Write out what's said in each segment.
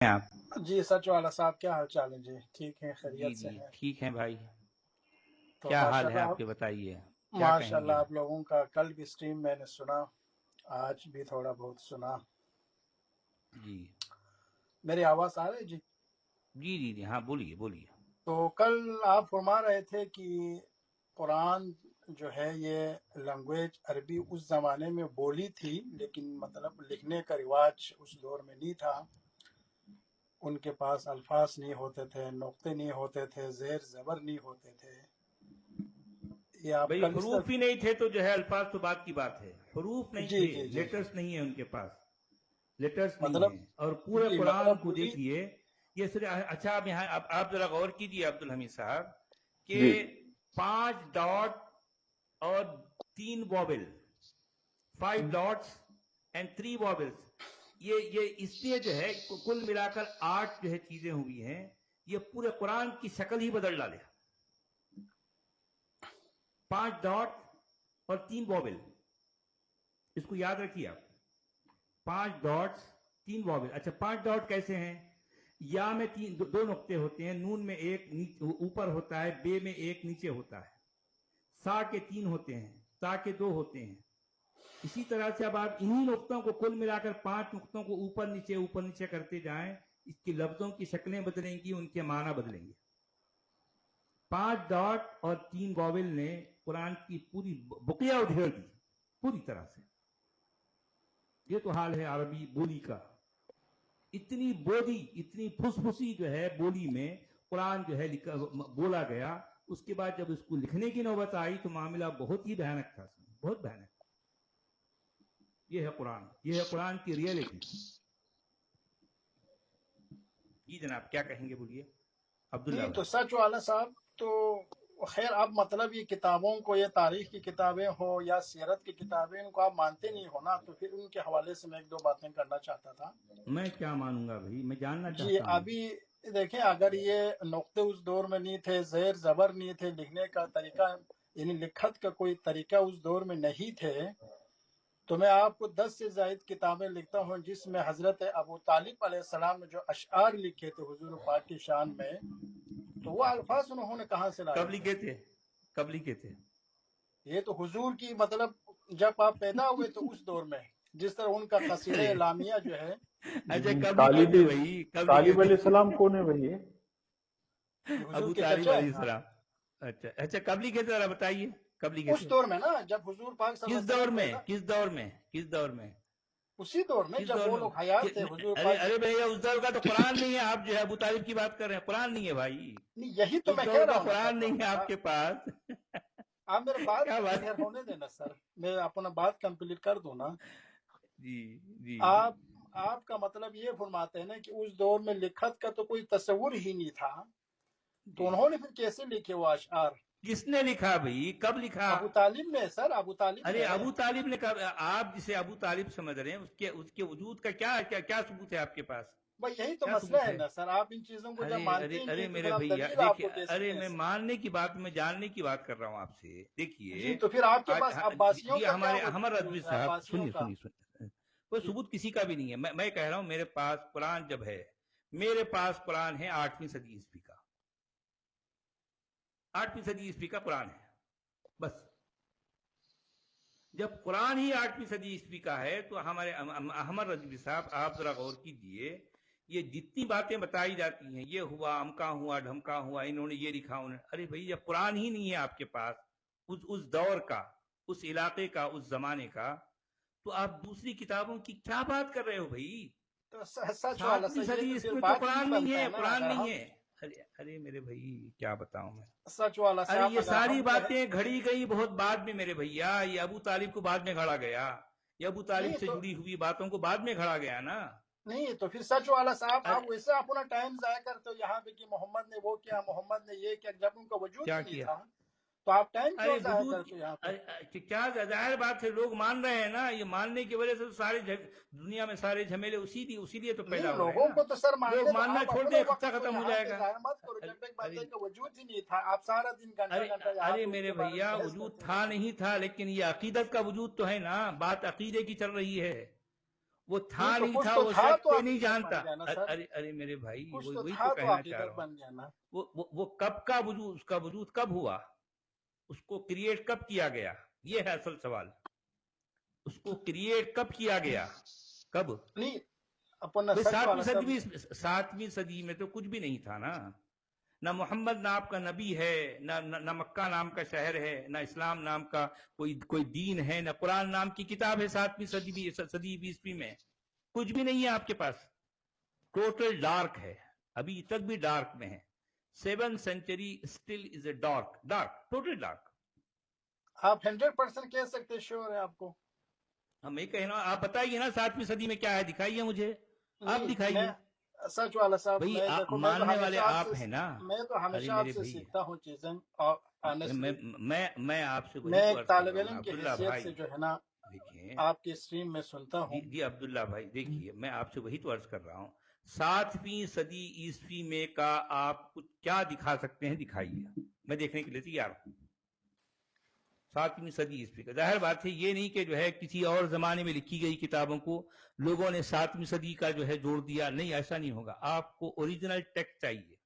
ہیں آپ؟ جی سچ والا صاحب، کیا حال چال ہے؟ جی ٹھیک ہے، جی خیریت سے جی ہے؟ ٹھیک ہے بھائی، تو کیا ماشاء حال ہے اللہ آپ کے بتائیے، کیا ماشاء کہیں اللہ گے؟ آپ لوگوں کا کل بھی سٹریم میں نے سنا، آج بھی تھوڑا بہت سنا۔ جی میری آواز آ رہی ہے؟ جی جی جی جی ہاں بولیے بولیے۔ تو کل آپ فرما رہے تھے کہ قرآن جو ہے یہ لینگویج عربی اس زمانے میں بولی تھی، لیکن مطلب لکھنے کا رواج اس دور میں نہیں تھا، ان کے پاس الفاظ نہیں ہوتے تھے، نقطے نہیں ہوتے تھے، زیر زبر نہیں ہوتے تھے۔ یہ آپ بھئی کل اس حروف ہی نہیں تھے تو جو ہے الفاظ تو بات کی بات ہے، حروف نہیں جی تھے، جی جی لیٹرز نہیں ہیں ان کے پاس، لیٹرز نہیں مطلب ہیں، اور پورے جی قرآن مطلب کو وہی دیکھیے یہ صرف اچھا آپ یہاں آپ ذرا غور کیجیے عبدالحمید صاحب کہ جی 5 ڈاٹ اور 3 وابل، 5 ڈاٹس اینڈ 3 وابلز، یہ اس لیے جو ہے کل ملا کر 8 جو ہے چیزیں ہوئی ہیں، یہ پورے قرآن کی شکل ہی بدل ڈالے۔ 5 ڈاٹ اور 3 وابل، اس کو یاد رکھیے آپ، 5 ڈاٹس 3 وابل۔ اچھا 5 ڈاٹ کیسے ہیں؟ یا میں دو نقطے ہوتے ہیں، نون میں ایک اوپر ہوتا ہے، بے میں ایک نیچے ہوتا ہے، سا کے 3 ہوتے ہیں، تا کے 2 ہوتے ہیں۔ اسی طرح سے اب آپ انہی نقطوں کو کل ملا کر 5 نقطوں کو اوپر نیچے کرتے جائیں، اس کی لفظوں کی شکلیں بدلیں گی، ان کے معنی بدلیں گے۔ 5 ڈاٹ اور 3 واول نے قرآن کی پوری بقیہ ادھیڑ دی پوری طرح سے۔ یہ تو حال ہے عربی بولی کا، اتنی بولی، اتنی پھسی جو ہے بولی میں قرآن جو ہے بولا گیا، اس کے بعد جب اس کو لکھنے کی نوبت آئی تو معاملہ بہت ہی بھیانک تھا، بہت بھیانک۔ یہ ہے قرآن، یہ ہے قرآن کی ریئلٹی۔ جی جناب کیا کہیں گے، بولیے عبداللہ نہیں تو بھائی۔ سچ والا صاحب، تو خیر آپ مطلب یہ کتابوں کو، یہ تاریخ کی کتابیں ہو یا سیرت کی کتابیں، ان کو آپ مانتے نہیں ہو نا، تو پھر ان کے حوالے سے میں ایک دو باتیں کرنا چاہتا تھا۔ میں کیا مانوں گا بھائی، میں جاننا جی چاہتا ہوں۔ ابھی دیکھیں، اگر یہ نقطے اس دور میں نہیں تھے، زیر زبر نہیں تھے، لکھنے کا طریقہ یعنی لکھت کا کوئی طریقہ اس دور میں نہیں تھے، تو میں آپ کو 10 سے زائد کتابیں لکھتا ہوں جس میں حضرت ابو طالب علیہ السلام نے جو اشعار لکھے تھے حضور پاک کی شان میں، تو وہ الفاظ انہوں نے کہاں سے لائے کب تھے؟ لکھے تھے؟ کب لکھے تھے؟ یہ تو حضور کی مطلب جب آپ پیدا ہوئے تو اس دور میں، جس طرح ان کا قصیدہ اعلامیہ جو ہے۔ اچھا کب لکھے تھے بھائی، کب لکھے طالب تھے؟ علیہ السلام کون ہے بھائی؟ یہ حضور ابو کے طالب چچا علیہ ہیں نا، السلام۔ اچھا اچھا کب لکھے تھے ذرا بتائیے، کب لکھے اس تھے؟ دور میں نا جب حضور پاک صلی اللہ کس علیہ دور وسلم میں، پیدا، کس دور میں، کس دور میں، اسی دور میں کس جب دور وہ میں؟ لوگ حیات تھے حضور ارے پاک ارے بھیا اس دور کا تو قرآن نہیں ہے، آپ جو ہے ابو طالب کی بات کر رہے ہیں، قرآن نہیں ہے بھائی، نہیں، یہی تو اس میں دور کہہ رہا کا ہوں نا سر قرآن نہیں ہے محمد آپ صاحب، کے پاس۔ آپ میرے بات کیا بات؟ کلیئر ہونے دینا سر، میں اپنا بات کمپلیٹ کر دوں نا۔ جی جی آپ کا مطلب یہ فرماتے ہیں نا کہ اس دور میں لکھت کا تو کوئی تصور ہی نہیں تھا، تو جی، انہوں نے پھر کیسے لکھے وہ اشعار؟ کس نے لکھا بھائی، کب لکھا؟ ابو طالب نے سر، ابو طالب ارے نے۔ ابو طالب نے کہا، آپ جسے ابو طالب سمجھ رہے ہیں اس کے وجود کا کیا ثبوت ہے آپ کے پاس؟ بھائی یہی تو کیا مسئلہ ثبوت ہے ہے؟ نا سر، آپ ان چیزوں کو جب ارے مانتے ارے ہی نہیں ارے ہیں تو میرے پھر ہم بھیا دلیل آپ دیکھیے، کو کیسے ارے دیں میں سر؟ ماننے کی بات میں جاننے کی بات کر رہا ہوں آپ سے، جی دیکھیے تو پھر آپ کے پاس عباسیوں جی کا کیا ہمارے رضوی وجود ہے؟ صاحب عباسیوں کا سنیے کوئی جی ثبوت کسی کا بھی نہیں ہے، میں کہہ رہا ہوں میرے پاس قرآن جب ہے، میرے پاس قرآن ہے 8ویں صدی عیسوی کا، 8ویں صدی عیسوی کا قرآن ہے، بس جب قرآن ہی 8ویں صدی عیسوی کا ہے تو ہمارے احمد رضوی صاحب آپ ذرا غور کیجئے، یہ جتنی باتیں بتائی جاتی ہیں، یہ ہوا، امکا ہوا، ڈھمکا ہوا، انہوں نے یہ لکھا، ارے بھائی جب قرآن ہی نہیں ہے آپ کے پاس اس دور کا، اس علاقے کا، اس زمانے کا، تو آپ دوسری کتابوں کی کیا بات کر رہے ہو بھائی؟ تو سچ والا 7ویں سر، یہ صدی تو اس پھر میں تو بات ہی نہیں قرآن نہیں بنتا ہے، ہے نا قرآن اگر نہیں ہم ہے۔ ارے میرے بھائی کیا بتاؤں میں، سچ والا ارے صاحب یہ اگر ساری ہم کہیں باتیں گھڑی گئی بہت بعد میں میرے بھیا، یہ ابو طالب کو بعد میں گھڑا گیا، یہ ابو طالب نہیں سے تو جڑی ہوئی باتوں کو بعد میں گھڑا گیا نا۔ نہیں تو پھر سچ والا صاحب آپ ارے ویسے اپنا ٹائم ضائع کرتے ہو یہاں پہ کہ محمد نے وہ کیا، محمد نے یہ کیا، جب ان کا وجود کیا ہی نہیں کیا؟ تھا، تو آپ ٹائم کیوں ارے ضائع وجود کرتے ہو یہاں پہ؟ کیا ظاہر بات ہے، لوگ مان رہے ہیں نا، یہ ماننے کی وجہ سے تو سارے دنیا میں سارے جھمیلے اسی لیے تو نہیں پیدا ہو رہے ہیں لوگوں نا۔ کو تو سر لوگ ماننے تو، ماننا آپ چھوڑ اپنے دیں، خطہ وقت کو ختم ہو یہاں جائے پہ گا۔ ضائع مت کرو، جب ایک ارے بندے کا وجود ہی نہیں تھا آپ سارا دن گھنٹہ ارے گھنٹہ یہاں ارے پہ اس میرے کے بارے میں بھیا بحث وجود کرتے تھا رہتے ہیں۔ نہیں تھا، لیکن یہ عقیدت کا وجود تو ہے نا، بات عقیدے کی چل رہی ہے، वो था नहीं तो नहीं कुछ था, तो वो था शायद तो कोई नहीं अकीदत जानता। बन गया ना सर, अरे अरे मेरे भाई, कुछ वही तो वही था तो तो कहना चाह अकीदत रहा हूँ। बन गया ना। वो कब का वजूद, उसका वजूद कब हुआ, उसको क्रिएट कब किया गया, ये है असल सवाल। उसको क्रिएट कब किया गया, कब? नहीं अपन भाई सच वाला सब 7वीं सदी में तो कुछ भी नहीं था ना। ना मोहम्मद नाम का नबी है, ना मक्का नाम का शहर है, ना इस्लाम नाम का कोई दीन है, ना कुरान नाम की किताब है 7वीं सदी ईस्वी में। कुछ भी नहीं है आपके पास। टोटल डार्क है, अभी तक भी डार्क में है। 7th century still is a dark, total dark. आप 100% कह सकते, श्योर है आपको? हम ये कह रहा हूं, आप बताइए ना 7वीं सदी में क्या है, दिखाइए मुझे, आप नहीं दिखाइए मैं सच वाला साहब, भाई। मैं देखो मानने वाले आप हैं ना। मैं तो अरे हमेशा मेरे आपसे भैया, सीखता हूँ चीजें, और मैं ऑनेस्टली मैं आपसे वही मैं तो एक अर्ज कर तालिब रहा हूँ ना इल्म की अब्दुल्ला हैसियत भाई। से जो है ना देखिए आपकी स्ट्रीम में सुनता हूँ। जी अब्दुल्ला भाई, देखिए मैं आपसे वही तो अर्ज कर रहा हूँ। 7वीं सदी ईस्वी में का आप कुछ क्या दिखा सकते हैं, दिखाइए, मैं देखने के लिए तैयार हूँ। 7वीं सदी ईस्वी का, जाहिर बात है ये नहीं कि जो है किसी और जमाने में लिखी गई किताबों को लोगों ने 7वीं सदी का जो है जोड़ दिया, नहीं, ऐसा नहीं होगा। आपको ओरिजिनल टेक्स्ट चाहिए,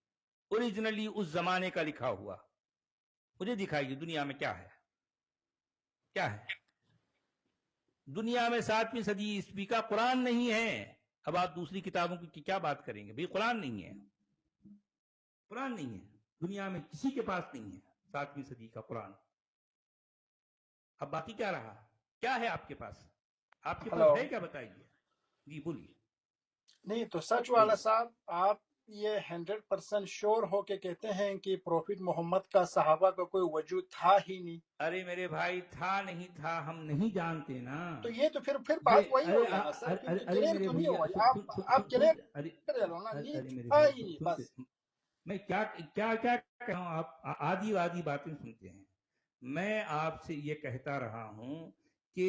ओरिजिनली उस जमाने का लिखा हुआ। मुझे दिखाइए दुनिया में क्या है, क्या है दुनिया में 7वीं सदी ईस्वी का? कुरान नहीं है। अब आप दूसरी किताबों की क्या बात करेंगे भाई? कुरान नहीं है, कुरान नहीं है, दुनिया में किसी के पास नहीं है 7वीं सदी का कुरान। अब बाकी क्या रहा, क्या है आपके पास? आपके हेलो, पास है क्या, बताइए जी, बोलिए। नहीं तो सच वाला साहब, आप ये 100% श्योर हो के कहते हैं कि प्रॉफिट मोहम्मद का सहाबा का कोई वजूद था ही नहीं? अरे मेरे भाई, था नहीं था हम नहीं जानते ना। तो ये तो फिर ये बात वही हो अरे गया ना सर, फिर तो अरे क्लियर मेरे क्यों नहीं भैया, हुआ? आप क्लियर अरे कर लो ना, नहीं अरे मेरे था भाई ही नहीं सुनते, बस। मैं क्या क्या क्या कह रहा हूं, आप आधी आधी बातें सुनते हैं। मैं आपसे ये कहता रहा हूं कि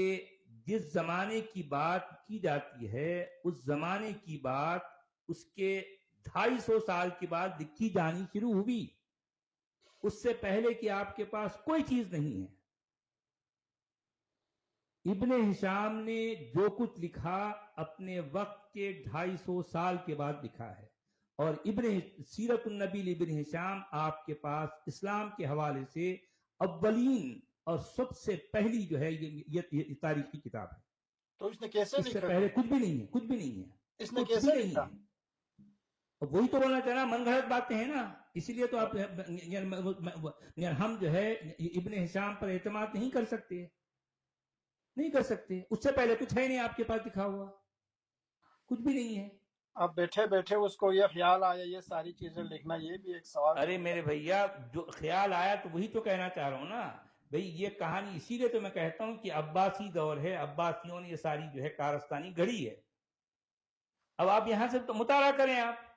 जिस जमाने की बात की जाती है, उस जमाने की बात उसके 250 साल के बाद लिखी जानी शुरू हुई। उससे पहले कि आपके पास कोई चीज नहीं है। इब्ने हिशाम ने जो कुछ लिखा अपने वक्त के 250 साल के बाद लिखा है। और सीरत नबी इब्ने हिशाम आपके पास इस्लाम के हवाले से अव्वलीन और सबसे पहली जो है ये तारीखी किताब है। तो इसने कैसे इससे लिखा? पहले कुछ भी नहीं है, कुछ भी नहीं है, इसने कुछ कैसे भी नहीं लिखा? है। वही तो बोलना चाह रहा, मन गढ़ंत बातें हैं ना, इसीलिए तो आप हम जो है इब्ने हिशाम पर एतमाद नहीं कर सकते, नहीं कर सकते। उससे पहले कुछ है नहीं आपके पास दिखा हुआ, कुछ भी नहीं है। अब बैठे बैठे उसको ये ख्याल आया ये सारी चीजें लिखना, ये भी एक सवाल। अरे मेरे भैया, जो ख्याल आया तो वही तो कहना चाह रहा हूं ना भाई। ये कहानी इसीलिए तो मैं कहता हूं कि अब्बासी दौर है, अब्बासियों ने ये सारी जो है कारस्तानी गढ़ी है। अब आप यहां से तो मुताला करें आप।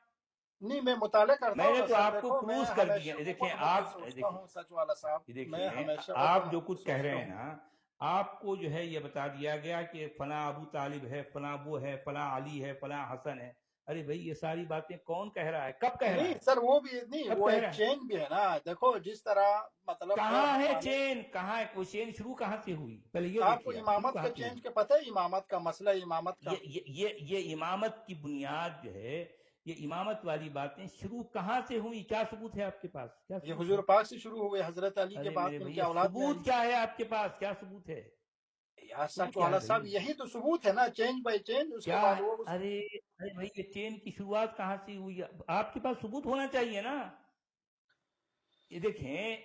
नहीं, मैं मुताले करता हूँ मैंने ना तो सर। आपको देखो मैं प्रूव कर दिया। हमेशा देखिए ओपन होके आप, सोचता हूँ सच वाला साहब, मैं देखिए हमेशा आप ओपन जो होके कुछ कह रहे हैं सोचता हूँ। ना, आपको जो है ये बता दिया गया कि फला अबू तालिब है, फला वो है, फला अली है, फला हसन है। अरे भाई, ये सारी बातें कौन कह रहा है, कब कह रहा नहीं है, सर, वो भी नहीं, कब वो कह एक रहा है? चेंज भी है ना। देखो जिस तरह मतलब अगर कहाँ है हमारे, चेन, कहाँ है वो चेन? शुरू कहाँ से हुई, पहले ये आपको देखिए, आप शुरू इमामत का कहाँ से चेंज हुई? के पता है? इमामत का मसला, इमामत का ये इमामत की बुनियाद जो है, ये इमामत वाली बातें शुरू कहाँ से हुई? क्या सबूत है आपके पास, क्या ये सबूत हुजूर है? पाक से शुरू हुए, हजरत अली के अरे बाद मेरे उनके भैया, औलाद में आई। सबूत क्या है आपके पास, क्या सबूत है? यार सबूत सच क्या वाला है साहब, भाई, यही तो सबूत है ना, चेंज बाय चेंज। उसके क्या बाद है? वो अरे अरे भाई, ये चेन की शुरुआत कहाँ से हुई? आपके पास सबूत होना चाहिए ना। ये देखें,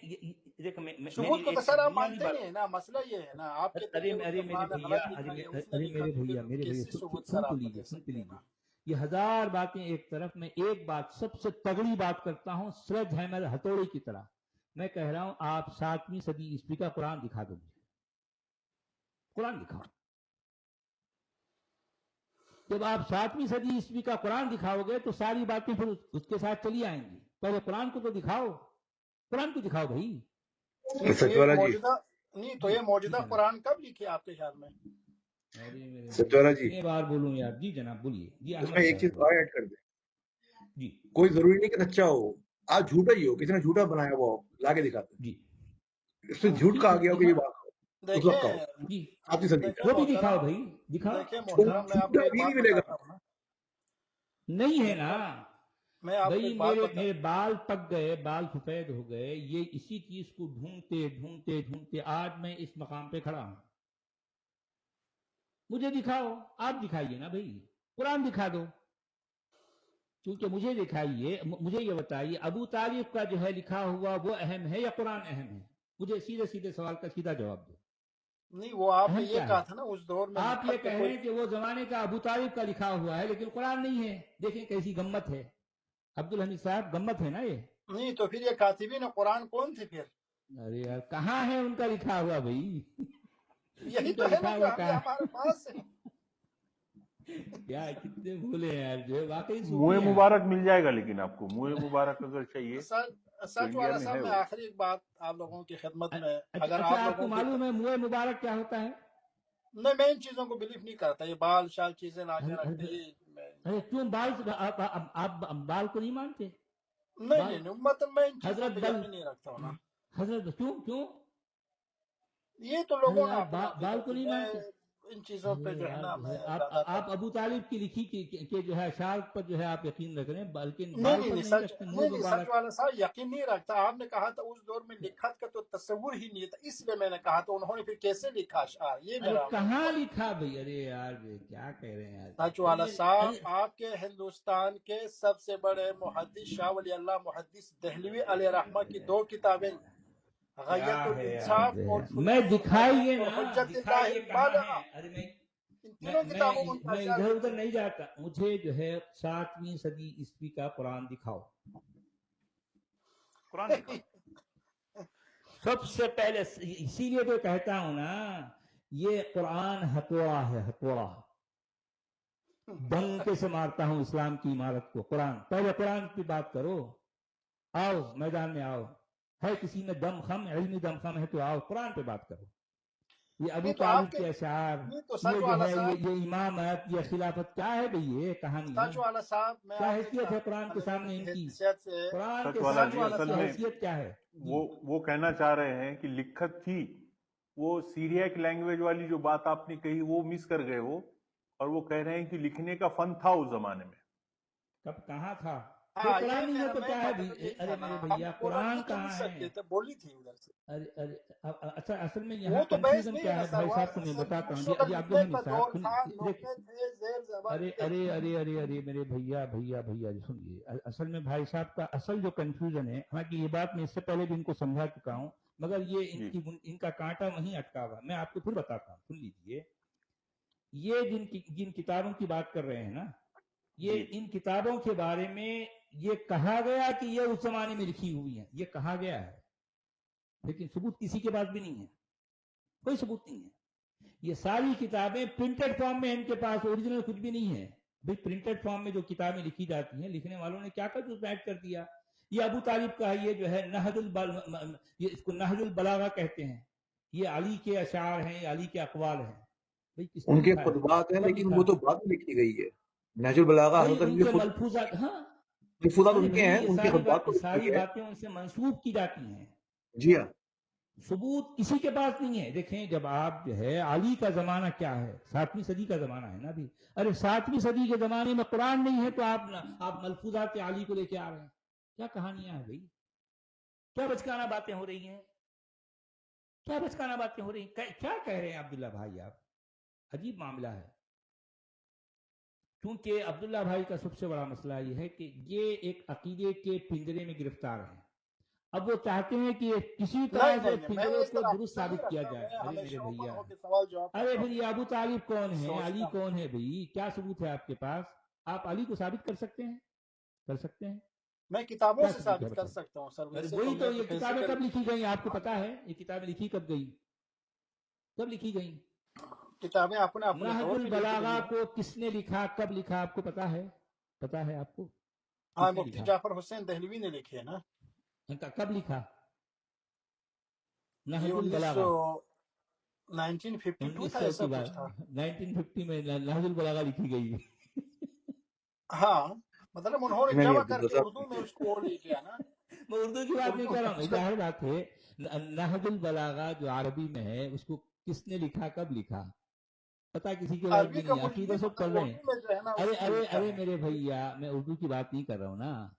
देखो मेरी सबूत को तो एक सर आप बुनियादी मानते बात। नहीं है ना, मसला ये है ना। आप कहते अरे हैं अरे उसके मेरे फलां ने भैया, गलत लिखा, ये उसने अरे लिखा, तो फिर मेरे भैया कैसे सबूत सुन सर तो आप दे लीजिए, सुन तो सकते हैं लीजिए। ना? ये हजार बातें एक तरफ, मैं एक बात सबसे तगड़ी बात करता हूँ, स्लेज हैमर हथौड़ी की तरह। मैं कह रहा हूं, आप 7वीं सदी ईस्वी का कुरान दिखा दो मुझे, कुरान दिखाओ। जब आप 7वीं सदी ईस्वी का कुरान दिखाओगे तो सारी बातें फिर उसके साथ चली आएंगी। पहले कुरान को तो दिखाओ, कुरान को दिखाओ भाई। नहीं तो ये मौजूदा, नहीं तो ये मौजूदा कुरान कब लिखी आपके ख्याल में? अरे मेरे सचवाला जी, कितने बार बोलूं यार? जी जनाब, बोलिए जी। इसमें एक चीज और ऐड कर दे जी। कोई जरूरी नहीं कि सच्चा हो, आज झूठा ही हो, किसी ने झूठा बनाया वो लाके दिखाते जी, इसमें झूठ का आ गया हो कि ये बात हो। उस वक्त का देखें जी, 7वीं सदी देखें वो भी मोहतरम, दिखाओ भाई, दिखाओ। देखें छूट मोहतरम, मैं छूट आपको एक अभी नहीं बात मिलेगा। बताता हूँ ना नहीं है ना मोहतरम, मैं आपको भाई, एक बात मेरे बाल पक गए, बाल सफेद हो गए, ये इसी चीज को ढूंढते ढूंढते ढूंढते आज मैं इस मकाम पे खड़ा हूं। मुझे दिखाओ, आप दिखाइए ना भाई, कुरान दिखा दो, क्योंकि मुझे दिखाइए, मुझे ये बताइए अबू तालिब का जो है लिखा हुआ वो अहम है या कुरान अहम है? मुझे सीधे सीधे सवाल का सीधा जवाब दो। नहीं, वो आपने अहम ये क्या कहा है? था ना उस दौर में आप ये लिखत का कह कोई, रहे हैं कि वो जमाने का अबू तालिब का लिखा हुआ है लेकिन कुरान नहीं है। देखें कैसी गम्मत है अब्दुल हमीद साहब, गम्मत है ना ये। नहीं तो फिर ये कातिबीन कुरान कौन थे फिर? अरे यार कहाँ है उनका लिखा हुआ भाई? यही उनका तो है ना लिखा जो हुआ हमें कहाँ? हमारे पास है। यार कितने भूले हैं यार, जो है वाकई सूफी मुए हैं आप। मुबारक मिल जाएगा, लेकिन आपको मुए मुबारक अगर चाहिए सच तो सच इंडिया वाला में साहब, है मैं वो। आखिरी एक बात आप लोगों की खिदमत में, अच्छा अगर अच्छा, आप आपको लोगों की मालूम है मुए मुबारक क्या होता है? नहीं, मैं इन चीजों को बिलीव नहीं करता, ये बाल शाल चीजें ला के अरे रखते अरे ये अरे, क्यों बाल आप बाल को नहीं मानते? नहीं बाल नहीं नहीं, मतलब मैं इन चीजों हजरत पे बल यकीन नहीं रखता हूँ ना। हजरत क्यों क्यों? ये तो अरे लोगों ने यार अपनी अपनी बाल को मर्जी, नहीं मैं मानते? इन चीजों पे अरे जो है यार ना जो मैं है ज्यादातर, आप अबू तालिब की लिखी के जो है अशार पर जो है आप यकीन रख रहे हैं, बल्कि नहीं बाल नहीं पर नहीं नहीं सच, रखते मुंह नहीं नहीं सच मुबारक। वाला साहब यकीन नहीं रखता। आपने कहा था उस दौर में लिखत का तो तस्वुर ही नहीं था, इसलिए मैंने कहा था उन्होंने फिर कैसे लिखा अशआर, ये अरे मेरा कहाँ मौका। लिखा भाई? अरे यार भाई, क्या कह रहे हैं यार? सच वाला चलिए, साहब, अरे आपके हिंदुस्तान के सबसे बड़े मुहद्दिस शाह वली अल्लाह मुहद्दिस दहलवी अलैहि रहमा की दो किताबें, क्या गयतुल है यार इंसाफ और भाई? मैं फुयूजुल दिखाइए हदीस और ना, हुज्जतुल्लाहिल दिखाइए कहाँ है? बालिगा, अरे इन तीनों किताबों को उनका मैं अशआर इधर उधर देखिए। नहीं जाता, मुझे जो है 7वीं सदी ईस्वी का कुरान दिखाओ। कुरान दिखाओ। सबसे पहले इसीलिए तो कहता हूं ना, ये कुरान हथौड़ा है, हथौड़ा। डंके से मारता हूं इस्लाम की इमारत को। कुरान, पहले कुरान की बात करो। आओ मैदान में आओ, है किसी में दम खम, इल्मी दम खम है तो आओ कुरान पे बात करो। ये अबू नहीं तो तालिब आपके, के अशार, नहीं तो ये सच जो वाला है साहब, ये इमामत, ये खिलाफत, क्या है भाई ये कहानियां? सच वाला साहब, मैं क्या आपसे हैसियत है कुरान के तालिब इल्म सामने की इनकी? हैसियत से, कुरान सच के वाला सच जी, सामने वाला असल इनकी साहब, में हैसियत क्या है जी? वो कहना चाह रहे हैं कि लिखत थी, वो सीरियक लैंग्वेज वाली जो बात आपने कही वो मिस कर गए वो, और वो कह रहे हैं कि लिखने का फन था उस जमाने में। कब कहाँ था? फिर हाँ कुरान ये नहीं है मेरा तो क्या मेन है मतलब भाई? यही अरे था ना, मेरे हम भैया बोला कुरान नहीं तो नहीं कहाँ है? सकते थे, बोली थी उधर से। अरे अच्छा, असल में यहाँ वो तो बहस कंफ्यूजन नहीं है क्या ना है सर, भाई वो साहब को मैं असल बताता हूँ जी। अगर अभी अब्दुल लिखने हमीद का साहब दौर था, देख, नुक्ते थे, जेर जबर अरे थे। अरे अरे अरे अरे मेरे भैया भैया भैया जी सुनिए, असल में भाई साहब का असल जो कंफ्यूजन है, हालांकि ये बात मैं इससे पहले भी इनको समझा चुका हूँ, मगर ये जी इनका कांटा वहीं अटका हुआ। मैं आपको फिर बताता हूँ, सुन लीजिए। ये जिन किताबों की बात कर रहे हैं ना, ये जी इन किताबों के बारे में ये कहा गया कि ये उस जमाने में लिखी हुई है, ये कहा गया है, लेकिन सबूत किसी के पास भी नहीं है, कोई सबूत नहीं है। ये सारी किताबें प्रिंटेड फॉर्म में, इनके पास ओरिजिनल कुछ भी नहीं है भाई। प्रिंटेड फॉर्म में जो किताबें लिखी जाती हैं, लिखने वालों ने क्या कर उसमें ऐड कर दिया। ये अबू तालिब का है, ये जो है ये इसको नहजुल बलागा कहते हैं। ये अली के अशार हैं, ये अली के अकवाल हैं। भाई किसने उनके लिखा है? खुतबात है, कब लेकिन लिखा? वो तो बाद में लिखी गई है। नहजुल बलागा भाई हजरत अली के उनके खुद मलफूजात, हाँ मलफूजात अरे उनके भाई हैं, ये उनके खुतबात को लिखा सारी गया है। बातें उनसे मंसूब की जाती हैं। जी हाँ, सबूत किसी के पास नहीं है। देखें, जब आप जो है अली का जमाना क्या है, 7वीं सदी का जमाना है ना अभी। अरे 7वीं सदी के जमाने में कुरान नहीं है तो आप मलफूजात अली को लेके आ रहे हैं? क्या कहानियां है भाई? क्या बचकाना बातें हो रही हैं? क्या बचकाना बातें हो रही हैं? क्या कह रहे हैं अब्दुल्ला भाई आप? अजीब मामला है। क्योंकि अब्दुल्ला भाई का सबसे बड़ा मसला ये है कि ये एक अकीदे के पिंजरे में गिरफ्तार हैं। अब वो चाहते हैं कि किसी तरह नहीं से नहीं नहीं, मैं पिंजरे इस को तरह दुरुस्त अकीदा नहीं साबित किया रखता, जाए। मैं अरे मेरे हमेशा ओपन भैया, होकर सवाल जवाब अरे करता फिर ये अबू तालिब कौन है, अली सोचता हूँ। कौन है भाई? क्या सबूत है आपके पास? आप अली को साबित कर सकते हैं? कर सकते हैं? मैं किताबों क्या से सबूत है साबित कर बताइए? सकता हूँ सर, अरे वैसे तो वही तो, मैं ये तो किताबें फिजिकल, कब लिखी गई आपको पता है? ये किताबें लिखी कब गई, कब लिखी गई? किताबें अपने अपने दौर नहजुल में लिखी गई बलागा है। को किसने लिखा, कब लिखा, आपको पता है? पता है आपको हाँ, किसने मुफ्ती लिखा? जाफर हुसैन दहलवी ने लिखी है ना। कब लिखा ये नहजुल बलागा? 1952 था, 1900 ऐसा की कुछ बात, था। 1950 में नहजुल बलागा लिखी गई। हाँ, मतलब उन्होंने नहीं जमा अब्दुल्ला करके साहब, उर्दू में उसको वो ले किया ना। मैं उर्दू की बात नहीं उर्दू कर में रहा हूँ, उसका, जाहिर बात है नहजुल बलागा जो अरबी में है उसको किस ने लिखा, कब लिखा, पता किसी के बारे अरबी में का नहीं, मुझे अकीदे नहीं सब पता, पढ़ रहे हैं। उर्दू में जो है ना अरे उसने अरे लिखा अरे है। मेरे भैया, मैं उर्दू की बात नहीं कर रहा हूँ ना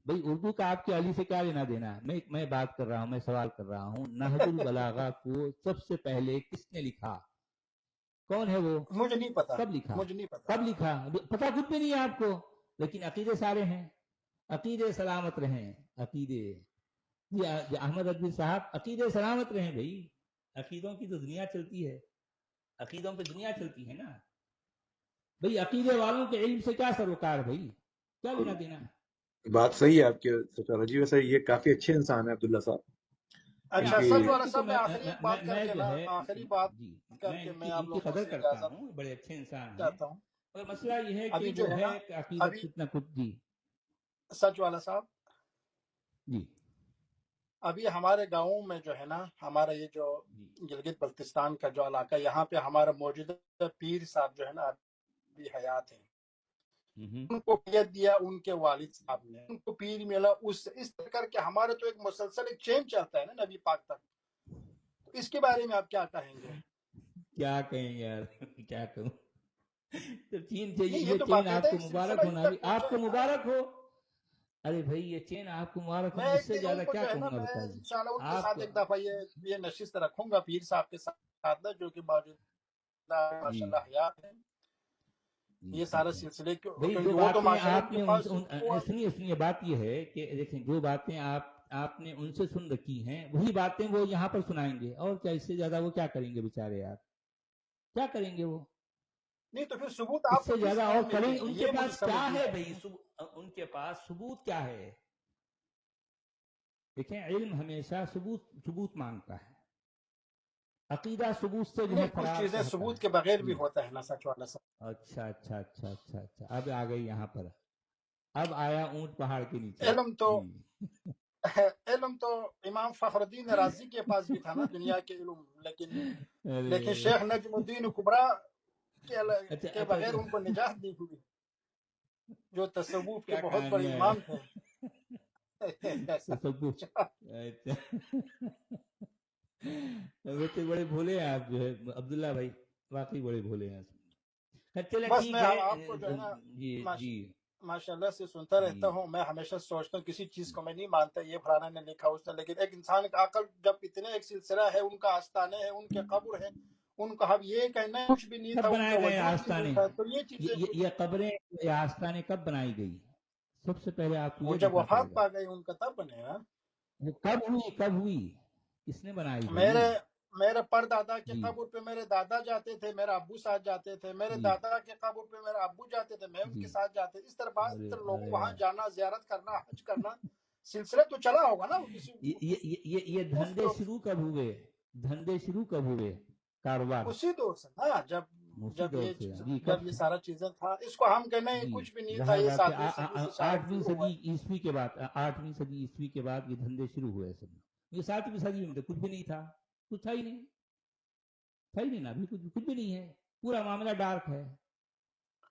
भाई, उर्दू का आपके अली से क्या लेना देना है? मैं बात कर रहा हूँ, मैं सवाल कर रहा हूँ, नहजुल बलागा को सबसे पहले किसने लिखा, कौन है वो, मुझे नहीं पता, कब लिखा, मुझे नहीं पता। कब लिखा, पता कुछ भी नहीं है आपको, लेकिन अकीदे सारे हैं, अकीदे सलामत रहे, अकीदे। जी अहमद अदबी साहब, अकीदे सलामत रहे भाई, अकीदों की तो दुनिया चलती है, अकीदों पे दुनिया चलती है ना भाई, अकीदे वालों के इल्म से क्या सरोकार भाई, क्या लेना देना। बात सही है आपके सचारा जी। वैसे ये काफी अच्छे इंसान है अब्दुल्ला साहब। अच्छा इनकी सच नहीं, वाला इनकी तो साहब, मैं आखिरी एक बात मैं करके जो ना, है आखिरी बात जी, मैं करके मैं आप इनकी लोगों कदर से करता इजाजत हूँ, बड़े अच्छे इंसान हैं, चाहता हूँ। और मसला ये है कि अभी जो वो है है ना, कि अकीदत अभी कुछ ना कुछ जी सच वाला साहब, जी अभी हमारे गाँव में जो है ना, हमारा ये जो जी गिलगित बल्तिस्तान का जो इलाका, यहाँ पे हमारा मौजूदा पीर साहब जो है ना अभी हयात है। उनको पीर दिया उनके वालिद साहब ने, उनको पीर मिला, उस इस तरह करके हमारे तो एक मुसलसल एक चेन चलता है ना नबी पाक तक। तो इसके बारे में आप क्या कहेंगे? क्या कहें यार क्या कहूँ तो चेन चाहिए, नहीं, ये ये तो चेन बाकायदा आपको एक मुबारक सिलसिला होना इनका भी, गुजरा आपको है ना। मुबारक हो। अरे भाई ये चेन आपको मुबारक हो, मैं एक इससे दिन ज्यादा उनको क्या जो है ना, कहूंगा मैं बताइए इंशाल्लाह उनके साथ आपको। एक दफा ये नशिस्त रखूंगा पीर साहब के साथ ना, जो कि मौजूदा जी माशाल्लाह हयात है। जी ये ठीक सारा है सिलसिले भाई, क्योंकि जो वो तो बातें माशाल्लाह उनके आपने पास सुनिए सुनिए, बात यह है कि देखें, जो बातें आपने उनसे सुन रखी हैं वही बातें वो यहाँ पर सुनाएंगे, और क्या, इससे ज्यादा वो क्या करेंगे बेचारे यार, क्या करेंगे वो, नहीं, तो फिर सबूत आपको इससे किस ज्यादा और एंड में करेंगे, चाहिए, उनके ये मुझे पास क्या समझ नहीं है आया। भाई, उनके पास सबूत क्या है। देखें, इल्म हमेशा सबूत मांगता है, अकीदा सबूत से जो है नहीं, कुछ फरार चीजें रहता सबूत है के बगैर भी जी। होता है ना सच वाला सब। अच्छा अच्छा अच्छा अच्छा अच्छा, अब आ गई यहाँ पर, अब आया ऊंट पहाड़ के नीचे इल्म तो जी इल्म तो इमाम फखरुद्दीन राजी के पास भी था ना, दुनिया के इल्म, लेकिन अरे शेख नजमुद्दीन कुबरा अच्छा के अच्छा बगैर उनको निजात नहीं हुई, जो तसव्वुफ के क्या बहुत बड़े कहानियां इमाम है थे। तो सब कुछ अच्छा वैसे बड़े भोले हैं आप जो है अब्दुल्ला भाई, वाकई बड़े भोले हैं। चले बस ठीक मैं है आपको जो है ना जी माश, जी माशाल्लाह से सुनता जी रहता हूँ। मैं हमेशा सोचता हूँ, किसी चीज को मैं नहीं मानता ये फलाना ने लिखा उसने, लेकिन एक इंसान का अकल जब इतने एक सिलसिला है, उनका आस्थाने है, उनके कब्र है, उनका हम ये कहना है कुछ भी नहीं था, कब उनका बनाए गए वजूद भी आस्थाने, नहीं था, तो ये चीजें ये कब्रें, ये आस्थाने कब बनाई गई, सबसे पहले आपको वो ये जब देखना वफात पड़ेगा। पा गए उनका तब बने ना। वो कब हुई, किसने बनाई भाई मेरे मेरे परदादा के जी कब्र पे मेरे दादा जाते थे, मेरे अब्बू साथ जाते थे, मेरे जी दादा के कब्र पे मेरे अब्बू जाते थे, मैं जी उनके साथ जाते। इस तरह बात अरे लोगों अरे वहां यार, जाना, जियारत करना, हज करना, सिलसिला तो चला होगा ना किसी ये उस धंधे दौर से, शुरू कब हुए, धंधे शुरू कब हुए, कारोबार उसी दौर से ना, जब उसी दौर से जी, जब ये कब सारा चीजें था। इसको हम कहने जी, कुछ भी नहीं था, जाहिर ये बात है 7वीं सदी से शायद 8वीं शुरू हुआ सदी है। ईस्वी के बाद, 8वीं सदी ईस्वी के बाद ये धंधे शुरू हुए सब। ये 7वीं सदी में तो कुछ भी नहीं था, कुछ था ही नहीं, था ही नहीं ना, अभी कुछ भी नहीं है, पूरा मामला डार्क है,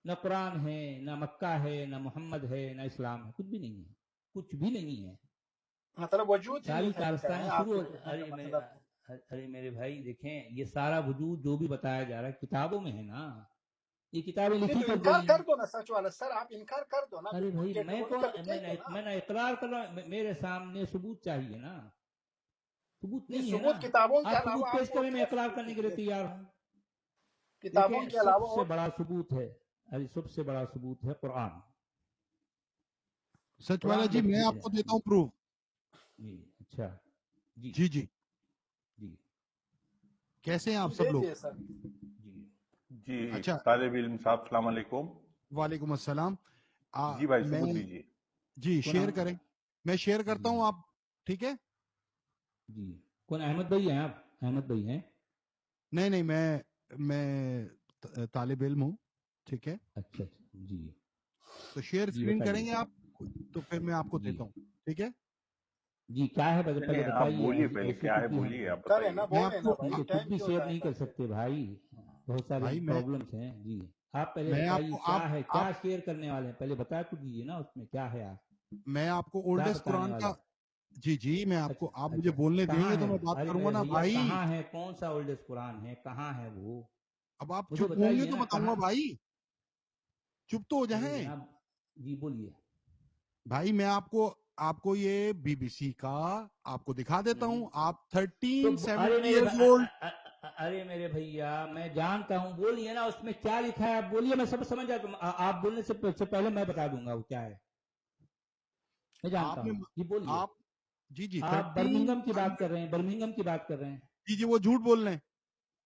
न कुरान है, न मक्का है, न मोहम्मद है, न इस्लाम है, कुछ भी नहीं है, कुछ भी नहीं है, मतलब वजूद ही नहीं सारी है, कारस्तानी आपके शुरू कहने अरे का मेरे मतलब। अरे मेरे भाई देखें, ये सारा वजूद जो भी बताया जा रहा है किताबों में है ना, ये किताबें नहीं लिखी तो कब इनकार गई कर हैं। दो ना सच वाला सर, आप इनकार कर दो ना, अरे बिल्कुल भाई मैं कौन, कैटेगोरिकली कह दो ना। मैं इकरार कर रहा हूं, मेरे सामने सबूत चाहिए ना, सबूत नहीं, नहीं है ना, सबूत किताबों के आप अलावा सबूत पेश आपको और करें, मैं क्या इकरार सबूत करने के लिए चाहिए? तैयार हूं। किताबों देखें के अलावा सबसे और बड़ा सबूत है, अरे सबसे बड़ा सबूत है कुरान, सच वाला कुरान जी, में मैं आपको देता हूँ प्रूफ। जी अच्छा जी जी जी, जी कैसे हैं आप सब दे लोग? दिए सर। जी जी अच्छा, तालिब इल्म साहब सलाम अलैकुम। वालेकुम अस्सलाम। जी भाई मैं सबूत दीजिए। जी कौन शेयर करें, मैं शेयर करता जी हूँ, आप ठीक है? जी कौन, अहमद भाई हैं आप, अहमद भाई हैं, नहीं नहीं, मैं तालिब इल्म हूँ, ठीक है? अच्छा अच्छा जी तो शेयर जी स्क्रीन बताइए करेंगे आप, तो फिर मैं आपको जी देता हूँ, ठीक है? जी क्या है, पहले नहीं आप बताइए, बोलिए, ऐसे पहले ऐसे क्या कुछ है भी हम बोलिए, आप करे ना, बताइए। मैं बोले ना आपको भाई, कुछ टाइम भी क्यों शेयर जाए नहीं कर करके। सकते भाई, बहुत सारे भाई प्रॉब्लम्स हैं जी, आप पहले मैं बताइए आपको क्या है, क्या आप शेयर करने वाले हैं, पहले बता तो दीजिए ना, उसमें क्या है, आप मैं आपको क्या ओल्डेस्ट बताने कुरान वाले का हैं? जी जी मैं आपको, अच्छा आप मुझे अच्छा बोलने कहाँ देंगे तो है? मैं बात अरे करूंगा मेरे ना भैया भाई। कहाँ है? कौन सा ओल्डेस्ट कुरान है? कहाँ है वो? अब आप मुझे चुप होंगे बताइए तो ना बताऊंगा कहाँ। भाई, चुप तो हो अरे जाएं। जनाब जी बोलिए। भाई मैं आपको आपको ये बीबीसी का आपको दिखा देता हम्म। हूँ। आप तो 1370 इयर्स ओल्ड। अरे मेरे भैया मैं जानता हूँ, बोलिए ना उसमें क्या लिखा है, आप बोलिए, मैं सब समझ जाता हूँ। आप बोलने से पहले मैं बता दूंगा वो क्या है, मैं जानता आपने हूँ जी, बोलिए। आप जी जी आप बर्मिंघम की बात 1300। कर रहे हैं, बर्मिंघम की बात कर रहे हैं। जी जी वो झूठ बोल रहे हैं।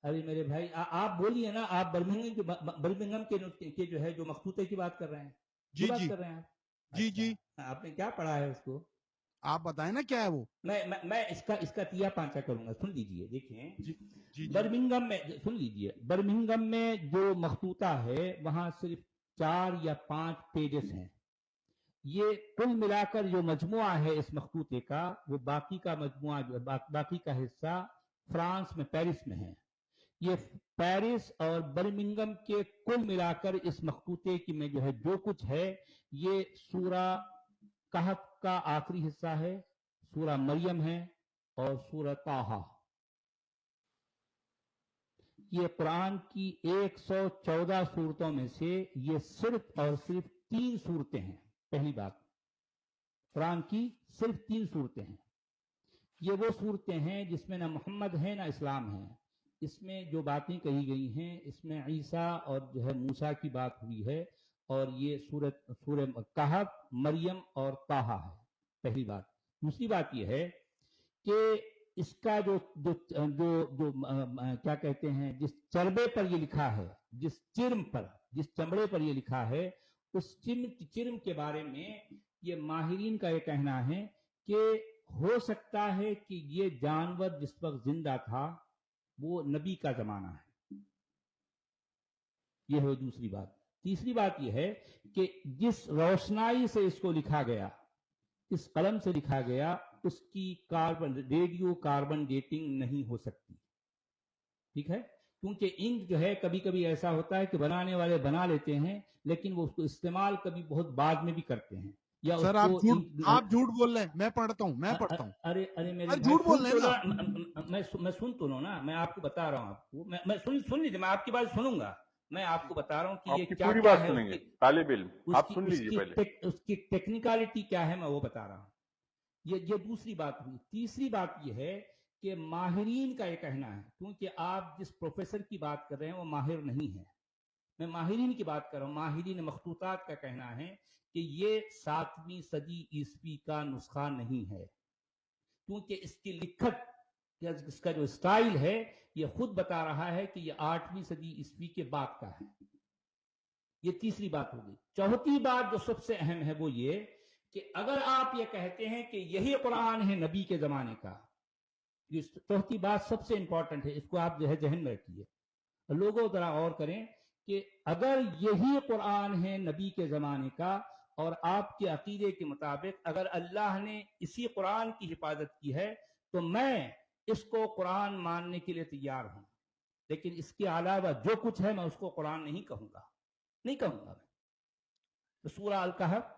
अरे मेरे भाई आप बोलिए ना, आप बर्मिंघम के जो है जो मखतूते की बात कर रहे हैं, जो जी बात जी कर रहे हैं आप। जी जी अच्छा आपने क्या पढ़ा है उसको? आप बताएं ना क्या है वो। मैं इसका तिया पांचा करूंगा, सुन लीजिए, देखिए। जी जी जी बर्मिंघम में सुन लीजिए, बर्मिंघम में जो मखतूता है वहां सिर्फ 4 या 5 पेजेस हैं। ये कुल मिलाकर जो मजमुआ है इस मखतूते का, वो बाकी का मजमुआ जो बाकी का हिस्सा फ्रांस में, पेरिस में है। ये पेरिस और बर्मिंघम के कुल मिलाकर इस मखतूते की में जो है जो कुछ है, ये सूरा कहफ का आखिरी हिस्सा है, सूरा मरियम है, और सूरा ताहा। ये कुरान की 114 सूरतों में से ये सिर्फ और सिर्फ 3 सूरतें हैं। पहली बात, कुरान की सिर्फ 3 सूरतें हैं। ये वो सूरतें हैं जिसमें ना मोहम्मद है ना इस्लाम है। इसमें जो बातें कही गई हैं, इसमें ईसा और जो है मूसा की बात हुई है, और ये सूरह कहफ, मरियम और ताहा है, पहली बात। दूसरी बात यह है कि इसका जो जो जो जो क्या कहते हैं, जिस चरबे पर ये लिखा है, जिस चिर्म पर, जिस चमड़े पर ये लिखा है, उस चिर्म के बारे में ये माहिरीन का ये कहना है कि हो सकता है कि ये जानवर जिस वक्त जिंदा था वो नबी का जमाना है। ये है दूसरी बात। तीसरी बात यह है कि जिस रोशनाई से इसको लिखा गया, इस कलम से लिखा गया, उसकी रेडियो कार्बन डेटिंग नहीं हो सकती। ठीक है, क्योंकि इंक जो है कभी कभी ऐसा होता है कि बनाने वाले बना लेते हैं, लेकिन वो उसको इस्तेमाल कभी बहुत बाद में भी करते हैं, या सर उसको आप झूठ बोल रहे हैं। मैं पढ़ता हूँ, मैं पढ़ता हूँ। अरे अरे मेरे अरे भाई झूठ बोल सुन रहे तो हैं ना लो, आप। मैं सुन तो लो ना, मैं आपको बता रहा हूँ आपको, मैं सुन लीजिए, मैं आपकी बात सुनूंगा। मैं आपको बता रहा हूँ कि ये आपकी क्या पूरी क्या बात है, सुनेंगे, उसकी तालिब इल्म आप उसकी सुन लीजिए पहले। उसकी टेक्निकलिटी क्या है, मैं वो बता रहा हूँ। ये दूसरी बात हुई। तीसरी बात ये है कि माहिरीन का ये कहना है, क्योंकि आप जिस प्रोफेसर की बात कर रहे हैं वो माहिर नहीं है, मैं माहिरीन की बात कर रहा हूँ। माहिरीन मखतूतात का कहना है कि ये 7वीं सदी ईस्वी का नुस्खा नहीं है, क्योंकि इसकी लिखत या इसका जो स्टाइल है ये खुद बता रहा है कि ये 8वीं सदी ईस्वी के बाद का है। ये तीसरी बात होगी। चौथी बात जो सबसे अहम है वो ये कि अगर आप ये कहते हैं कि यही कुरान है नबी के जमाने का, ये चौथी बात सबसे इंपॉर्टेंट है, इसको आप जो है जहन में रखिए। लोगों जरा गौर करें कि अगर यही कुरान है नबी के जमाने का, और आपके अकीदे के मुताबिक अगर अल्लाह ने इसी कुरान की हिफाजत की है, तो मैं इसको कुरान मानने के लिए तैयार हूं। लेकिन इसके अलावा जो कुछ है मैं उसको कुरान नहीं कहूंगा, नहीं कहूंगा मैं। तो सूरा अल कहफ,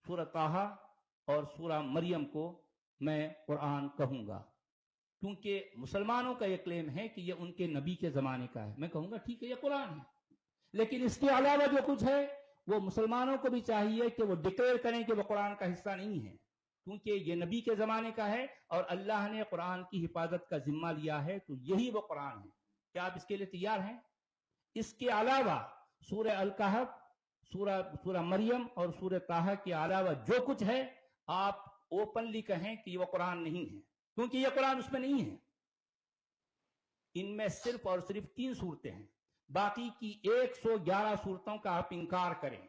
सूरा ताहा और सूरा मरियम को मैं कुरान कहूंगा, क्योंकि मुसलमानों का यह क्लेम है कि यह उनके नबी के जमाने का है। मैं कहूंगा ठीक है, यह कुरान है, लेकिन इसके अलावा जो कुछ है वो मुसलमानों को भी चाहिए कि वो डिक्लेयर करें कि वो कुरान का हिस्सा नहीं है, क्योंकि ये नबी के जमाने का है और अल्लाह ने कुरान की हिफाजत का जिम्मा लिया है, तो यही वो कुरान है। क्या आप इसके लिए तैयार हैं? इसके अलावा सूरह अल कहफ, सूरह मरियम और सूरह ताहा के अलावा जो कुछ है आप ओपनली कहें कि वो कुरान नहीं है, क्योंकि ये कुरान उसमें नहीं है। इनमें सिर्फ और सिर्फ 3 सूरतें हैं, बाकी की 111 सूरतों का आप इंकार करें,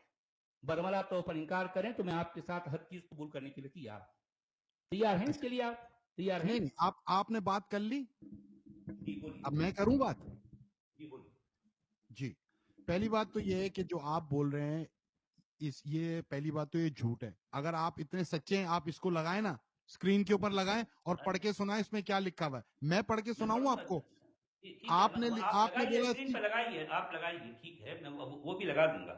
बरमला तौर पर इंकार करें, तो मैं आपके साथ हर चीज कबूल करने के लिए तैयार हूं। तैयार हैं इसके लिए? आप तैयार हैं? नहीं नहीं आपने बात कर ली, जी बोलिए। अब मैं करूं बात। जी बोलिए। जी पहली बात तो ये है कि जो आप बोल रहे हैं ये पहली बात तो ये झूठ है। अगर आप इतने सच्चे हैं आप इसको लगाएं ना, स्क्रीन के ऊपर लगाएं और पढ़ के सुनाएं इसमें क्या लिखा हुआ है। मैं पढ़ के मैं सुनाऊं पढ़ूंगा, आपको? ठीक है, आपने आप आपने लगाइए, बोला स्क्रीन पर लगाइए, आप लगाइए, ठीक है, मैं वो भी लगा दूंगा।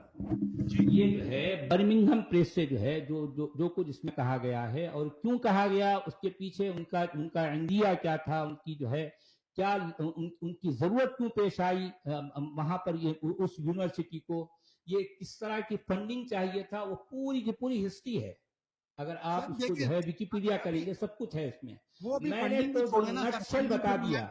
जी ये जो है बर्मिंघम प्रेस से जो है जो कुछ इसमें कहा गया है और क्यों कहा गया, उसके पीछे उनका उनका इंडिया क्या था, उनकी जो है क्या उनकी जरूरत क्यों पेश आई वहां पर, ये उस यूनिवर्सिटी को ये किस तरह की फंडिंग चाहिए था, वो पूरी की पूरी हिस्ट्री है। अगर आप सर इसको जो देखिए, है विकिपीडिया अभी करेंगे, सब कुछ है इसमें। वो अभी मैंने फंडिंग तो भी जो छोड़े ना सर, नक्शल फंडिंग बता पे दिया।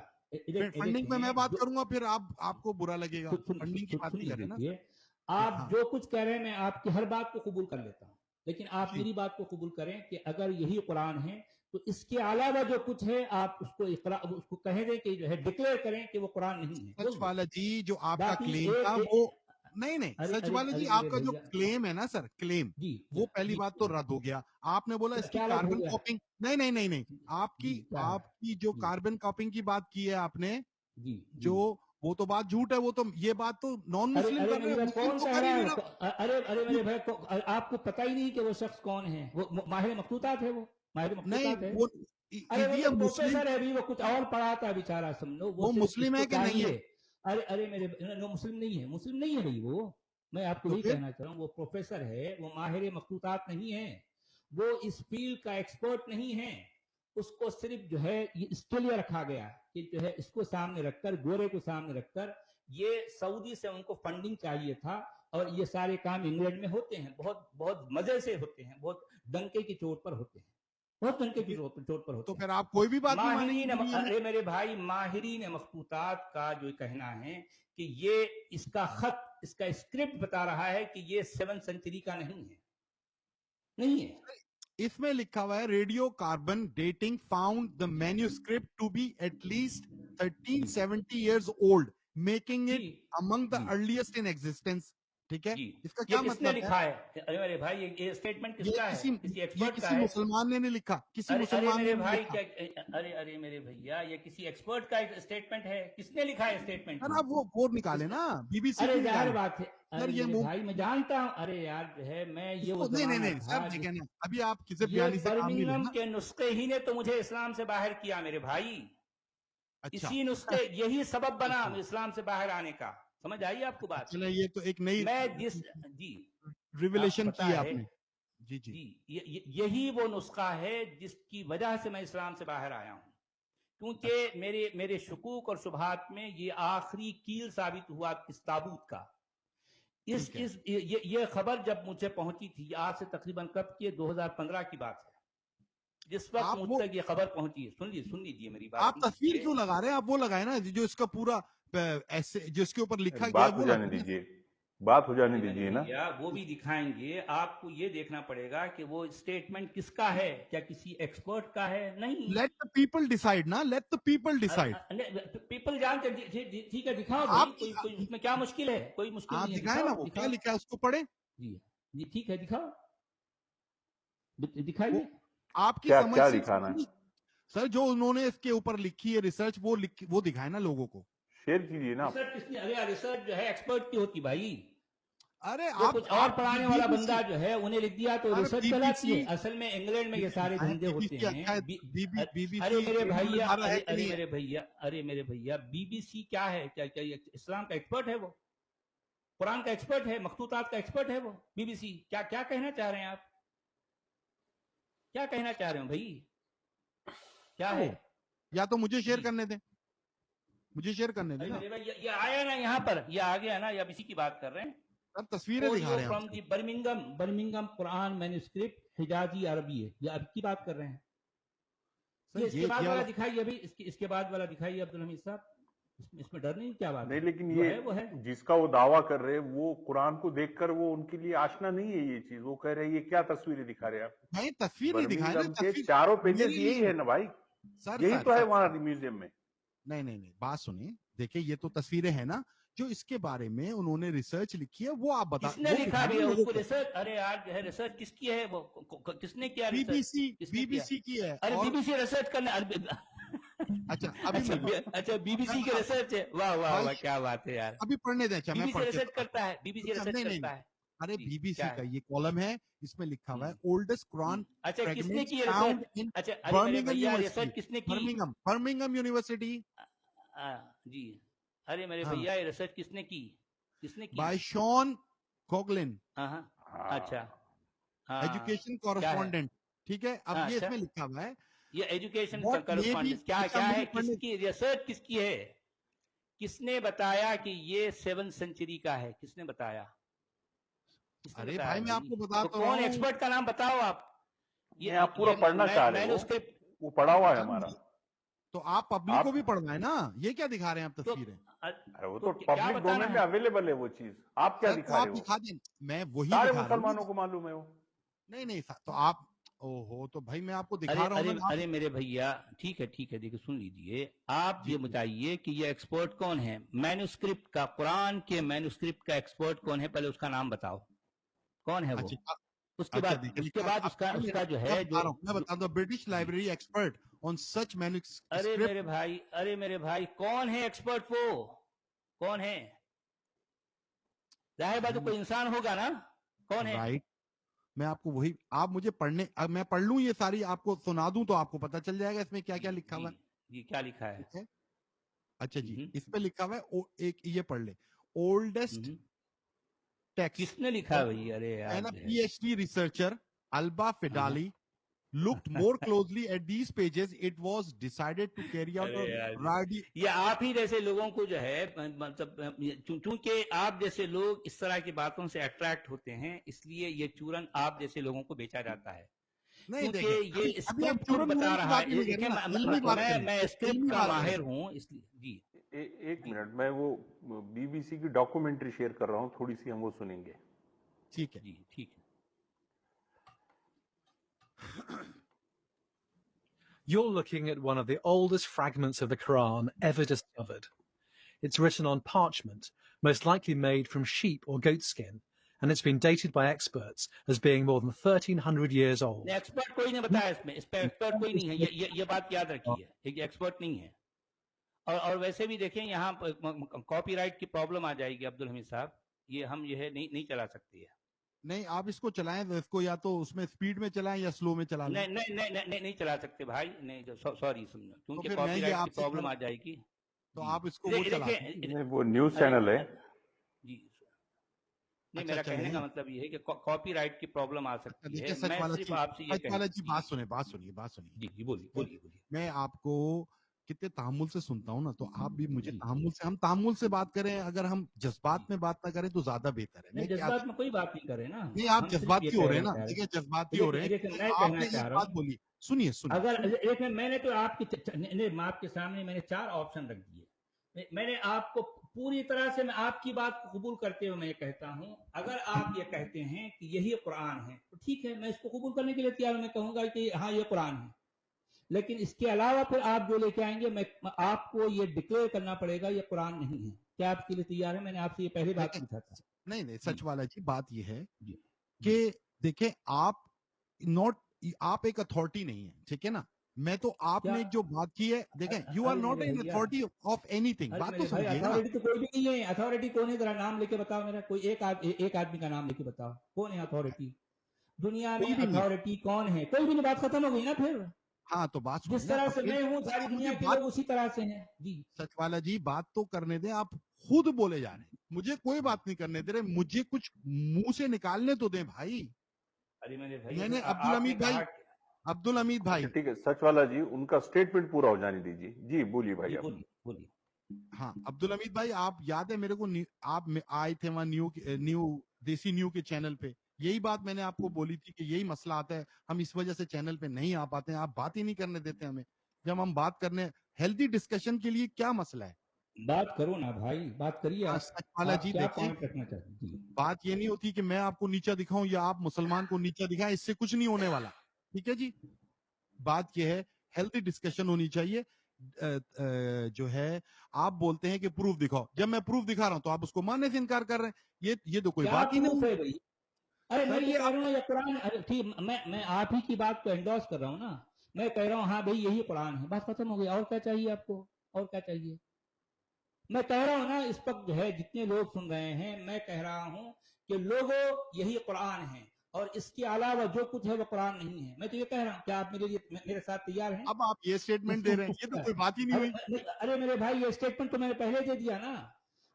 फंडिंग पे मैं बात देखें, करूंगा, फिर आपको बुरा लगेगा, फंडिंग की बात नहीं सुनिए, करें ना देखिए, सर। आप हाँ जो कुछ कह रहे हैं मैं आपकी हर बात को कबूल कर लेता हूँ, लेकिन आप जी, मेरी बात को कबूल करें कि अगर यही कुरान है तो इसके अलावा जो कुछ है आप उसको कह दें कि जो है डिक्लेयर करें कि वो कुरान नहीं है, सच बोल दो। वाला जी जो आपका बाकी क्लेम था वो नहीं अरे सच अरे वाला जी अरे मेरे आपका जो भैया, क्लेम है ना सर, क्लेम जी वो पहली जी, बात तो रद्द हो गया। आपने बोला इसकी क्या रद्द हो कार्बन गया? कॉपिंग, नहीं आपकी जी क्या है? आपकी जो जी कार्बन कॉपिंग की बात की है आपने, जी जो जी। वो तो बात झूठ है, वो तो ये बात तो नॉन अरे मुस्लिम अरे कर रहे मेरे हैं, भाई, मुस्लिम कौन तो कह कर रहा ही है नहीं वो? रहा। अरे मेरे भाई आपको पता ही नहीं कि वो शख्स कौन है? वो माहिर मखतूतात है, वो माहिर नहीं मखतूतात है। वो अरे वो इजी तो मुस्लिम, प्रोफेसर है अभी, वो कुछ और पढ़ाता है बेचारा, समझो वो वो सिर्फ मुस्लिम इसको है कि नहीं चाहिए। है? अरे मेरे वो मुस्लिम नहीं है, मुस्लिम नहीं है भाई वो। मैं आपको तो यही फिर कहना चाह रहा हूँ, वो प्रोफेसर है, वो माहिर मखतूतात नहीं है, वो इस फील्ड का एक्सपर्ट नहीं है। उसको सिर्फ जो है ये इसके लिए रखा गया कि जो है इसको सामने रखकर, गोरे को सामने रखकर, ये सऊदी से उनको फंडिंग चाहिए था और ये सारे काम इंग्लैंड में होते हैं, बहुत बहुत मजे से होते हैं, बहुत डंके की चोट पर होते हैं, बहुत डंके की चोट पर तो होते हैं। फिर आप कोई भी बात नहीं मानेंगे माहिरीन, दुनिया में? अरे मेरे भाई, माहिरीन मखतूतात का जो कहना है कि ये इसका खत, इसका स्क्रिप्ट बता रहा है कि ये 7th सेंचुरी का नहीं है। इसमें लिखा हुआ है radio carbon dating found the manuscript to be at least 1370 years old, making जी इट अमंग द जी अर्लीस्ट इन एग्जिस्टेंस। ठीक है, जी। इसका ये क्या किसने मतलब है? लिखा है? अरे मेरे भाई, ये स्टेटमेंट ये किसका है? किसी किसी ये एक्सपर्ट का किसी है? मुसलमान ने नहीं लिखा, किसी अरे मुसलमान मेरे ने नहीं भाई, लिखा। अरे मेरे भैया, ये किसी एक्सपर्ट का स्टेटमेंट है? किसने लिखा है स्टेटमेंट सर को? आप वो निकाले ना, बीबीसी अरे की जाहिर निकाले बात है। सर, अरे ये मेरे मूव भाई, मैं जानता हूं, अरे यार जो है, मैं ये वो इसको जमाना नहीं था सर देखे जिस ना, अभी आप किसी ये बयानी से काम नहीं बर्मिंघम लेना। के नुस्खे ही ने तो मुझे इस्लाम से बाहर किया मेरे भाई। अच्छा इसी नुस्खे, यही सबब बना अच्छा इस्लाम से बाहर आने का। समझ आई आपको बात? चलो, ये तो एक नई मैं जी, आपको रिविलेशन पता की है है आपने। जी जी जी, यही वो नुस्खा है जिसकी वजह से मैं इस्लाम से बाहर आया हूं, क्योंकि मेरे शुकूक और शुबहात में ये आखिरी कील साबित हुआ इस ताबूत का। ठीक है। ये खबर जब मुझे पहुंची थी, आज से तकरीबन कब की, 2015 की बात है, जिस वक्त आप मुझ वो तक ये खबर पहुंची है। सुन लीजिए मेरी बात, आप सुन तस्वीर लीजिए। क्यों लगा रहे हैं? आप वो लगाए ना जो इसका पूरा ऐसे जो इसके ऊपर लिखा गया है बात हो वो जाने लगाए ना। दीजिए, बात हो जाने अरे मेरे दीजिए ना। भैया, वो भी दिखाएंगे। आपको ये देखना पड़ेगा कि वो स्टेटमेंट किसका है, क्या किसी एक्सपर्ट का है? नहीं। लेट द पीपल डिसाइड ना, let the people decide. People जानते, ठीक है, दिखाओ भाई, आप कोई उसमें क्या मुश्किल है? कोई मुश्किल आप नहीं है, दिखाए ना, वो क्या लिखा है उसको पढ़े। जी जी, ठीक है, दिखाओ, वो दिखाइए। आपकी क्या समझ क्या से दिखाना है? सर जो उन्होंने इसके ऊपर लिखी है रिसर्च, वो दिखाए ना लोगों को। शेयर कीजिए ना। रिसर्च किसने? अरे रिसर्च जो है एक्सपर्ट की होती भाई। अरे वो आप कुछ और पढ़ाने वाला BBC बंदा जो है उन्हें लिख दिया तो अरे रिसर्च कहलाती है। असल में इंग्लैंड में ये सारे धंधे होते BBC अच्छा है, हैं। BBC अरे मेरे उन्होंने भैया, मारा है कि नहीं है? अरे मेरे भैया, बीबीसी क्या है? क्या ये इस्लाम का एक्सपर्ट है? वो कुरान का एक्सपर्ट है, मखतूतात का एक्सपर्ट है वो बीबीसी। क्या क्या कहना चाह रहे हैं आप? क्या कहना चाह रहे हो भाई? क्या है? या तो मुझे शेयर जी। करने दें, मुझे शेयर करने दें अरे ना मेरे भाई, ये आया ना यहाँ पर, ये आ गया ना, या इसी की बात कर रहे हैं। सर, तस्वीरें दिखा रहे हैं फ्रॉम आपको। दी बर्मिंघम कुरान मैन्युस्क्रिप्ट हिजाजी अरबी है, ये अब की बात कर रहे हैं। सर ये इसके बाद वाला वाला दिखाइए अभी, इसके बाद वाला दिखाइए अब्दुल हमीद साहब। इसमें डर नहीं, क्या बात नहीं, है? लेकिन जो ये है वो है। जिसका वो दावा कर रहे हैं वो कुरान को देखकर वो उनके लिए आशना नहीं है ये चीज। वो कह रहे हैं ये क्या तस्वीरें दिखा रहे हैं आप? नहीं, तस्वीर नहीं दिखाए ना, बर्मिंघम के तस्वीर चारों पेजेस मेरे यही लिए है ना भाई, सर यही सर तो है सर वहां म्यूजियम में। नहीं, बात सुनिए, देखिए ये तो तस्वीरें हैं ना, जो इसके बारे में उन्होंने रिसर्च लिखी है वो आप बता, किसने वो लिखा दिखाए भी ना है लोगों उसको? को। रिसर्च, अरे यार जो है रिसर्च किसकी है वो? किसने किया रिसर्च? बीबीसी किसने किया? बीबीसी की है। अरे और बीबीसी रिसर्च करने अच्छा अभी अच्छा बीबीसी की रिसर्च है, वाह वाह भाई वाह, क्या बात है यार। अभी पढ़ने दें। अच्छा मैं बीबीसी पढ़ के रिसर्च बताता करता हूँ। है, बीबीसी अच्छा रिसर्च नहीं करता है। अरे जी, बीबीसी क्या का है? ये कॉलम है, इसमें लिखा हुआ है ओल्डेस्ट कुरान अच्छा, किसने फ्रेगमेंट्स की फाउंड रिसर्च? इन अच्छा, अरे मेरे बर्मिंघम भैया, यूनिवर्सिटी, रिसर्च किसने की? Birmingham university. جی ارے میرے ہاں بھیا یہ ریسرچ کس نے کی بائی شون کوگلن ہاں اچھا ہاں ایجوکیشن کیا ہے کورسپونڈنٹ. ٹھیک ہے, اب یہ اچھا اس میں لکھا ہوا ہے یہ education what may be. Correspondence کیا اچھا کیا مجھے ہے کس پڑھنے, کی ریسرچ کس کی ہے کس نے بتایا کہ یہ 7 سینچری کا ہے کس نے بتایا ارے بھائی میں آپ کو بتا تو تو رہا کون ہوں. ایکسپرٹ کا نام بتاؤ آپ نہیں آپ پورا پڑھنا چاہ رہے ہو, وہ پڑھا ہوا ہے ہمارا. تو آپ پبلک کو بھی پڑھنا ہے نا, یہ کیا دکھا رہے ہیں آپ تصویریں؟ ارے وہ تو پبلک ڈومین میں اویلیبل ہے وہ چیز, آپ کیا سر تو دکھا آپ رہے ہو؟ دکھا دیں, میں وہی سارے دکھا رہا ہوں. مسلمانوں کو معلوم ہے وہ. نہیں سر, تو آپ اوہو تو بھائی میں آپ کو دکھا رہا ہوں نا. ارے میرے بھیا ٹھیک ہے دیکھیں سن لیجئے آپ یہ بتائیے کہ یہ ایکسپرٹ کون ہے مینوسکرپٹ کا, قرآن کے مینوسکرپٹ کا ایکسپرٹ کون ہے, پہلے اس کا نام بتاؤ کون ہے وہ. اس کے بعد اس کا جو ہے جو میں بتا دوں برٹش لائبریری ایکسپرٹ آن سچ ارے میرے بھائی کون ہے ایکسپرٹ, وہ کون ہے؟ ظاہر بات کوئی انسان ہوگا نا, کون ہے؟ رائٹ, میں آپ کو وہی, آپ مجھے پڑھنے, میں پڑھ لوں یہ ساری آپ کو سنا دوں تو آپ کو پتا چل جائے گا اس میں کیا کیا لکھا ہوا ہے. جی کیا لکھا ہے؟ اچھا جی, اس پہ لکھا ہوا ہے ایک, یہ پڑھ لے, اولڈسٹ ٹیکسٹ. کس نے لکھا بھائی؟ ارے یار P H D researcher Alba Fidali looked more closely at these pages. It was decided to carry out a یہ آپ ہی جیسے لوگوں کو جو ہے مطلب چونکہ آپ جیسے لوگ اس طرح کی باتوں سے اٹریکٹ ہوتے ہیں اس لیے یہ چورن آپ جیسے لوگوں کو بیچا جاتا ہے. کیونکہ یہ اسکرپٹ خود بتا رہا ہے, میں اسکرپٹ کا ماہر ہوں اس لیے. جی ایک منٹ, میں وہ بی بی سی کی ڈاکومنٹری شیئر کر رہا ہوں, تھوڑی سی ہم وہ سنیں گے. ٹھیک ہے جی ٹھیک ہے. You're looking at one of the oldest fragments of the Quran ever discovered. It's written on parchment, most likely made from sheep or goat skin, and it's been dated by experts as being more than 1,300 years old. Expert کوئی نہیں بتایا اس میں, اس پہ expert کوئی نہیں ہے, یہ بات یاد رکھیے, ایکسپرٹ نہیں ہے. اور ویسے بھی دیکھیں یہاں کاپی رائٹ کی پرابلم آ جائے گی عبدالحمید صاحب, یہ ہم یہ ہے نہیں چلا سکتے ہیں. نہیں آپ اس کو چلائیں, اس کو یا تو اس میں سپیڈ میں چلائیں یا سلو میں چلا لیں. نہیں چلا سکتے بھائی, نہیں سوری کیونکہ کاپی رائٹ کی پرابلم آ جائے گی. تو آپ اس کو وہ چلائیں. وہ نیوز چینل ہے. جی نہیں, میرا کہنے کا مطلب یہ ہے کہ کاپی رائٹ کی پرابلم آ سکتی ہے. میں صرف آپ سے یہ کہنا, جی بات سنیے. جی بولیے. میں آپ کو کتنے تحمل سے سنتا ہوں نا, تو آپ بھی مجھے ہم تحمل سے بات کریں, اگر ہم جذبات میں بات نہ کریں تو زیادہ بہتر ہے. جذبات میں کوئی بات نہیں کرے نا, نہیں آپ جذباتی ہو رہے ہیں نا, دیکھیں جذباتی ہو رہے ہیں. آپ نے ایک بات بولی, سنیے اگر میں نے تو آپ کے سامنے میں نے 4 آپشن رکھ دیے. میں نے آپ کو پوری طرح سے, میں آپ کی بات کو قبول کرتے ہوئے میں کہتا ہوں, اگر آپ یہ کہتے ہیں کہ یہی قرآن ہے تو ٹھیک ہے, میں اس کو قبول کرنے کے لیے تیار ہوں. میں کہوں گا کہ ہاں یہ قرآن ہے, لیکن اس کے علاوہ پھر آپ جو لے کے آئیں گے, میں آپ کو یہ ڈکلیئر کرنا پڑے گا یہ قرآن نہیں ہے. کیا آپ کے لیے تیار ہے؟ میں نے آپ سے یہ پہلی بات پوچھا تھا. نہیں سچ والا جی, بات یہ ہے کہ دیکھیں آپ ایک اتھارٹی نہیں ہے, ٹھیک ہے نا. میں تو آپ نے جو بات کی ہے, دیکھیں you are not an authority of anything. بات تو سمجھیے نا. اتھارٹی تو کوئی بھی نہیں ہے. اتھارٹی کون ہے ذرا نام لے کے بتاؤ میرا, کوئی ایک آدمی کا نام لے کے بتاؤ, کون ہے اتھارٹی دنیا میں؟ اتھارٹی کون ہے؟ کوئی بھی نہیں. بات ختم ہو گئی نا پھر. ہاں تو بات جس طرح سے میں ہوں ساری دنیا کے لوگ اسی طرح سے ہیں. جی سچ والا جی, بات تو کرنے دیں, آپ خود بولے جا رہے ہیں, مجھے کوئی بات نہیں کرنے دے رہے, مجھے کچھ منہ سے نکالنے تو دیں بھائی. میں نے عبدالحمید بھائی ٹھیک ہے سچ والا جی, ان کا سٹیٹمنٹ پورا ہو جانے دیجیے. جی بولیے بھائی. بولیے. ہاں عبدالحمید بھائی, آپ یاد ہے میرے کو, آپ آئے تھے وہاں نیو دیسی نیو کے چینل پہ, یہی بات میں نے آپ کو بولی تھی کہ یہی مسئلہ آتا ہے, ہم اس وجہ سے چینل پہ نہیں آ پاتے ہیں, آپ بات ہی نہیں کرنے دیتے ہمیں. جب ہم بات کرنے ہیلدی ڈسکشن کے لیے کیا مسئلہ ہے, بات کرو نا بھائی, بات کریے. آپ کیا پوائنٹ رکھنا چاہتے ہیں؟ بات یہ نہیں ہوتی کہ میں آپ کو نیچا دکھاؤں یا آپ مسلمان کو نیچا دکھائیں, اس سے کچھ نہیں ہونے والا. ٹھیک ہے جی, بات یہ ہے ہیلدی ڈسکشن ہونی چاہیے. جو ہے آپ بولتے ہیں کہ پروف دکھاؤ, جب میں پروف دکھا رہا ہوں تو آپ اس کو ماننے سے انکار کر رہے ہیں. یہ تو کوئی بات ہی نہیں ہے. ارے میں یہ کہہ رہا ہوں یہ قرآن, میں آپ ہی کی بات کو انڈورس کر رہا ہوں نا. میں کہہ رہا ہوں ہاں بھائی یہی قرآن ہے, بات ختم ہو گئی. اور کیا چاہیے آپ کو, اور کیا چاہیے؟ میں کہہ رہا ہوں نا, اس وقت جو ہے جتنے لوگ سن رہے ہیں, میں کہہ رہا ہوں کہ لوگوں یہی قرآن ہے. اور اس کے علاوہ جو کچھ ہے وہ قرآن نہیں ہے. میں تو یہ کہہ رہا ہوں کیا آپ میرے لیے میرے ساتھ تیار ہیں؟ اب آپ یہ اسٹیٹمنٹ دے رہے ہیں, یہ تو کوئی بات ہی نہیں ہوئی. ارے میرے بھائی یہ اسٹیٹمنٹ تو میں نے پہلے دے دیا نا.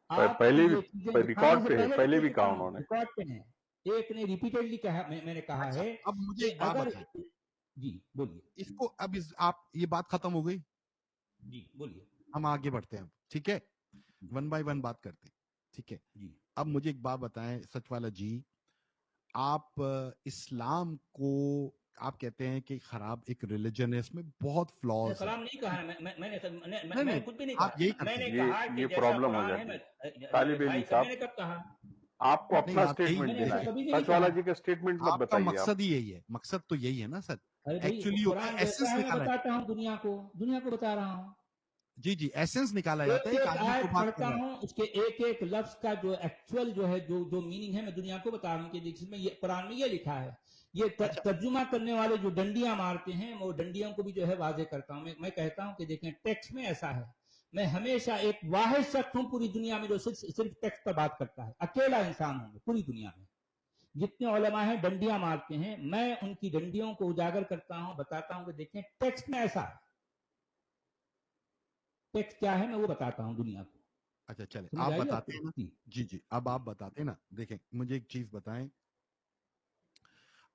آپ پہلے بھی یہ چیزیں ریکارڈ دکھانے سے پہ ہے, پہلے بھی کہا ہوں انہوں نے. ریکارڈ پہ ہیں. ایک نے ریپیٹڈلی کہا, میں نے کہا اچھا, ہے اب مجھے کہ ایک بات اگر بتائیں, جی بولیے. اس کو اب آپ یہ بات ختم ہو گئی, جی بولیے. ہم آگے بڑھتے ہیں, ٹھیک ہے, ون بائی ون بات کرتے ہیں, ٹھیک ہے. جی اب مجھے ایک بات بتائیں سچ والا جی, آپ اسلام کو آپ کہتے ہیں کہ خراب ایک ریلیجن ہے, اس میں بہت فلاز ہے. سلام نہیں کہا ہے, نہیں میں نہیں, کچھ بھی نہیں آپ کہا. یہی میں کرتے نے ہیں. کہا کہ یہ جیسا پرابلم ہو قرآن ہے, جاتی میں ہے. طالب علم بھائی صاحب, میں نے کب کہا؟ آپ کو نہیں, اپنا آپ یہی, میں اسٹیٹمنٹ نے دینا ایسا ہے, کبھی بھی نہیں سچ والا کہا. جی کا اسٹیٹمنٹ مت آپ کا بتائیے. مقصد ہی یہی ہے, مقصد تو یہی ہے نا سر, ارے بھائی ایکچولی ہوتا ہے قرآن جیسا ایسنس ہے میں نکالا ہے. بتاتا ہوں, دنیا کو بتا رہا ہوں. جی جی, ایسنس نکالا جاتا ہے, ایک ایک ایک آدمی کو آیت بات کر پڑھتا رہا ہے. ہوں, اس کے ایک ایک لفظ کا جو ایکچوئل جو ہے جو میننگ ہے میں دنیا کو بتا رہا ہوں کہ جس میں یہ قرآن میں یہ لکھا ہے. یہ اچھا, ترجمہ کرنے والے جو ڈنڈیاں مارتے ہیں وہ ڈنڈیوں کو بھی جو ہے واضح کرتا ہوں. میں کہتا ہوں کہ دیکھیں ٹیکسٹ میں ایسا ہے, میں ہمیشہ ایک واحد شخص ہوں پوری دنیا میں جو صرف ٹیکسٹ پر بات کرتا ہے. اکیلا انسان ہوں پوری دنیا میں. جتنے علماء ہیں ڈنڈیاں مارتے ہیں, میں ان کی ڈنڈیوں کو اجاگر کرتا ہوں, بتاتا ہوں کہ دیکھیں ٹیکسٹ میں ایسا ہے. ٹیکسٹ کیا ہے میں وہ بتاتا ہوں دنیا کو. اچھا چلے, سمجھ آپ آئیے بتاتے کو؟ ہیں نا. جی جی, اب آپ بتاتے ہیں نا. دیکھیں مجھے ایک چیز بتائیں,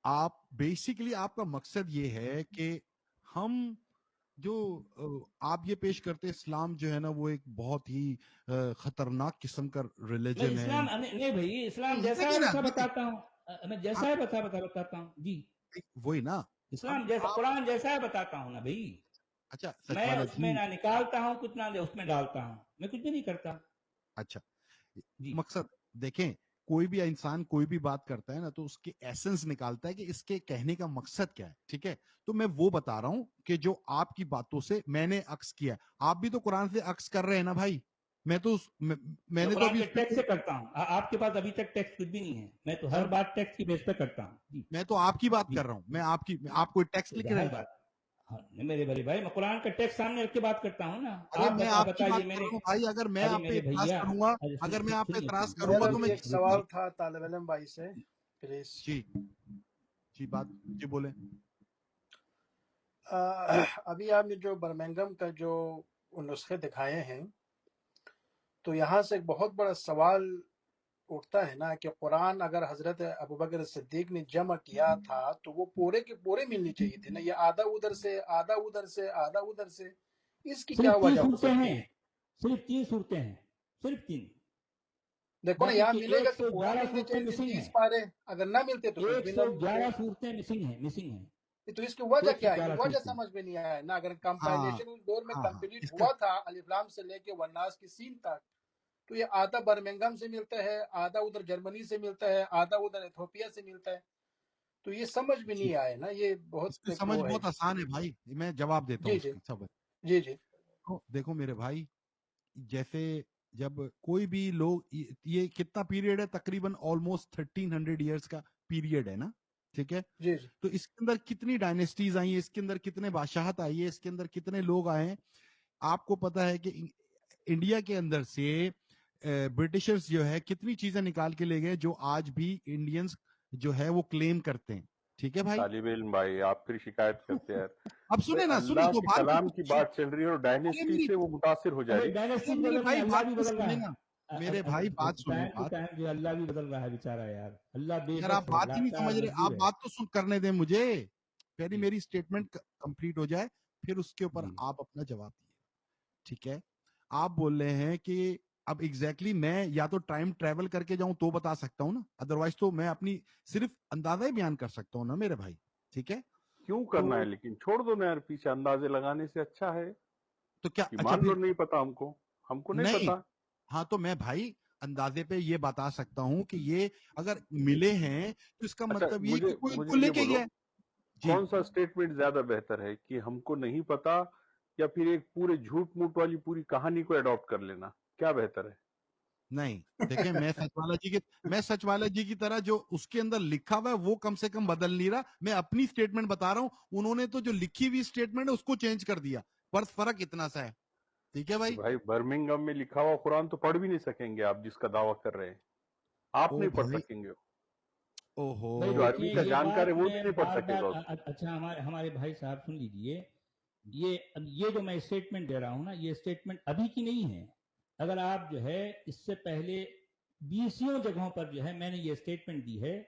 آپ بیسیکلی آپ کا مقصد یہ ہے کہ ہم جو آپ یہ پیش کرتے اسلام جو ہے نا وہ ایک بہت ہی خطرناک قسم کا میں ریلیجن ہے. اسلام نہیں بھائی, اسلام جیسا ہے دیکھیں نا, ویسا دیکھیں بتاتا ہوں. میں جیسا ہے بتاتا ہوں. جی وہی نا. اب اسلام جیسا, آپ, قرآن جیسا ہے بتاتا ہوں نا بھائی. اچھا سچ میں والا اس جی, میں نہ نکالتا ہوں کچھ, نہ اس میں ڈالتا ہوں, میں کچھ بھی نہیں کرتا. اچھا جی مقصد دیکھیں, کوئی بھی انسان کوئی بھی بات کرتا ہے نا تو اس کے ایسنس نکالتا ہے کہ اس کے کہنے کا مقصد کیا ہے, ٹھیک ہے. تو میں وہ بتا رہا ہوں کہ جو آپ کی باتوں سے میں نے عکس کیا, آپ بھی تو قرآن سے عکس کر رہے ہیں نا بھائی. میں میں نے تو قرآن ابھی کے اس ٹیکسٹ پہ, سے کرتا ہوں. آپ کے پاس ابھی تک ٹیکسٹ کچھ بھی نہیں ہے. میں تو ہر بات ٹیکسٹ کی بیس پہ کرتا ہوں. جی میں تو آپ کی بات جی کر رہا ہوں, میں آپ کوئی ٹیکسٹ لکھ رہے ظاہر ہیں کیا؟ بات. ہاں میرے بڑے بھائی, میں قرآن کا ٹیکسٹ سامنے رکھ کے بات کرتا ہوں نا. ارے آپ میں آپ کی بتائیے بات میں کر نے. رہا ہوں بھائی, اگر میں ارے آپ پہ میرے اعتراض بھیا, کروں گا, ارے اگر میں آپ پہ سنیے اعتراض کروں گا میرا تو بھی میں, ایک سوال تھا طالب علم بھائی سے, پلیز. جی جی بات, جی بولیں. ابھی آپ نے جو برمنگم کا جو نسخے دکھائے ہیں, تو یہاں سے ایک بہت بڑا سوال اٹھتا ہے نا کہ قرآن اگر حضرت ابوبکر صدیق نے جمع کیا تھا تو وہ پورے کے پورے ملنی چاہیے تھے نا, یہ آدھا ادھر سے, آدھا ادھر سے, آدھا ادھر سے. اس کی کیا صرف 3 وجہ ہو صورتیں سکتی ہیں, ہے؟ صرف 3 صورتیں ہیں, صرف 3. دیکھو نا, باقی یہاں کہ ملے گا تو پورے 111 ملنے صورتیں چاہیے تھے مسنگ 30 ہیں. پارے, اگر نہ ملتے تو کچھ بھی نہ ملتے. 111 صورتیں مسنگ ہیں. تو اس کی وجہ کیا ہے, یہ 111 وجہ صورتیں. سمجھ میں نہیں آیا ہے نا. اگر ہاں کمپائلیشن اس دور میں ہاں ہاں, کمپلیٹ اس کا ہوا تھا الف لام سے لے کے والناس کی سین تک, تو یہ آدھا برمنگم سے ملتا ہے, آدھا ادھر جرمنی سے ملتا ہے, آدھا ادھر ایتھوپیا سے ملتا ہے. تو یہ سمجھ بھی جی, نہیں آئے نا, یہ بہت اس میں ایک سمجھ وہ ہے. بہت آسان ہے بھائی, میں جواب دیتا ہوں جی اس جی کا سب. جی جی دیکھو میرے بھائی, جیسے جب کوئی بھی لوگ, یہ کتنا پیریڈ ہے, تقریباً آلموسٹ 1300 ایئرس کا پیریڈ ہے نا, ٹھیک ہے. جی جی تو اس کے اندر کتنی ڈائنیسٹیز آئی ہیں, اس کے اندر کتنے بادشاہت آئی ہے, اس کے اندر کتنے لوگ آئے ہیں. آپ کو پتا ہے کہ انڈیا کے اندر سے برٹشرز جو ہے کتنی چیزیں نکال کے لے گئے جو آج بھی انڈینز جو ہے وہ کلیم کرتے ہیں, ٹھیک ہے بھائی. طالب علم بھائی, آپ پھر شکایت کرتے ہیں. اب سنیں نا, سنیں اللہ تو کے بات کلام کی بات چل رہی ہے اور ڈائنیسٹی سے وہ متاثر ہو جا ارے رہی. ڈائنیسٹی میرے بدل رہی بھائی ہیں, اللہ بات بھی تو بدل سنیں رہا نا, ہے. میرے بھائی بات سنیں, ٹائم ٹو بات. ٹائم جو اللہ بھی بدل رہا ہے بیچارہ یار. اللہ بے یار آپ بس ہے, بات ہی نہیں لاچار سمجھ رہے, آپ مجبور ہے. بات تو سن کرنے دیں مجھے, پہلے جی میری سٹیٹمنٹ کمپلیٹ ہو جائے, پھر اس کے اوپر جی آپ اپنا جواب دیے, ٹھیک ہے. آپ بول رہے ہیں کہ اب ایگزیکٹلی میں یا تو ٹائم ٹریول کر کے جاؤں تو بتا سکتا ہوں نا, ادروائز تو میں اپنی صرف اندازہ ہی بیان کر سکتا ہوں نا میرے بھائی, ٹھیک ہے. کیوں کرنا ہے لیکن, چھوڑ دو نا یار, پیچھے اندازے لگانے سے اچھا ہے تو کیا, کہ اچھا مان لو پھر نہیں پتا ہم کو نہیں نہیں, پتا. ہاں تو میں بھائی اندازے پہ یہ بتا سکتا ہوں کہ یہ اگر ملے ہیں تو اس کا اچھا مطلب یہ کہ کوئی مجھے کو لے یہ کے بولو, گیا. جی, کون سا سٹیٹمنٹ زیادہ بہتر ہے کہ ہم کو نہیں پتا یا پھر ایک پورے جھوٹ موٹ والی پوری کہانی کو اڈاپٹ کر لینا, کیا بہتر ہے؟ نہیں دیکھیں, میں سچ والا جی کی طرح جو اس کے اندر لکھا ہوا ہے وہ کم سے کم بدل نہیں رہا, میں اپنی سٹیٹمنٹ بتا رہا ہوں. انہوں نے تو جو لکھی ہوئی سٹیٹمنٹ ہے اس کو چینج کر دیا, پر فرق اتنا سا ہے, ٹھیک ہے کہ بھائی. بھائی برمنگم میں لکھا ہوا قرآن تو پڑھ بھی نہیں سکیں گے آپ, جس کا دعویٰ کر رہے ہیں آپ او نہیں پڑھ بھائی, سکیں گے. ओहो भाई जो अरबी देखिए का ये जानकार है बात वो भी मैं नहीं पढ़ बार सकेगा बार उसको। अच्छा हमारे भाई साहब सुन लीजिए, ये जो मैं स्टेटमेंट दे रहा हूँ ना, ये स्टेटमेंट अभी की नहीं है। अगर आप जो है इससे पहले 20 जगहों पर जो है मैंने ये स्टेटमेंट दी है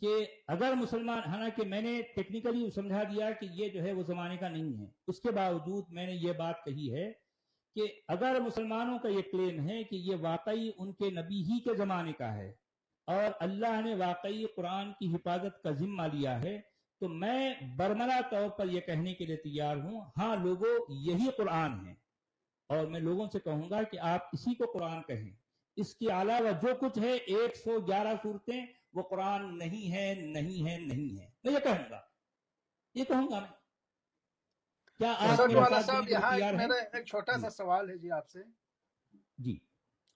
कि अगर मुसलमान, हालांकि मैंने टेक्निकली समझा दिया कि ये जो है वो जमाने का नहीं है, उसके बावजूद मैंने ये बात कही है कि अगर मुसलमानों का ये क्लेम है कि ये वाकई उनके नबी ही के जमाने का है और अल्लाह ने वाकई कुरान की हिफाजत का जिम्मा लिया है, तो मैं बरमला तौर पर यह कहने के लिए तैयार हूं, हाँ लोगों यही कुरान है, और मैं लोगों से कहूंगा कि आप इसी को कुरान कहें। इसके अलावा जो कुछ है 111 सूरतें वो कुरान नहीं है, नहीं है, नहीं है। मैं ये कहूंगा मैं। क्या आप असद मेरे वाला साथ साहब, देने के लिए यहाँ एक तैयार हैं? मेरा एक छोटा सा जी सवाल है जी आपसे। जी,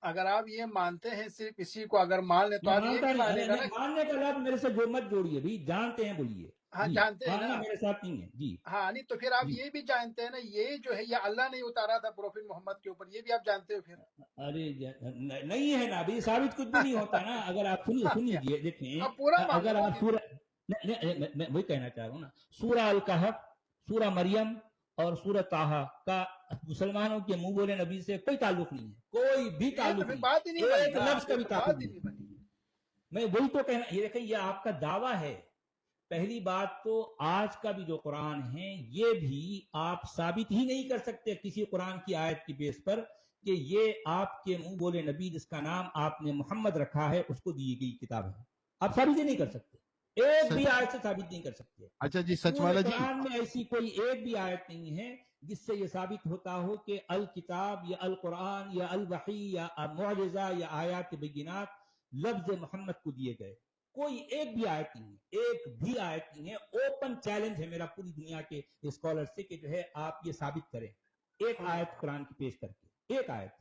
अगर आप ये मानते हैं सिर्फ इसी को अगर मान ले, तो मैं आप ये मानता भी नहीं, मानेगा ना? मानने का लफ्ज मेरे से जो मत जोड़िए भाई, जानते हैं बोलिए। हाँ, जी, जानते हैं मानना ना? मेरे साथ नहीं है। जी हाँ, नहीं तो फिर आप जी, ये भी जानते हैं ना, ये जो है ये अल्लाह ने उतारा था प्रोफेट मोहम्मद के ऊपर, ये भी आप जानते हो फिर? अरे नहीं है ना भाई, साबित कुछ भी नहीं होता ना। अगर आप सुन क्या लीजिए, देखें आप पूरा मान लो अगर ना आप फिर। मैं वही कहना चाह रहा हूँ ना, सूरा अल कहफ, सूरा मरियम और सूरा ताहा का मुसलमानों के मुंह बोले नबी से कोई ताल्लुक नहीं है, कोई भी ये तो ताल्लुक फिर नहीं, बात ही नहीं बनी एक ना, लफ्ज का ये भी तो ताल्लुक बात ही नहीं। नहीं बनी। मैं वही तो कहना, ये देखें ये आपका दावा है। पहली बात तो आज का भी जो कुरान है ये भी आप साबित ही नहीं कर सकते किसी कुरान की आयत की बेस पर कि ये आपके मुंह बोले नबी जिसका नाम आपने मोहम्मद रखा है उसको दी गई किताब है। आप साबित ही नहीं कर सकते, एक भी सच आयत से साबित नहीं कर सकते। अच्छा जी, सच पूरे वाला जी, कुरान में ऐसी कोई एक भी आयत नहीं है जिससे ये साबित होता हो कि अल किताब या अल कुरान या अल वही या मुअजिजा या आयात बेयिनात लफ्ज मोहम्मद को दिए गए। कोई एक भी आयत नहीं है, एक भी आयत नहीं है। ओपन चैलेंज है मेरा पूरी दुनिया के स्कॉलर से कि जो है आप ये साबित करें एक आयत कुरान की पेश करके। एक आयत,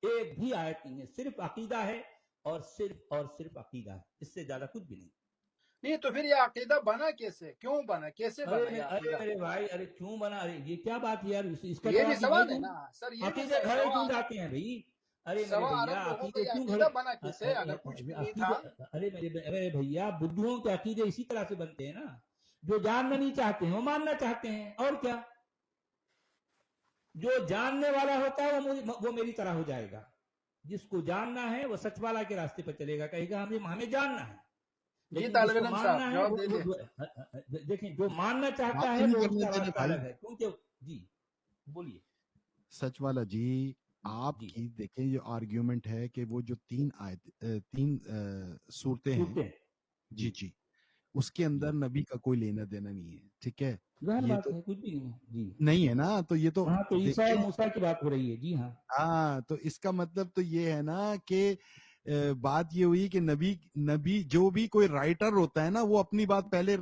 एक भी आयत नहीं है, सिर्फ अकीदा है और सिर्फ अकीदा है, इससे ज्यादा कुछ भी नहीं। नहीं तो फिर ये अकीदा बना कैसे, क्यों बना, कैसे बना ये अरे अकीदा? मेरे भाई, अरे क्यों बना, अरे ये क्या बात है यार, इसका ये भी जवाब भी मैं सवाल है दूं। ना सर, ये भी अकीदे घड़े सवा क्यों जाते हैं भाई? अरे मेरे सवा भैया, अरब लोगों का अकीदे ये क्यों अकीदा घड़े, बना कैसे, अगर कुछ भी नहीं था? अकीदे, अरे भैया, बुद्धुओं के अकीदे इसी तरह से बनते हैं ना, जो जानना नहीं चाहते हैं वो मानना चाहते हैं, और क्या। जो जानने वाला होता है वो मेरी तरह हो जाएगा, जिसको जानना है वो सच वाला के रास्ते पर चलेगा, कहेगा हमें जानना है। जी लेकिन तालिब जिसको इल्म मानना साहब, है जवाब दीजिए। देखें, जो मानना चाहता बात ही है नहीं वो करने उसका दे रहे रास्ता भाई। अलग है, क्योंकि जी बोलिए। सच वाला जी, जी आपकी देखिए ये आर्ग्यूमेंट है कि वो जो तीन सूरतें हैं, सूरतें हैं। जी जी, उसके अंदर नबी का कोई लेना देना नहीं है, ठीक है? जाहिर ये बात तो है, कुछ भी नहीं है जी। नहीं है ना, तो ये तो हाँ, तो ईसा और देखिए, मूसा की बात हो रही है। जी हाँ, हाँ, तो इसका मतलब तो ये है ना कि बात ये हुई कि नबी जो भी कोई राइटर होता है ना, वो अपनी बात पहले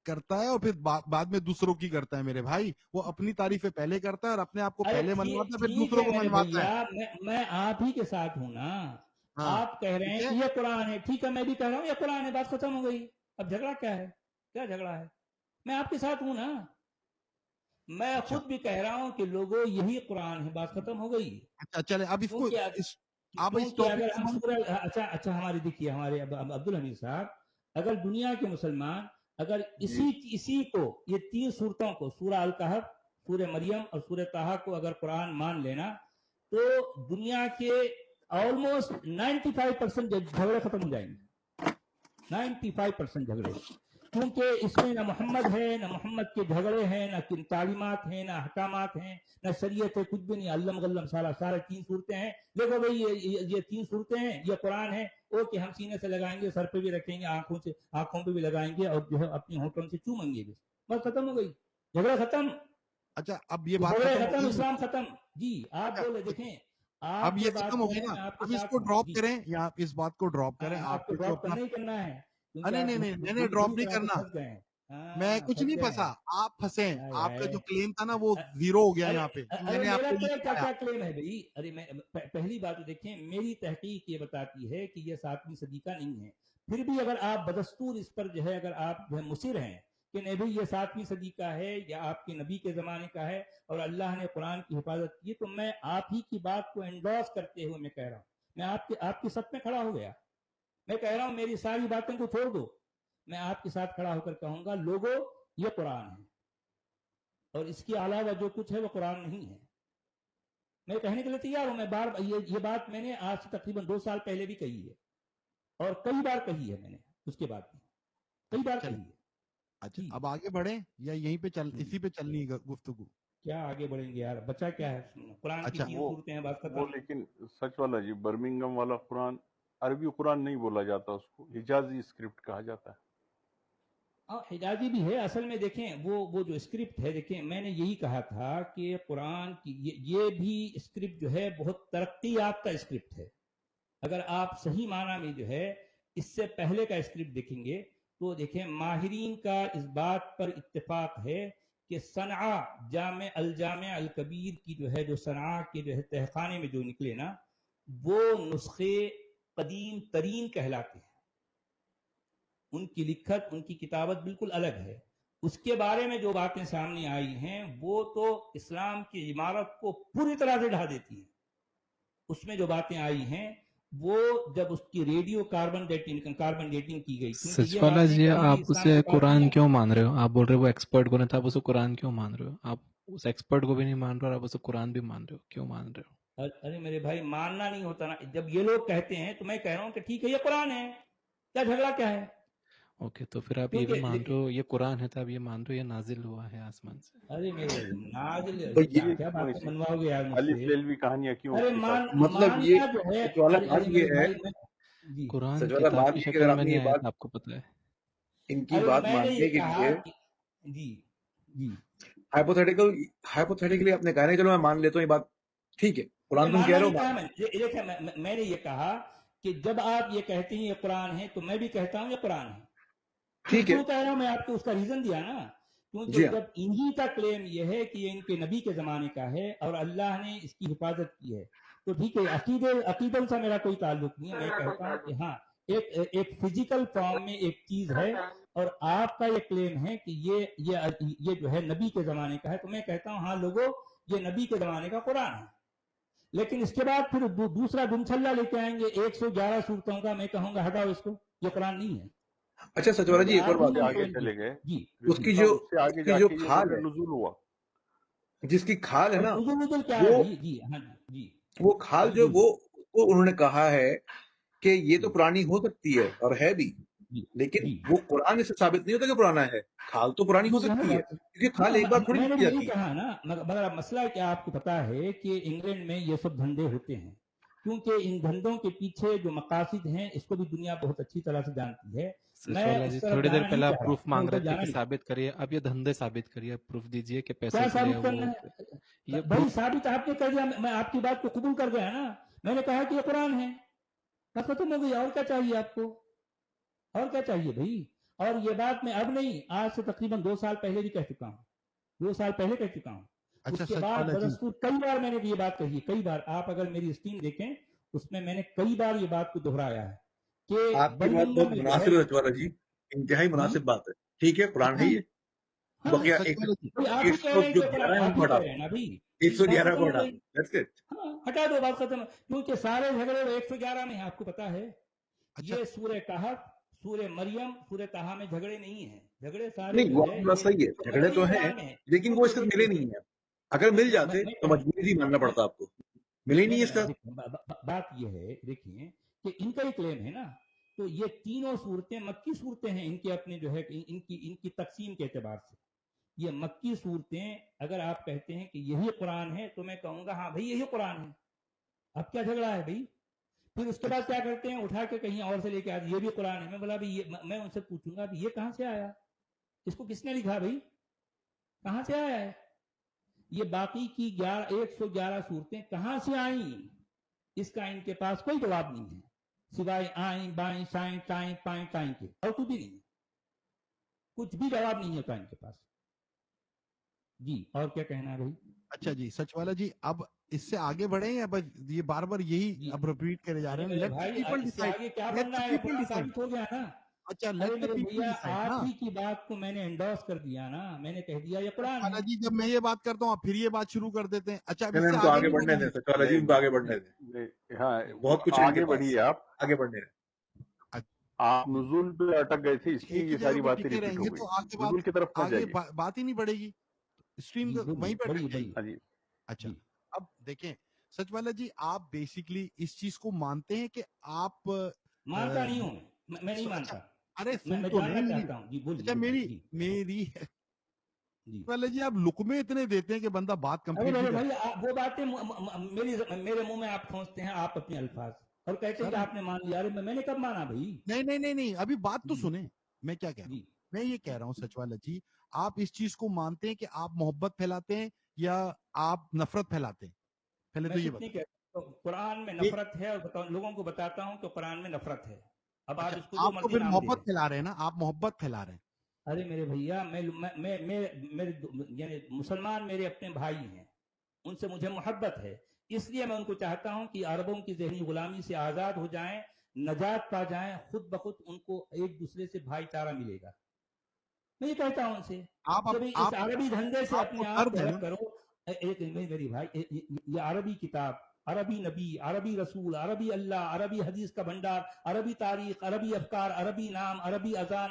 करता है और फिर बाद में दूसरों की करता है मेरे भाई। वो अपनी तारीफें पहले करता है और अपने आप को अरे पहले मनवाता है, फिर ठीक दूसरों है को मेरे मनवाता भैया, है। मैं आप ही के साथ हूं ना। हाँ, आप कह रहे ठीक हैं है। कि ये कुरान है, ठीक है, मैं भी कह रहा हूँ ये कुरान है, बात खत्म हो गई। अब झगड़ा क्या है? क्या झगड़ा है? मैं आपके साथ हूं ना। मैं अच्छा खुद भी कह रहा हूं कि लोगों यही कुरान है, बात खत्म हो गई। अच्छा, चले अब इसको क्योंकि आप इस क्योंकि टॉपिक अगर को हम अच्छा हमारे देखिए, हमारे अब्दुल हमीद साहब, अगर दुनिया के मुसलमान अगर इसी को, ये 3 सूरतों को, सूरा अल कहफ, सूरह मरियम और सूरह ताहा को अगर कुरान मान लेना, तो दुनिया के ऑलमोस्ट 95% झगड़े खत्म हो जाएंगे। 95% झगड़े, क्योंकि इसमें ना मोहम्मद है, ना मोहम्मद के झगड़े हैं, ना तालीमात हैं, ना हकामात हैं, ना शरीयत है, कुछ भी नहीं। अल्लम गल्लम सारा 3 सूरतें हैं। देखो भाई, ये 3 सूरतें हैं, ये कुरान है, ओके, हम सीने से लगाएंगे, सर पे भी रखेंगे, आंखों पे भी लगाएंगे, और जो है अपनी होठों से चूमेंगे भी, बस खत्म हो गई, झगड़ा खत्म। अच्छा, अब ये बात झगड़े खत्म हो खत्म, गई। इस्लाम खत्म। जी आप अच्छा, बोले, देखें अब आप ये जो बात खत्म हो कह गई रहे ना, हैं मैं आपके अब साथ इसको हूँ ड्रॉप जी। करें, या आप इस बात को ड्रॉप करें, आपको आपको जो ड्रॉप अपना करना ही करना है, क्योंकि नहीं आप नहीं नहीं नहीं, ड्रॉप बुरी नहीं तरह से करना। फंस गए हैं। मैं हाँ, कुछ फंस नहीं गए फंसा, हैं। आप फंसे। हाय आपका जो हाय। क्लेम था ना वो जीरो हो गया अरे यहाँ पे, अरे मैंने मेरा आपके लिए क्या बताया। क्या क्लेम है भाई? अरे मैं पहली बात तो देखें, मेरी तहकीक ये बताती है कि ये 7वीं सदी का नहीं है। फिर भी अगर आप बदस्तूर इस पर जो है, अगर आप जो है मुसिर हैं कि नहीं भाई ये 7वीं सदी का है या आपके नबी के जमाने का है और अल्लाह ने कुरान की हिफाजत की, तो मैं आप ही की बात को एंडोर्स करते हुए मैं कह रहा हूँ, मैं आपके सत में खड़ा हो गया। मैं कह रहा हूं मेरी सारी बातों को छोड़ दो, मैं आपके साथ खड़ा होकर कहूंगा लोगों ये कुरान है और इसके अलावा जो कुछ है वो कुरान नहीं है। मैं कहने के लिए तैयार हूं। मैं बार ये बात मैंने आज से तकरीबन 2 साल पहले भी कही है और कई बार कही है मैंने, उसके बाद भी कई बार कही है। अच्छा, जी। अब आगे बढ़े या यहीं पे इसी पे चलनी है गुफ्तगू? क्या आगे बढ़ेंगे यार, बचा क्या है? कुरान की अच्छा, 3 वो सूरतें हैं, बात वो खत्म। लेकिन सच वाला जी, बर्मिंगम वाला कुरान अरबी कुरान नहीं बोला जाता, उसको हिजाजी स्क्रिप्ट कहा जाता है। हाँ, हिजाजी भी है असल में। देखें वो जो स्क्रिप्ट है, देखें मैंने यही कहा था कि कुरान की ये भी स्क्रिप्ट जो है बहुत तरक्की याफ्ता स्क्रिप्ट है। अगर आप सही माना में जो है इससे पहले का स्क्रिप्ट देखेंगे तो देखें माहिरीन का इस बात पर इत्तेफाक है कि सनआ जामे अल कबीर की जो है, जो सनआ के जो है तहखाने में जो निकले ना, वो नुस्खे कदीम तरीन कहलाते हैं। उनकी लिखत, उनकी किताबत बिल्कुल अलग है। उसके बारे में जो बातें सामने आई हैं वो तो इस्लाम की इमारत को पूरी तरह से ढा देती हैं। उसमें जो बातें आई हैं वो जब उसकी रेडियो कार्बन डेटिंग की गई, क्योंकि ये सचवाला बातें जी, कभी आप इस्लाम उसे के पास कुरान नहीं क्यों आई। मान रहे हो? आप बोल रहे हो वो एक्सपर्ट को नहीं था, आप उसे कुरान क्यों मान रहे हो? आप उस एक्सपर्ट को भी नहीं मान रहे हो और आप उसे कुरान भी मान रहे हो, क्यों मान रहे हो? अरे मेरे भाई, मानना नहीं होता ना। जब ये लोग कहते हैं तो मैं कह रहा हूं कि ठीक है ये कुरान है, क्या झगड़ा क्या है? ओके, तो फिर आप ये क्योंकि भी मान रहे देखिए, हो ये कुरान है, तो आप ये मान रहे हो ये नाजिल हुआ है आसमान से? अरे मेरे नाजिल तो क्या ये क्या क्यों बातें ऐसी मनवाओगे यार अलिफ मुझसे? लेलवी कहानियां क्यों अरे उसके साथ? मतलब ये मानना जो है, सच वाला अरे बात अरे ये मेरे है, भाई मैं जी, कुरान सच वाला किताब बात की ये कि शक्ल अगर में आपने नहीं ये आया बात, था, आपको पता है। इनकी अरे बात मैंने मानने ये के कहा लिए कि जी जी हाइपोथेटिकली आपने कहा नहीं, चलो मैं मान लेता हूँ ये बात, ठीक है, ये कुरान तुम कह मानना रहे हो नहीं कहा मान, मैंने। देखिए मैंने ये कहा कि जब आप ये कहते हैं ये कुरान है तो मैं भी कहता हूं ये कुरान है। फिर ठीक है, क्यों कह रहा हूं मैं आपको उसका रीजन दिया ना, क्योंकि जी हाँ, जब इन्हीं का क्लेम ये है कि ये इनके नबी के जमाने का है और अल्लाह ने इसकी हिफाजत की है, तो ठीक है, अकीदन से मेरा कोई ताल्लुक नहीं है। मैं कहता हूं कि हाँ, एक फिजिकल फॉर्म में एक चीज है और आपका ये क्लेम है कि ये जो है नबी के जमाने का है, तो मैं कहता हूं हाँ लोगों, ये नबी के जमाने का कुरान है। लेकिन इसके बाद फिर दूसरा गुमछल्ला लेके आएंगे 111 सूरतों का, मैं कहूंगा हटाओ इसको, ये कुरान नहीं है। अच्छा सचवाला जी, एक और आप ही बात उससे मेरी आगे पॉइंट चले गए, जी उसकी साहब, जो उससे आगे उसकी जो जाके ये खाल ज़िक्र है, नुज़ूल हुआ। जिसकी खाल है और ना, नुज़ूल क्या वो है? जी हाँ जी वो खाल जी जो बोलिए। वो उन्होंने कहा है कि ये तो जी पुरानी हो सकती है और है भी, जी लेकिन जी वो कुरान इससे साबित नहीं होता कि पुराना है। खाल तो पुरानी हो जी हाँ सकती है, बात है। क्योंकि खाल हाँ एक बार थोड़ी मैंने की भी यही जाती है। कहा ना, मगर अब मसला क्या आपको पता है कि इंग्लैंड में ये सब धंधे होते हैं, क्योंकि इन धंधों के पीछे जो मकासिद हैं इसको भी दुनिया बहुत अच्छी तरह से जानती है। मैं सचवाला उस जी, तरफ थोड़ी देर जाना नहीं पहले आप चाह रहा, प्रूफ मैं मांग उधर रहे थे जाना कि नहीं। साबित करिए, अब ये धंधे साबित करिए, प्रूफ दीजिए कि पैसे क्या के लिए साबित वो करना है ये भाई? प्रूफ। साबित आपने कर दिया, मैं आपकी बात को कबूल कर गया ना। मैंने कहा कि ये कुरान है, बस खत्म हो गई। और क्या चाहिए आपको? और क्या चाहिए भाई? और ये बात मैं अब नहीं, आज से तकरीबन 2 साल पहले भी कह चुका हूँ, 2 साल पहले कह चुका हूँ। अच्छा उसके बाद सचवाला जी, बदस्तूर कई बार मैंने ये बात कही है, कई बार। आप अगर मेरी स्क्रीन देखें उसमें मैंने कई बार ये बात को दोहराया है कि आपकी बात बर्मिंघम बहुत में जो है मुनासिब है सचवाला जी, इंतहाई मुनासिब बात है। ठीक है, कुरान है अच्छा ये, हाँ बकिया सचवाला जी, भाई, आप ही कह रहे हैं कि कुरान, 111 है आप उनको ही हटा कह रहे हैं ना भाई, दो, बात 111 खत्म को हो हटा गई। दो, दैट्स इट। हाँ हटा दो, बात खत्म। क्योंकि सारे झगड़े 111 में है, आपको पता है। अच्छा ये सूर्य कहफ, सूर्य मरियम, सूर्य ताहा में झगड़े नहीं है। झगड़े सारे नहीं, जो वो है आपकी बात ये सही है, झगड़े मदनी तो हैं, इस्लाम में है। लेकिन वो क्योंकि इसके मिले देखिए नहीं है। अगर मिल जाते मैं तो मजबूरी ही मानना पड़ता आपको, मिले ही नहीं है इसका। देखिए बात ये है, देखिए कि इनका ही क्लेम है ना, तो ये तीनों सूरतें मक्की सूरतें हैं इनके अपने जो है इनकी तकसीम के एतबार से। ये मक्की सूरतें, अगर आप कहते हैं कि यही कुरान है तो मैं कहूंगा हाँ भाई यही कुरान है। अब क्या झगड़ा है भाई? फिर उसके बाद क्या करते हैं, उठा के कहीं और से लेके आते, ये भी कुरान है। मैं बोला भाई ये, मैं उनसे पूछूंगा ये कहां से आया, इसको किसने लिखा भाई, कहां से आया है? ये बाकी की 111 सूरतें कहां से आई? इसका इनके पास कोई जवाब नहीं है, सिवाय आई बाई साई टाई पाई टाई के, और कुछ भी नहीं, कुछ भी जवाब नहीं होता इनके पास। जी और क्या कहना है भाई? अच्छा जी सचवाला जी, अब इससे आगे बढ़े या बस ये बार बार यही जी अब रिपीट करे जा अरे रहे हैं? मेरे लेट द भाई, पीपल इससे डिसाइड, आगे क्या लेट बनना द है? People Quran decide. साबित हो गया ना। अच्छा अरे लेट द मेरे पीपल भैया, डिसाइड ना। आप ही की बात को मैंने एंडोर्स कर दिया ना, मैंने कह दिया ये कुरान सचवाला है। जी, जब मैं ये बात करता हूँ आप फिर ये बात शुरू कर देते हैं। अच्छा अब नहीं, इससे उनको आगे आगे नहीं बढ़ने बढ़ना दें है? सचवाला जी, उनको आगे बढ़ने दें, हाँ, बहुत कुछ है इनके आगे पास, बढ़िए आप। आगे बढ़ने दें। आप नुज़ूल पे अटक गए थे, इसलिए एक ये ही सारी जगह पे बातें टिके रिपीट हो रहेंगे गई। तो आगे नुज़ूल की तरफ मत आगे जाइए। बात ही नहीं बढ़ेगी, स्ट्रीम जी वहीं बोलिए पे बोलिए अटक जाएगी। बोलिए हाँ जी। अच्छा, जी अब देखें सचवाला जी, आप बेसिकली इस चीज को मानते हैं कि आप मानता नहीं हूं मैं नहीं अच्छा, मानता अरे सुन मैं तो जानना लें मेरी, चाहता हूं जी बोलिए अच्छा बोलिए मेरी जी मेरी जी वाले जी, आप लुकमे इतने देते हैं कि बंदा बात अरे कंप्लीट नहीं मेरे कर भाई वो बातें मेरे मुंह में आप ठोंसते हैं आप अपने अल्फाज और कहते हैं कि सर। आपने मान लिया। अरे मैंने कब माना भाई? नहीं नहीं नहीं नहीं, अभी बात तो जी सुने, मैं क्या कह रहा हूँ। जी मैं ये कह रहा हूँ सचवाला जी, आप इस चीज को मानते हैं कि आप मोहब्बत फैलाते हैं या आप नफरत फैलाते हैं? पहले तो मैं ये कुछ नहीं बताओ। कहता तो कुरान में ये नफरत है और लोगों को बताता हूं कि कुरान में नफरत है। अब आप अच्छा, इसको जो आप तो मर्जी फिर नाम दे मोहब्बत दें। फैला रहे हैं ना, आप मोहब्बत फैला रहे हैं। अरे मेरे भैया मेरे यानी मुसलमान मेरे अपने भाई हैं, उनसे मुझे मोहब्बत है, इसलिए मैं उनको चाहता हूं कि अरबों की जहनी गुलामी से आजाद हो जाएं, नजात पा जाएं, खुद बखुद उनको एक दूसरे से भाईचारा मिलेगा। मैं ये कहता हूं उनसे कि भाई इस अरबी धंधे से आपको अपने आप दर्द को है अलग ना। करो। एक मेरी भाई ये अरबी किताब, अरबी नबी, अरबी रसूल, अरबी अल्लाह, अरबी हदीस का भंडार, अरबी तारीख, अरबी अफकार, अरबी नाम, अरबी अजान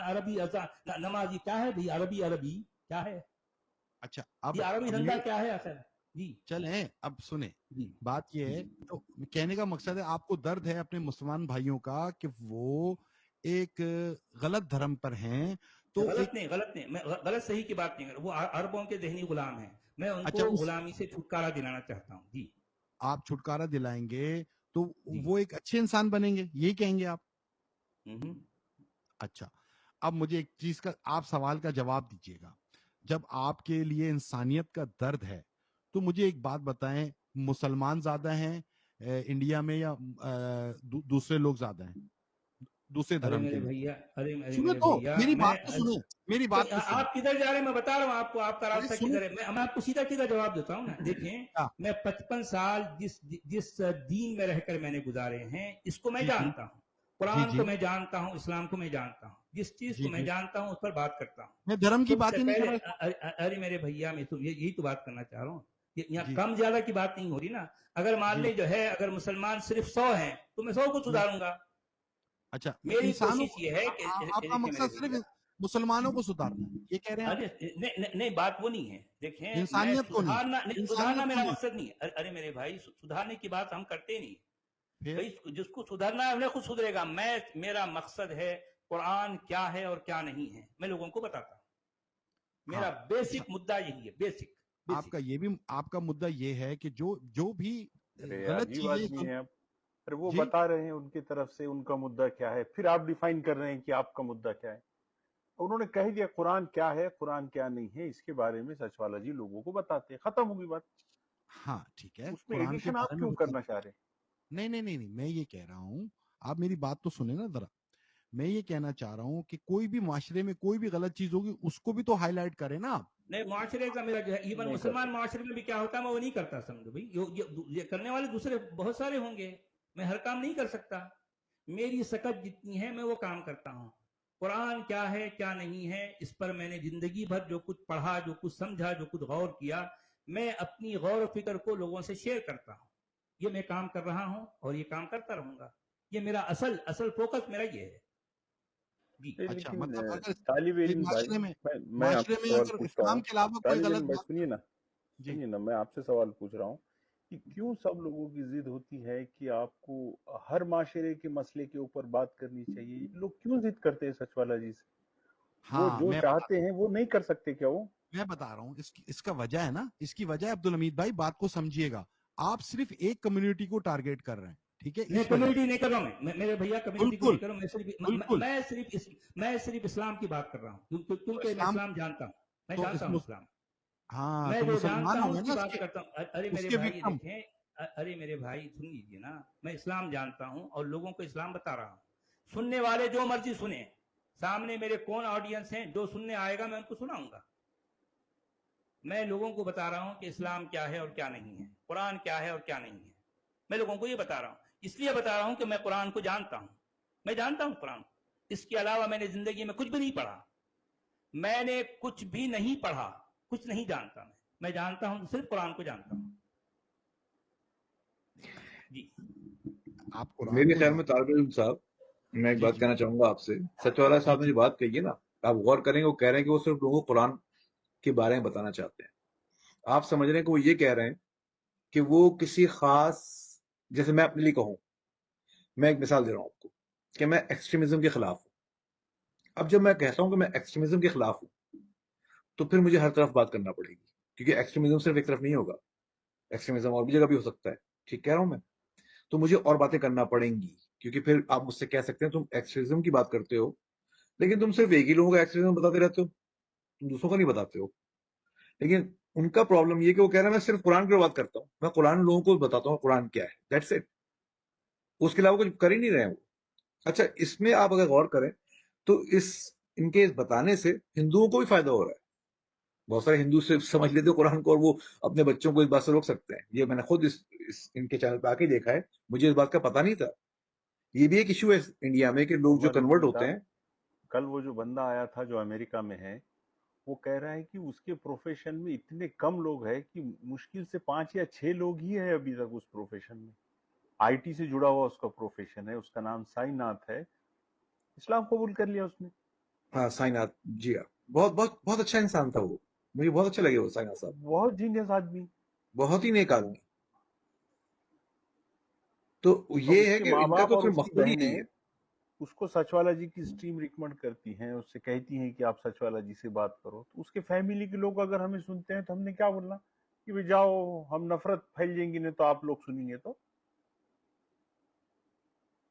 नमाजी, क्या है भाई अरबी अरबी क्या है? अच्छा, ये अरबी धंधा क्या है आखिर? जी चलें, अब सुने, जी बात ये है, तो कहने का मकसद है आपको दर्द है अपने मुसलमान भाइयों का कि वो एक गलत धर्म पर हैं, तो गलत नहीं मैं गलत सही की बात नहीं कर रहा। वो अरबों के जहनी गुलाम है, मैं अच्छा उनको गुलामी से छुटकारा दिलाना चाहता हूँ। जी आप छुटकारा दिलाएंगे तो जी वो एक अच्छे इंसान बनेंगे, यही कहेंगे आप? हम्म। अच्छा, अब मुझे एक चीज का, आप सवाल का जवाब दीजिएगा। जब आपके लिए इंसानियत का दर्द है तो मुझे एक बात बताएं, मुसलमान ज्यादा हैं इंडिया में या दूसरे लोग ज्यादा हैं दूसरे अरे धर्म के मेरे लोग? भैया अरे सुने मेरे तो, भैया मेरी मैं बात तो सुने, मेरी बात तो सुने। आप किधर जा रहे हैं मैं बता रहा हूँ आपको, आपका अरे रास्ता सुनो किधर है। मैं आपको सीधा सीधा जवाब देता हूँ ना। देखें, क्या? मैं 55 साल जिस दीन में रहकर मैंने गुजारे हैं, इसको मैं जी जी जानता हूँ। जी कुरान जी को मैं जानता हूँ, इस्लाम को मैं जानता हूँ। जिस चीज जी को मैं जी, जानता हूँ उस पर बात करता हूँ। मैं धर्म की बात सबसे ही नहीं कर पहले रहा। अरे मेरे भैया मैं तो यही तो बात करना चाह रहा हूँ। यहाँ जी कम ज्यादा की बात नहीं हो रही ना। अगर मान जी ले जो है, अगर मुसलमान सिर्फ 100 हैं तो मैं 100 को जी। सुधारूंगा। अच्छा, मेरी इंसानों कोशिश ये है कि आपका देखिए मेरे मकसद भैया, सिर्फ मुसलमानों को सुधारना है, ये कह रहे हैं आप? अरे नहीं बात वो नहीं है। देखें, मैं इंसानियत को नहीं, सुधारना इंसानियत को मेरा नहीं, मकसद नहीं है। अरे मेरे भाई, सुधारने की बात हम करते नहीं। फिर भाई जिसको सुधारना है उन्हें खुद सुधरेगा। मेरा मकसद है कुरान क्या है और क्या नहीं है, मैं लोगों को बताता हूँ। मेरा हाँ। बेसिक मुद्दा यही है, बेसिक। आपका ये भी, आपका मुद्दा ये है कि जो भी अरे यार, गलत अजीब चीजें आदमी है आप। अरे वो जी बता रहे हैं उनकी तरफ से उनका मुद्दा क्या है, फिर आप डिफाइन कर रहे हैं कि आपका मुद्दा क्या है। उन्होंने कह दिया कुरान क्या है, कुरान क्या नहीं है, इसके बारे में सचवाला जी लोगों को बताते हैं, खत्म होगी बात। हाँ ठीक है, उसमें कुरान के एडिशन आप बारे में क्यों बता। करना चाह रहे हैं? नहीं नहीं नहीं नहीं, मैं ये कह रहा हूँ, आप मेरी बात तो सुने ना जरा। मैं ये कहना चाह रहा हूँ कि कोई भी माशरे में कोई भी गलत चीज होगी उसको भी तो हाईलाइट करें ना आप। नहीं, मुआशरे का मेरा जो है, इवन नहीं मुसलमान करते। मुआशरे में भी क्या होता है मैं वो नहीं करता। समझो भाई, ये करने वाले दूसरे बहुत सारे होंगे, मैं हर काम नहीं कर सकता। मेरी सकत जितनी है मैं वो काम करता हूँ। कुरान क्या है क्या नहीं है, इस पर मैंने जिंदगी भर जो कुछ पढ़ा, जो कुछ समझा, जो कुछ गौर किया, मैं अपनी गौर फिक्र को लोगों से शेयर करता हूँ। ये मैं काम कर रहा हूँ और ये काम करता रहूंगा। ये मेरा असल फोकस मेरा ये है। जी अच्छा, लेकिन मतलब अगर तालिब ये इल्म भाई, मैं माशरे आपसे में सवाल अगर पूछता इस्लाम हूँ। के अलावा कोई तालिब गलत इल्म भाई बात सुनिए ना, जी सुनिए ना, मैं आपसे सवाल पूछ रहा हूँ कि क्यों सब लोगों की जिद होती है कि आपको हर माशरे के मसले के ऊपर बात करनी चाहिए। लोग क्यों जिद करते हैं सचवाला जी से? वो हाँ जो चाहते हैं वो नहीं कर सकते क्या वो? मैं बता रहा हूँ, इसका वजह है ना, इसकी वजह है अब्दुल हमीद भाई, बात को समझिएगा। आप सिर्फ एक कम्युनिटी को टारगेट कर रहे हैं, ठीक है, नहीं, इस वजह कम्युनिटी नहीं कर रहा हूं मेरे भैया, कम्युनिटी को बिल्कुल नहीं कर रहा हूं। बिल्कुल। मैं सिर्फ इस्लाम की बात कर रहा हूँ, तो क्योंकि मैं इस्लाम, इस्लाम जानता हूँ। मैं तो जानता हूँ इस्लाम। हाँ मैं तो जो मुसलमान जानता हूँ होंगे उसकी ना बात करता हूँ। अरे मेरे उसके भाई विक्टिम। देखें, अरे मेरे भाई सुन लीजिए ना, मैं इस्लाम जानता हूँ और लोगों को इस्लाम बता रहा हूँ। सुनने वाले जो मर्जी सुने, सामने मेरे कौन ऑडियंस हैं, जो सुनने आएगा मैं उनको सुनाऊंगा। मैं लोगों को बता रहा हूं कि इस्लाम क्या है और क्या नहीं है, कुरान क्या है और क्या नहीं है। मैं लोगों को ये बता रहा हूं, इसलिए बता रहा हूं कि मैं कुरान को जानता हूं। मैं जानता हूं कुरान। इसके अलावा मैंने जिंदगी में कुछ भी नहीं पढ़ा। मैंने कुछ भी नहीं पढ़ा, कुछ नहीं जानता। मैं जानता हूं, सिर्फ कुरान को जानता हूं। जी आप कुरान मेरे को ख्याल में तालिब इल्म साहब, मैं एक जी बात जी कहना चाहूंगा आपसे। सचवाला जी साहब ने जी जो बात कही है ना, आप गौर करेंगे, वो कह रहे हैं कि वो सिर्फ लोगों को कुरान के बारे में बताना चाहते हैं। आप समझ रहे हैं कि वो ये कह रहे हैं कि वो किसी खास, जैसे मैं अपने लिए कहूं, मैं एक मिसाल दे रहा हूं आपको कि मैं एक्सट्रीमिज्म के खिलाफ हूं। अब जब मैं कहता हूं कि मैं एक्सट्रीमिज्म के खिलाफ हूं, तो फिर मुझे हर तरफ बात करना पड़ेगी, क्योंकि एक्सट्रीमिज्म सिर्फ एक तरफ नहीं होगा, एक्सट्रीमिज्म और भी जगह भी हो सकता है। ठीक कह रहा हूं मैं? तो मुझे और बातें करना पड़ेंगी, क्योंकि फिर आप मुझसे कह सकते हैं तुम एक्सट्रीमिज्म की बात करते हो, लेकिन तुम सिर्फ एक ही लोगों का एक्सट्रीमिज्म बताते रहते हो, तुम दूसरों का नहीं बताते हो। लेकिन उनका प्रॉब्लम ये कि वो कह रहे हैं मैं सिर्फ कुरान की बात करता हूँ, मैं कुरान लोगों को बताता हूँ कुरान क्या है, दैट्स इट। उसके अलावा कुछ कर ही नहीं रहे हैं वो। अच्छा, इसमें आप अगर गौर करें तो इनके इस बताने से हिंदुओं को भी फायदा हो रहा है। बहुत सारे हिंदू सिर्फ समझ लेते हैं कुरान को और वो अपने बच्चों को इस बात से रोक सकते हैं। ये मैंने खुद इनके चैनल पे आके देखा है, मुझे इस बात का पता नहीं था। ये भी एक इशू है इंडिया में कि लोग जो अमर कन्वर्ट होते मुल्ता, हैं। कल वो जो बंदा आया था जो अमेरिका में है, वो कह रहा है कि उसके प्रोफेशन में इतने कम लोग हैं कि मुश्किल से 5 या 6 लोग ही है अभी तक उस प्रोफेशन में। आईटी से जुड़ा हुआ उसका प्रोफेशन है, उसका नाम साईनाथ है। इस्लाम कबूल कर लिया उसने। हाँ, साईनाथ जी, हाँ, बहुत बहुत बहुत अच्छा इंसान था वो, मुझे बहुत अच्छे लगे वो साईनाथ साहब, बहुत जीनियस आदमी। बहुत ही नेक आदमी। तो और ये है उसके कि माँ इनका बाप तो और फिर उसकी मकसद ही नहीं बहनें है। उसको सचवाला जी की स्ट्रीम रिकमेंड करती हैं, उससे कहती हैं कि आप सचवाला जी से बात करो। तो उसके फैमिली के लोग अगर हमें सुनते हैं तो हमने क्या बोलना कि भाई जाओ, हम नफरत फैल जाएंगी, नहीं तो आप लोग सुनेंगे तो।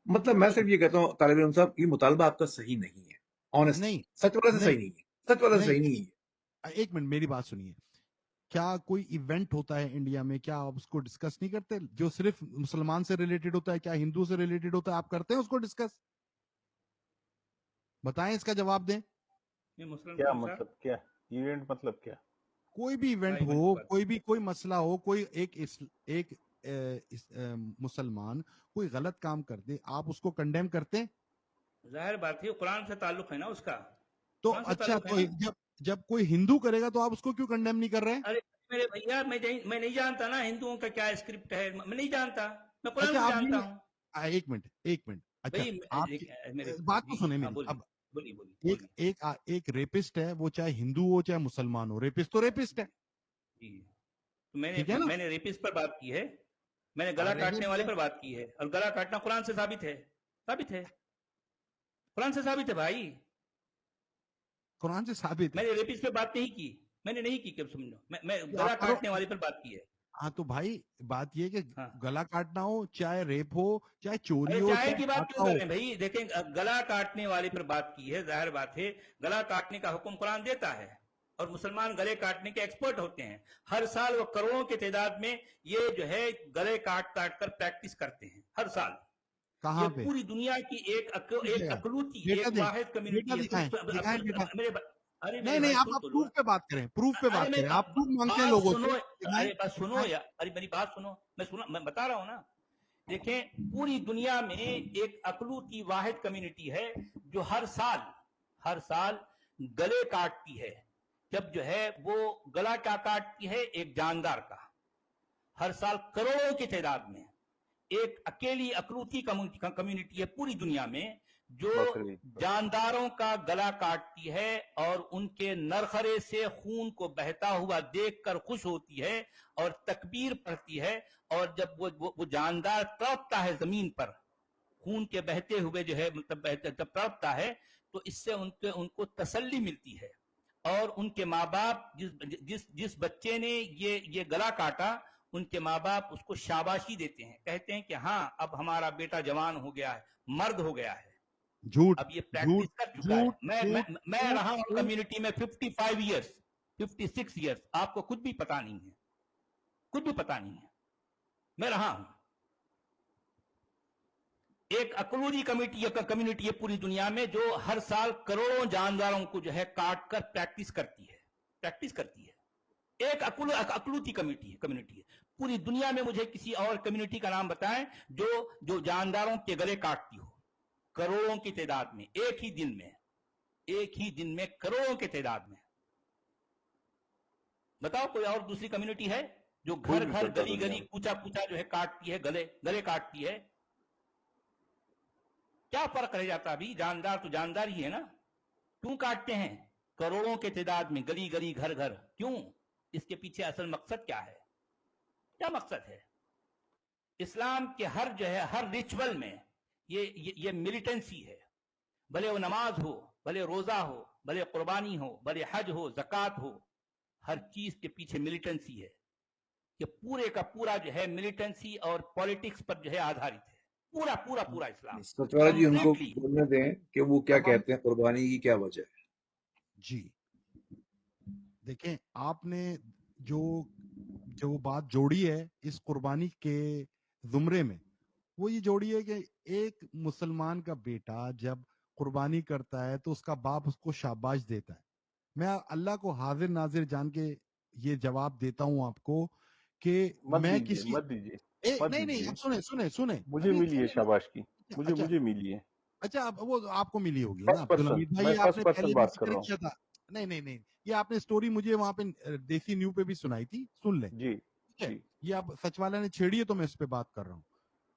मतलब मैं सिर्फ ये कहता हूँ तालिब इल्म साहब, ये मुतालबा आपका सही नहीं है, ऑनेस्टली नहीं सच वाला से नहीं सही नहीं है, सच वाला से नहीं सही नहीं है। एक मिनट मेरी बात सुनिए। क्या कोई इवेंट होता है इंडिया में, क्या आप उसको डिस्कस नहीं करते जो सिर्फ मुसलमान से रिलेटेड होता है? क्या हिंदू से रिलेटेड होता है? आप करते हैं उसको डिस्कस? बताएं, इसका जवाब दें। ये मुस्लिम क्या कौन सा? मतलब, क्या इवेंट मतलब क्या? कोई भी क्या इवेंट इवेंट की हो, बात? कोई मसला हो, कोई एक मुसलमान कोई गलत काम कर दे, आप उसको कंडेम करते हैं? जाहिर बात है, कुरान से ताल्लुक है ना उसका, तो कुरान से अच्छा, ताल्लुक है तो ना। जब जब कोई हिंदू करेगा तो आप उसको क्यों कंडेम नहीं कर रहे हैं? अरे मेरे भैया, मैं नहीं जानता ना हिंदुओं का क्या स्क्रिप्ट है, मैं नहीं जानता, मैं कुरान अच्छा, को आप जानता ये हूँ। एक मिनट, अच्छा, भाई आपकी मेरे बात तो जी सुने हाँ, मेरी। बोलिए अब बोलिए बोलिए एक बोलिए। एक एक रेपिस्ट है, वो चाहे हिंदू हो चाहे मुसलमान हो, रेपिस्ट तो रेपिस्ट है, जी, तो मैंने ठीक है ना? मैंने रेपिस्ट पर बात की है, मैंने गला अरे काटने वाले पर बात की है, और गला काटना कुरान से साबित है, साबित है, कुरान से साबित है भाई। कुरान से साबित है। मैंने रेपिस्ट पे बात नहीं की, मैंने नहीं की, क्या समझो, मैं तो गला आप करो। काटने वाले पर बात की है। हाँ तो भाई, बात ये है कि हाँ, गला काटना हो, चाहे रेप हो, चाहे चोरी अरे हो, चाय चाहे की बात डाका क्यों कर हो। रहे हैं भाई? देखें, गला काटने वाले पर बात की है, जाहिर बात है गला काटने का हुक्म कुरान देता है, और मुसलमान गले काटने के एक्सपर्ट होते हैं। हर साल वो करोड़ों की तादाद में ये जो है गले काट काट कर प्रैक्टिस करते हैं हर साल। ये कहाँ पे? पूरी दुनिया की एक दिखेगा? अकलूती, डेटा एक दें, वाहिद डेटा कम्युनिटी है। दिखाएं, दिखाएं डेटा। अरे नहीं मेरे नहीं, भाई सुन आप तो लो। प्रूफ पे बात करें, प्रूफ पे अरे बात मेरे करें। आप प्रूफ मांगते हैं बात लोगों सुनो, से, दिखाएं अरे बात सुनो दिखाएं। यार, अरे मेरी बात सुनो, मैं बता रहा हूं ना। देखें, पूरी दुनिया में एक अकलूती वाहिद कम्युनिटी है जो हर साल गले काटती है। जब जो है वो गला क्या काटती है? एक जानदार का। हर साल करोड़ों की तादाद में एक अकेली अकलूती कम्युनिटी है पूरी दुनिया में जो बकरीद पर। जानदारों का गला काटती है, और उनके नरखरे से खून को बहता हुआ देखकर खुश होती है और तकबीर पढ़ती है। और जब वो जानदार तड़पता है जमीन पर, खून के बहते हुए जो है, मतलब जब तड़पता है, तो इससे उनको तसल्ली मिलती है। और उनके माँ बाप, जिस बच्चे ने ये गला काटा, उनके माँ बाप उसको शाबाशी देते हैं, कहते हैं कि हाँ, अब हमारा बेटा जवान हो गया है, मर्द हो गया है, झूठ, अब ये झूठ, प्रैक्टिस कर चुका झूठ, है। मैं झूठ, रहा हूं झूठ। कम्युनिटी में 55 ईयर्स, 56 ईयर्स, आपको कुछ भी पता नहीं है, कुछ भी पता नहीं है, मैं रहा हूं। एक अकलूदी कम्युनिटी है पूरी दुनिया में जो हर साल करोड़ों जानदारों को जो है काट कर प्रैक्टिस करती है। एक अकलूती कम्युनिटी है पूरी दुनिया में। मुझे किसी और कम्युनिटी का नाम बताएं जो जानदारों के गले काटती हो, करोड़ों की तादाद में, एक ही दिन में करोड़ों की तादाद में। बताओ, कोई और दूसरी कम्युनिटी है जो कोई घर नहीं घर करता गली दुनिया गली में। कूचा कूचा जो है काटती है, गले काटती है? क्या फर्क रह जाता अभी? जानदार तो जानदार ही है ना। क्यों काटते हैं करोड़ों के तादाद में, गली गली घर घर? क्यों? इसके पीछे असल मकसद क्या है? क्या मकसद है? इस्लाम के हर जो है हर रिचुअल में ये मिलिटेंसी है। भले वो नमाज हो, भले रोजा हो, भले कुर्बानी हो, भले हज हो, ज़कात हो, हर चीज के पीछे मिलिटेंसी है। कि पूरे का पूरा जो है मिलिटेंसी और पॉलिटिक्स पर जो है आधारित है। पूरा पूरा पूरा इस्लाम सचवाला जी उनको कंप्लीटली। बोलने दें कि वो क्या अब हम कहते हैं, कुर्बानी की क्या वजह है। जी देखें, आपने जो जो बात जोड़ी है इस कुर्बानी के जुमरे में, वो ये जोड़ी है कि एक मुसलमान का बेटा जब कुर्बानी करता है तो उसका बाप उसको शाबाश देता है। मैं अल्लाह को हाजिर नाजिर जान के ये जवाब देता हूं आपको कि मत मैं दीजिए, किसी मत दीजिए, नहीं मत नहीं, दीजिए। अब सुने सुने सुने, मुझे अभी मिली है सुने ना। शाबाश की, अच्छा मुझे मिली है। अच्छा, अब वो आपको मिली होगी ना फर्स्ट अब्दुल पर्सन, हमीद भाई, मैं ये फर्स्ट आपने पर्सन पहले भी बात कर जिक्र रहा हूँ। किया था। नहीं नहीं नहीं, ये आपने स्टोरी मुझे वहां पे देसी न्यू पे भी सुनाई थी, सुन ले। जी ठीक है, जी ये आप सचवाला ने छेड़ी है तो मैं इस पे बात कर रहा हूँ।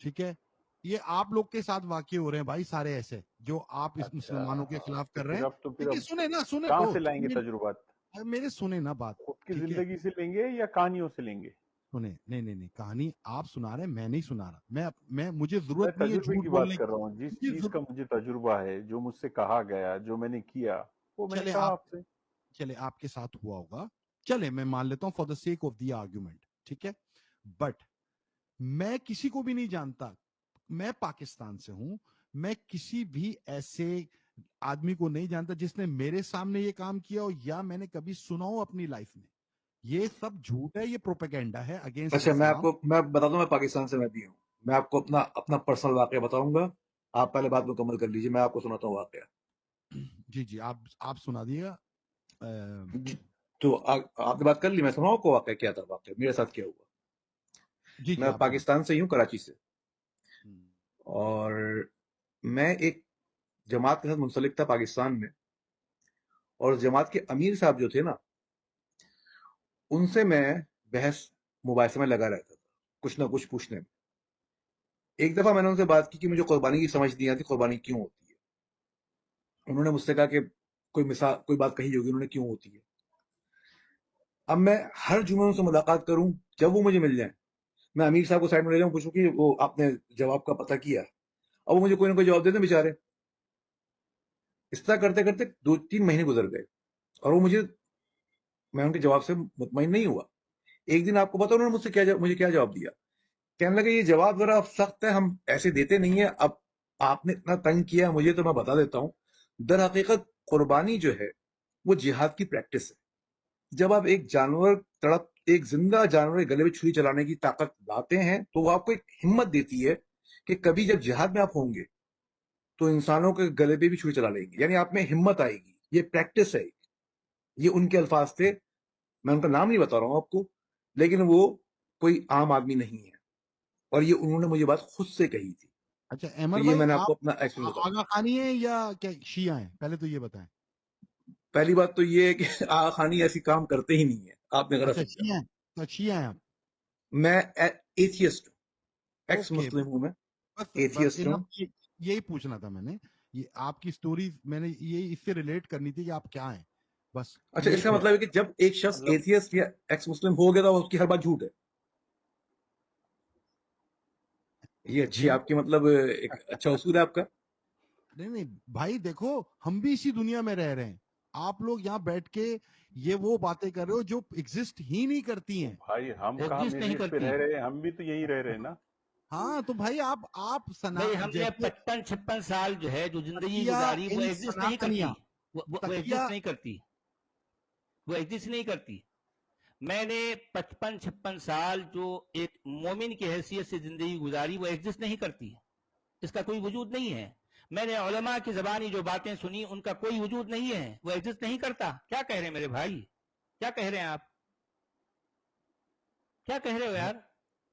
ठीक है, ये आप लोग के साथ वाकई हो रहे हैं भाई, सारे ऐसे जो आप इस मुसलमानों के अच्छा, खिलाफ तो कर रहे फिर हैं। अब देखिए सुने ना, सुने कहाँ ओ से लाएंगे मेरे तजुर्बात? मेरे सुने ना बात। खुद की ठीक है, जिंदगी से लेंगे या कहानियों से लेंगे? सुने, नहीं नहीं नहीं, कहानी आप सुना रहे हैं, मैं नहीं सुना रहा। मैं मुझे मैं जरूरत नहीं है तजुर्बे झूठ की बात बोलने कर की। रहा हूँ। जिस मुझे चीज का जरूर, मुझे तजुर्बा है, जो मुझसे कहा गया, जो मैंने किया, वो मैंने चले कहा आप, आपसे। चले आपके साथ हुआ होगा, चले मैं मान लेता हूं for the sake of the argument. ठीक है, बट मैं किसी को भी नहीं जानता, मैं पाकिस्तान से हूं, मैं किसी भी ऐसे आदमी को नहीं जानता जिसने मेरे सामने ये काम किया हो या मैंने कभी सुना हो अपनी लाइफ में। ये सब झूठ है, ये प्रोपेगेंडा है अगेंस्ट अच्छा, इस्लाम। मैं बता दूं, मैं पाकिस्तान से मैं भी हूँ। मैं आपको अपना अपना पर्सनल वाकया बताऊंगा। आप पहले बात मुकम्मल कर लीजिए, मैं आपको सुनाता हूँ वाकया। जी जी, आप सुना दिएगा। अ, जी, तो आपने बात कर ली, मैं सुनाऊं आपको वाकया क्या था, वाकया मेरे साथ क्या हुआ। जी जी, मैं आप सुना। पाकिस्तान से ही हूँ, कराची से। हम्म, और मैं एक जमात के साथ मुंसलिक था पाकिस्तान में, और जमात के अमीर साहब जो थे ना, उनसे मैं बहस मुबाहिसे में लगा रहता था, कुछ ना कुछ पूछने में। एक दफा मैंने उनसे बात की कि मुझे कुर्बानी की समझ नहीं आती, कुर्बानी क्यों होती है। उन्होंने मुझसे कहा कि कोई मिसाल, कोई बात कही होगी उन्होंने, क्यों होती है। अब मैं हर जुमे उनसे मुलाकात करूं, जब वो मुझे मिल जाए, मैं अमीर साहब को साइड में ले जाऊं, पूछूं कि वो आपने जवाब का पता किया। अब वो मुझे कोई ना कोई जवाब देते बेचारे। इस तरह करते करते 2-3 महीने गुजर गए, और वो मैं उनके जवाब से मुतमईन नहीं हुआ। एक दिन आपको पता उन्होंने मुझे क्या जवाब दिया। कहने लगे, ये जवाब जरा सख्त है, हम ऐसे देते नहीं है। अब आपने इतना तंग किया मुझे, तो मैं बता देता हूं। दर हकीकत कुर्बानी जो है वो जिहाद की प्रैक्टिस है। जब आप एक जिंदा जानवर के गले में छुरी चलाने की ताकत लाते हैं, तो वो आपको एक हिम्मत देती है कि कभी जब जिहाद में आप होंगे तो इंसानों के गले पे भी छुरी चला लेंगे, यानी आप में हिम्मत आएगी। ये प्रैक्टिस है। ये उनके अल्फाज थे, मैं उनका नाम नहीं बता रहा हूं आपको, लेकिन वो कोई आम आदमी नहीं है, और ये उन्होंने मुझे बात खुद से कही थी। अच्छा तो अहमद ये भाई, मैंने आप आपको अपना एक्सपीरियंस बताया। आगा खानी है या क्या शिया हैं, पहले तो ये बताएं। पहली बात तो ये है कि आगा खानी ऐसी काम करते ही नहीं है, आपने गलत अच्छा समझा। शिया हैं, तो शिया हैं आप। मैं एथियस्ट हूं, एक्स ओके, मुस्लिम हूं मैं, बस एथियस्ट हूं। इनफ, यही पूछना था मैंने। ये आपकी स्टोरी मैंने ये इससे रिलेट करनी थी कि आप क्या हैं, बस अच्छा, यही इसका पूछ। मतलब है कि जब एक शख्स मतलब एथियस्ट या एक्स मुस्लिम हो गया तो उसकी हर बात झूठ है। ये अच्छी नहीं आपकी मतलब एक अच्छा उसूल है आपका। नहीं नहीं भाई, देखो हम भी इसी दुनिया में रह रहे हैं। आप लोग यहाँ बैठ के ये वो बातें कर रहे हो जो एग्जिस्ट ही नहीं करती तो हैं। भाई हम कहाँ एग्जिस्ट नहीं मेरियट पे करती। रह रहे हैं? हम भी तो यही रह रहे हैं ना। हाँ तो भाई आप सना भाई हमने जैसे 55-56 साल जो है जो जिंदगी तकिया गुजारी, वो इन एग्जिस्ट नहीं करती। सनातनिया, वो तकिया एग्जिस्ट नहीं करती। वो एग्जिस्ट नहीं करती। मैंने 55-56 साल जो एक मोमिन की हैसियत से जिंदगी गुजारी, वो एग्जिस्ट नहीं करती। इसका कोई वजूद नहीं है। मैंने उलमा की जबानी जो बातें सुनी, उनका कोई वजूद नहीं है, वो एग्जिस्ट नहीं करता। क्या कह रहे हैं मेरे भाई? क्या कह रहे हैं आप? क्या कह रहे हो यार?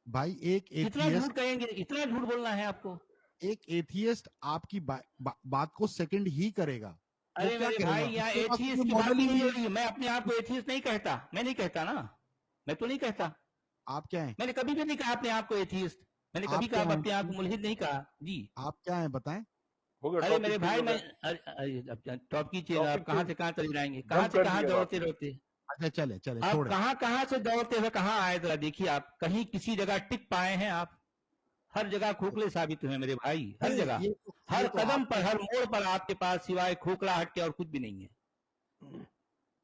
भाई एक कितना एथियस्ट, झूठ कहेंगे? इतना झूठ बोलना है आपको? एक एथियस्ट आपकी बात को सेकंड ही करेगा। वो अरे क्या मेरे भाई, करेगा, यहाँ उसके पास एथियस्ट कोई की बात मॉडल ही ही नहीं नहीं हो है। रही है। मैं अपने आप को एथियस्ट नहीं कहता। मैं नहीं कहता ना। मैं तो नहीं कहता। आप क्या हैं, मैंने कभी भी नहीं कहा अपने आप को एथियस्ट। मैंने कभी आप कहा क्या हैं, अपने आप को मुल्हिद नहीं कहा जी। आप क्या हैं बताएं। होगा अरे टॉपिक मेरे चेंज भाई होगा मैं टॉपिक चेंज, आप टॉपिक कहाँ चेंज से कहाँ चले जाएंगे, दम कहाँ से कर कहाँ दिया दौड़ते आपने दौड़ते अच्छा चले चले आप छोड़े। कहाँ से दौड़ते हुए कहाँ आए, जरा देखिए आप कहीं किसी जगह टिक पाए हैं आप? हर जगह खोखले साबित हुए मेरे भाई, हर नहीं, जगह, ये हर तो कदम आप पर, हर मोड़ पर आपके पास सिवाय खोखलाहट के और कुछ भी नहीं है।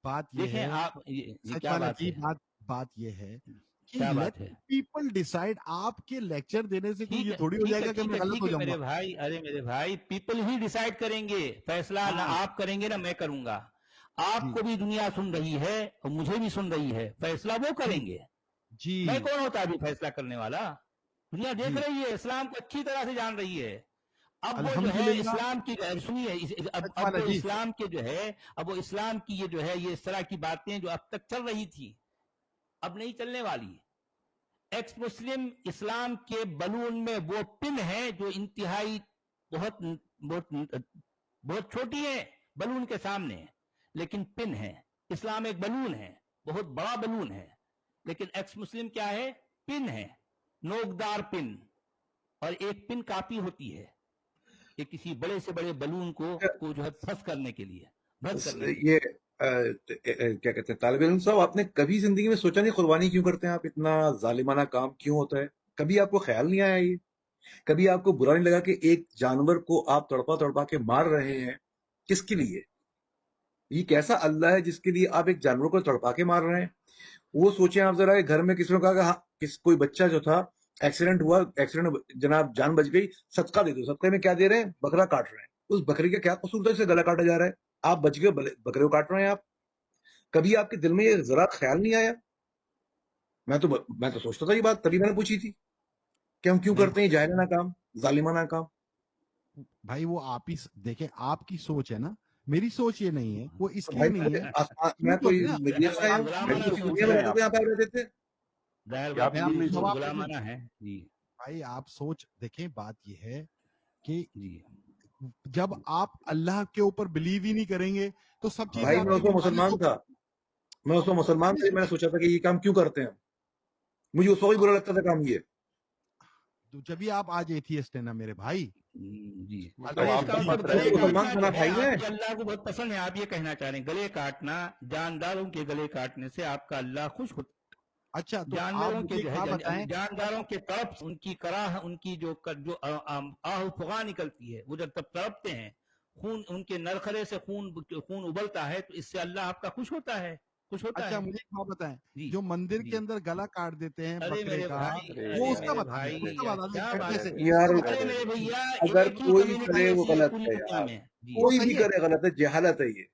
बात ये देखें है आप, ये क्या सचवाला बात जी, है, बात ये है कि क्या लेट बात है? People decide. आपके लेक्चर देने से कोई ठीक ये है, थोड़ी हो ठीक है, जाएगा कि ठीक मैं है, गलत ठीक हो है मेरे जाऊंगा। भाई, अरे मेरे भाई, पीपल ही डिसाइड करेंगे, फैसला ना हाँ आप करेंगे ना मैं करूंगा। जी आपको भी दुनिया सुन रही है और मुझे भी सुन रही है, फैसला वो जी करेंगे। मैं जी कौन होता अभी फैसला करने वाला? दुनिया देख जी रही है, इस्लाम को अच्छी तरह से जान रही है। अब वो जो है अल्हम्दुलिल्लाह। इस्लाम की, सुनिए अब सचवाला वो जी, इस्लाम के जो है, अब वो इस्लाम की ये जो है, ये इस तरह की बातें जो अब तक चल रही थी, अब नहीं चलने वाली। एक्स मुस्लिम इस्लाम के बलून में वो पिन है जो इंतहाई बहुत बहुत बहुत छोटी है बलून के सामने, लेकिन पिन है। इस्लाम एक बलून है, बहुत बड़ा बलून है, लेकिन एक्स मुस्लिम क्या है? पिन है, नोकदार पिन। और एक पिन काफी होती है कि किसी बड़े से बड़े बलून को जो है फंस करने के लिए, भस करने के लिए। ये क्या कहते हैं तालिब इल्म साहब, आपने कभी जिंदगी में सोचा नहीं कुर्बानी क्यों करते हैं आप? इतना जालिमाना काम क्यों होता है? कभी आपको ख्याल नहीं आया ये? कभी आपको बुरा नहीं लगा कि एक जानवर को आप तड़पा तड़पा के मार रहे हैं? किसके लिए? ये कैसा अल्लाह है जिसके लिए आप एक जानवर को तड़पा के मार रहे हैं? वो सोचें आप जरा, घर में किसी ने कहा कि हाँ, कोई बच्चा जो था, एक्सीडेंट हुआ, एक्सीडेंट जनाब जान बच गई, सदका दे दो। सदके में क्या दे रहे हैं? बकरा काट रहे हैं। उस बकरी का क्या कसूर था जिसे गला काटा जा रहा है? आप बच गए, बकरे को काट रहे हैं आप। कभी आपके दिल में ये जरा ख्याल नहीं आया? मैं तो सोचता था ये बात, तभी मैंने पूछी थी कि हम क्यों नहीं करते हैं जाहिलाना काम, जालिमाना काम। भाई, वो आप ही देखें, आपकी सोच है ना, मेरी सोच ये नहीं है, वो तो इसलिए भाई नहीं है। मैं ये तो कोई ना, मीडिया से आया हूँ, गुलाम मैं आना तो उसी सोच दुनिया में है, रहते थे, यहाँ पे आप रहते थे। जाहिर क्या बात है, मैं ये आपको सोच जवाब गुलाम देता हूँ। आना है जी। भाई आप सोच देखें, बात ये है कि जी जब आप अल्लाह के ऊपर बिलीव ही नहीं करेंगे तो सब चीजें भाई मैं आपकी उसमें मनमानी मुसलमान तो था, मैं उसमें मुसलमान था, मैंने सोचा था कि ये काम क्यों करते हैं। मुझे उस वक्त बुरा लगता था काम ये। तो जब भी आप आज एथियस्ट है ना मेरे भाई, जी। मतलब अरे आप इसका भी मतलब मत गले रहे मुसलमान काटना खाना जो है भाई है। आपके अल्लाह को बहुत पसंद है, आप ये कहना चाह रहे हैं गले काटना, जानदारों के गले काटने से आपका अल्लाह खुश होता है। अच्छा तो आप जानवरों के मुझे जो क्या है बताएं। जानदारों के तरफ उनकी कराह, उनकी जो आह फुगा निकलती है, वो जब तब तड़पते हैं, खून उनके नरखरे से खून उबलता है, तो इससे अल्लाह आपका खुश होता है, खुश होता अच्छा है। मुझे क्या बताएं, जी जो मंदिर के जी। अंदर गला काट देते हैं अरे बकरे मेरे का, भाई, अरे वो अरे उसका मेरे यार बता दें, भाई, उसका यार बता क्या दें बात कैसे, है यार उसका बता अरे दें। मेरे भैया, अगर एक ही कोई कम्युनिटी करे वो ऐसी है गलत पूरी है दुनिया यार, में जी। वो कोई सही भी है। करे गलत है, जहालत है ये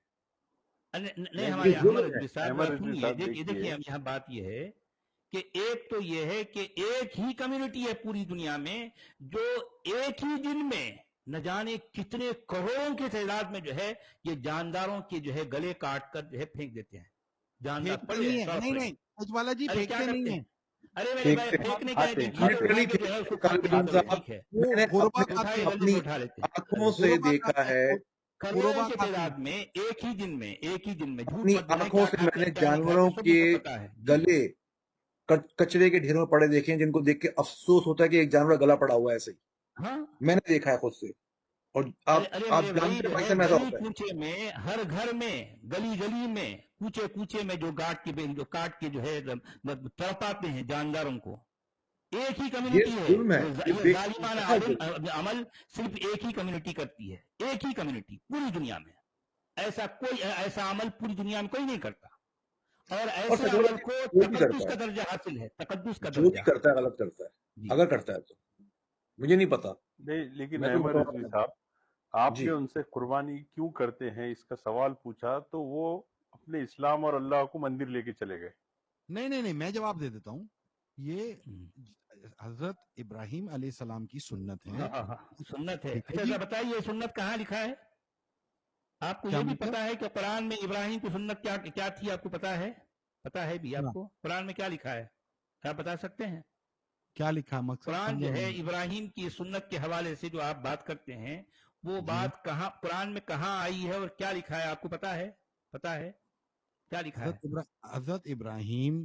नहीं ये हमारे अहमद जुल्म है। रिजवी साहब अहमद जरा रिजवी सुनिए, साहब देखिए देखिए यहाँ बात यह है कि एक तो यह है कि एक ही कम्युनिटी है पूरी दुनिया में जो एक ही दिन में न जाने कितने करोड़ों की तादाद में जो है ये जानदारों के जो है गले काट कर जो है फेंक देते हैं। जानदार फेंकते पड़े नहीं हैं, है, तड़प नहीं रहे नहीं हैं। सचवाला जी, अरे क्या फेंकते नहीं करते है। हैं? अरे मेरे भाई, फेंकते फेंकने क्या है, खाते हैं घी में खाते लिटरली उठा के जो है उसको तालिब खा इल्म लेते हैं, साहब, ठीक है, वो मैंने गुरबा अपने उठा के खाते हैं, गले अपनी में उठा लेते हैं। आंखों से गुरबा देखा खाते है, हैं, करोड़ों गुरबा की खाते हैं। तादाद में एक ही दिन में झूठ अपनी मत बोले आंखों क्या से खाते मैंने हैं क्या नहीं जानवरों खाते, सब के मुझको पता है जी। गले कचरे के ढेरों में पड़े देखे हैं, जिनको देख के अफसोस होता है कि एक जानवर गला पड़ा हुआ है ऐसे ही। हाँ, मैंने देखा है खुद से। और अरे आप अरे आप मेरे भाई जानते जो हैं है पाकिस्तान में ऐसा गली होता है। कूचे में, हर घर में, गली गली में, कूचे कूचे में जो जो काट के जो है तड़पाते हैं जानदारों को, एक ही ये कम्युनिटी है। जुल्म है, ये जालिमाना बहुत जुल्म। अमल सिर्फ एक ही कम्युनिटी करती है, एक ही कम्युनिटी पूरी दुनिया में। ऐसा अमल पूरी दुनिया में कोई नहीं करता, और और ऐसे सचवाला अमल जी को जो भी तकद्दुस करता का है, दर्जा हासिल है, तकद्दुस का जो भी दर्जा करता है गलत करता है, जी। अगर करता है तो। मुझे नहीं पता, नहीं लेकिन मैं तो अहमद रिजवी मुसलमान साहब, जी। आपने उनसे कुर्बानी क्यों करते हैं इसका सवाल पूछा तो वो अपने इस्लाम और अल्लाह को मंदिर लेके चले गए। नहीं नहीं नहीं, मैं जवाब दे देता हूँ। ये हम्म। हजरत इब्राहिम अलैहिस्सलाम की सुन्नत है, हाँ, सुन्नत है। ठीक है अच्छा जी। जरा बताइए सुन्नत कहाँ लिखा है? आपको क्या ये भी मतलब? पता है कि कुरान में इब्राहिम की सुन्नत क्या क्या थी? आपको पता है? पता है भी क्या आपको कुरान में क्या लिखा है? क्या बता सकते हैं? क्या लिखा है? मकसद कुरान जो समझा है नहीं। इब्राहिम की सुन्नत के हवाले से जो आप बात करते हैं, वो जी बात कहाँ कुरान में कहाँ आई है और क्या लिखा है? आपको पता है? पता है क्या लिखा है? हजरत इब्राहिम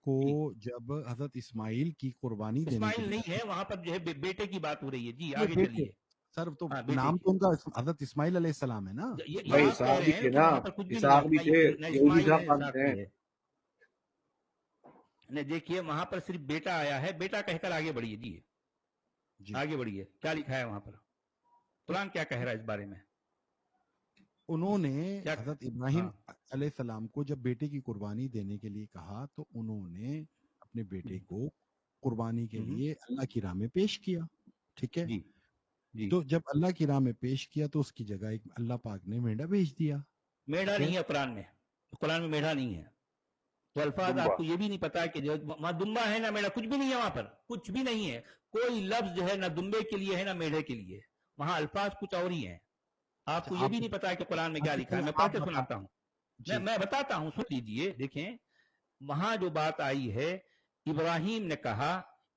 को जी, जब हजरत इस्माइल की कुर्बानी देने के इस्माइल लिए नहीं है, वहां पर जो है बेटे की बात हो रही है जी। ये आगे बेटे, चलिए। सर तो हाँ बेटे नाम की तो उनका हजरत इस्माइल अलैहिस्सलाम है ना। ये भाई आप कह इसहाक रहे भी हैं थे कि ना, वहां पर कुछ भी नहीं इसहाक है, भी थे, ना यहूदी इस्माइल इसहाक है खान इसाक है। भी है। नहीं देखिए वहां पर सिर्फ बेटा आया है, बेटा कहकर आगे बढ़िए जी, जी आगे बढ़िए, क्या लिखा है वहां पर, कुरान क्या कह रहा है इस बारे में, उन्होंने क्या हजरत इब्राहिम हाँ अलैहिस्सलाम को जब बेटे की कुर्बानी देने के लिए कहा तो उन्होंने अपने बेटे को कुर्बानी के लिए अल्लाह की राह में पेश किया। ठीक है, जी जी। तो जब अल्लाह की राह में पेश किया तो उसकी जगह एक अल्लाह पाक ने मेंढा भेज दिया। मेढा ठीक है, नहीं है कुरान में मेढा नहीं है। तो अल्फाज दुम्बा। आपको ये भी नहीं पता कि जो वहां दुम्बा है ना मेढा, कुछ भी नहीं है वहां पर, कुछ भी नहीं है, कोई लफ्ज जो है ना दुम्बे के लिए है ना मेढे के लिए, वहां अल्फाज कुछ और ही है। आपको ये आप भी नहीं पता है कि कुरान में क्या अच्छा लिखा है। चलो मैं पढ़ आप के बता सुनाता हूँ, जी मैं बताता हूँ, सुन लीजिए। देखें वहां जो बात आई है, इब्राहिम ने कहा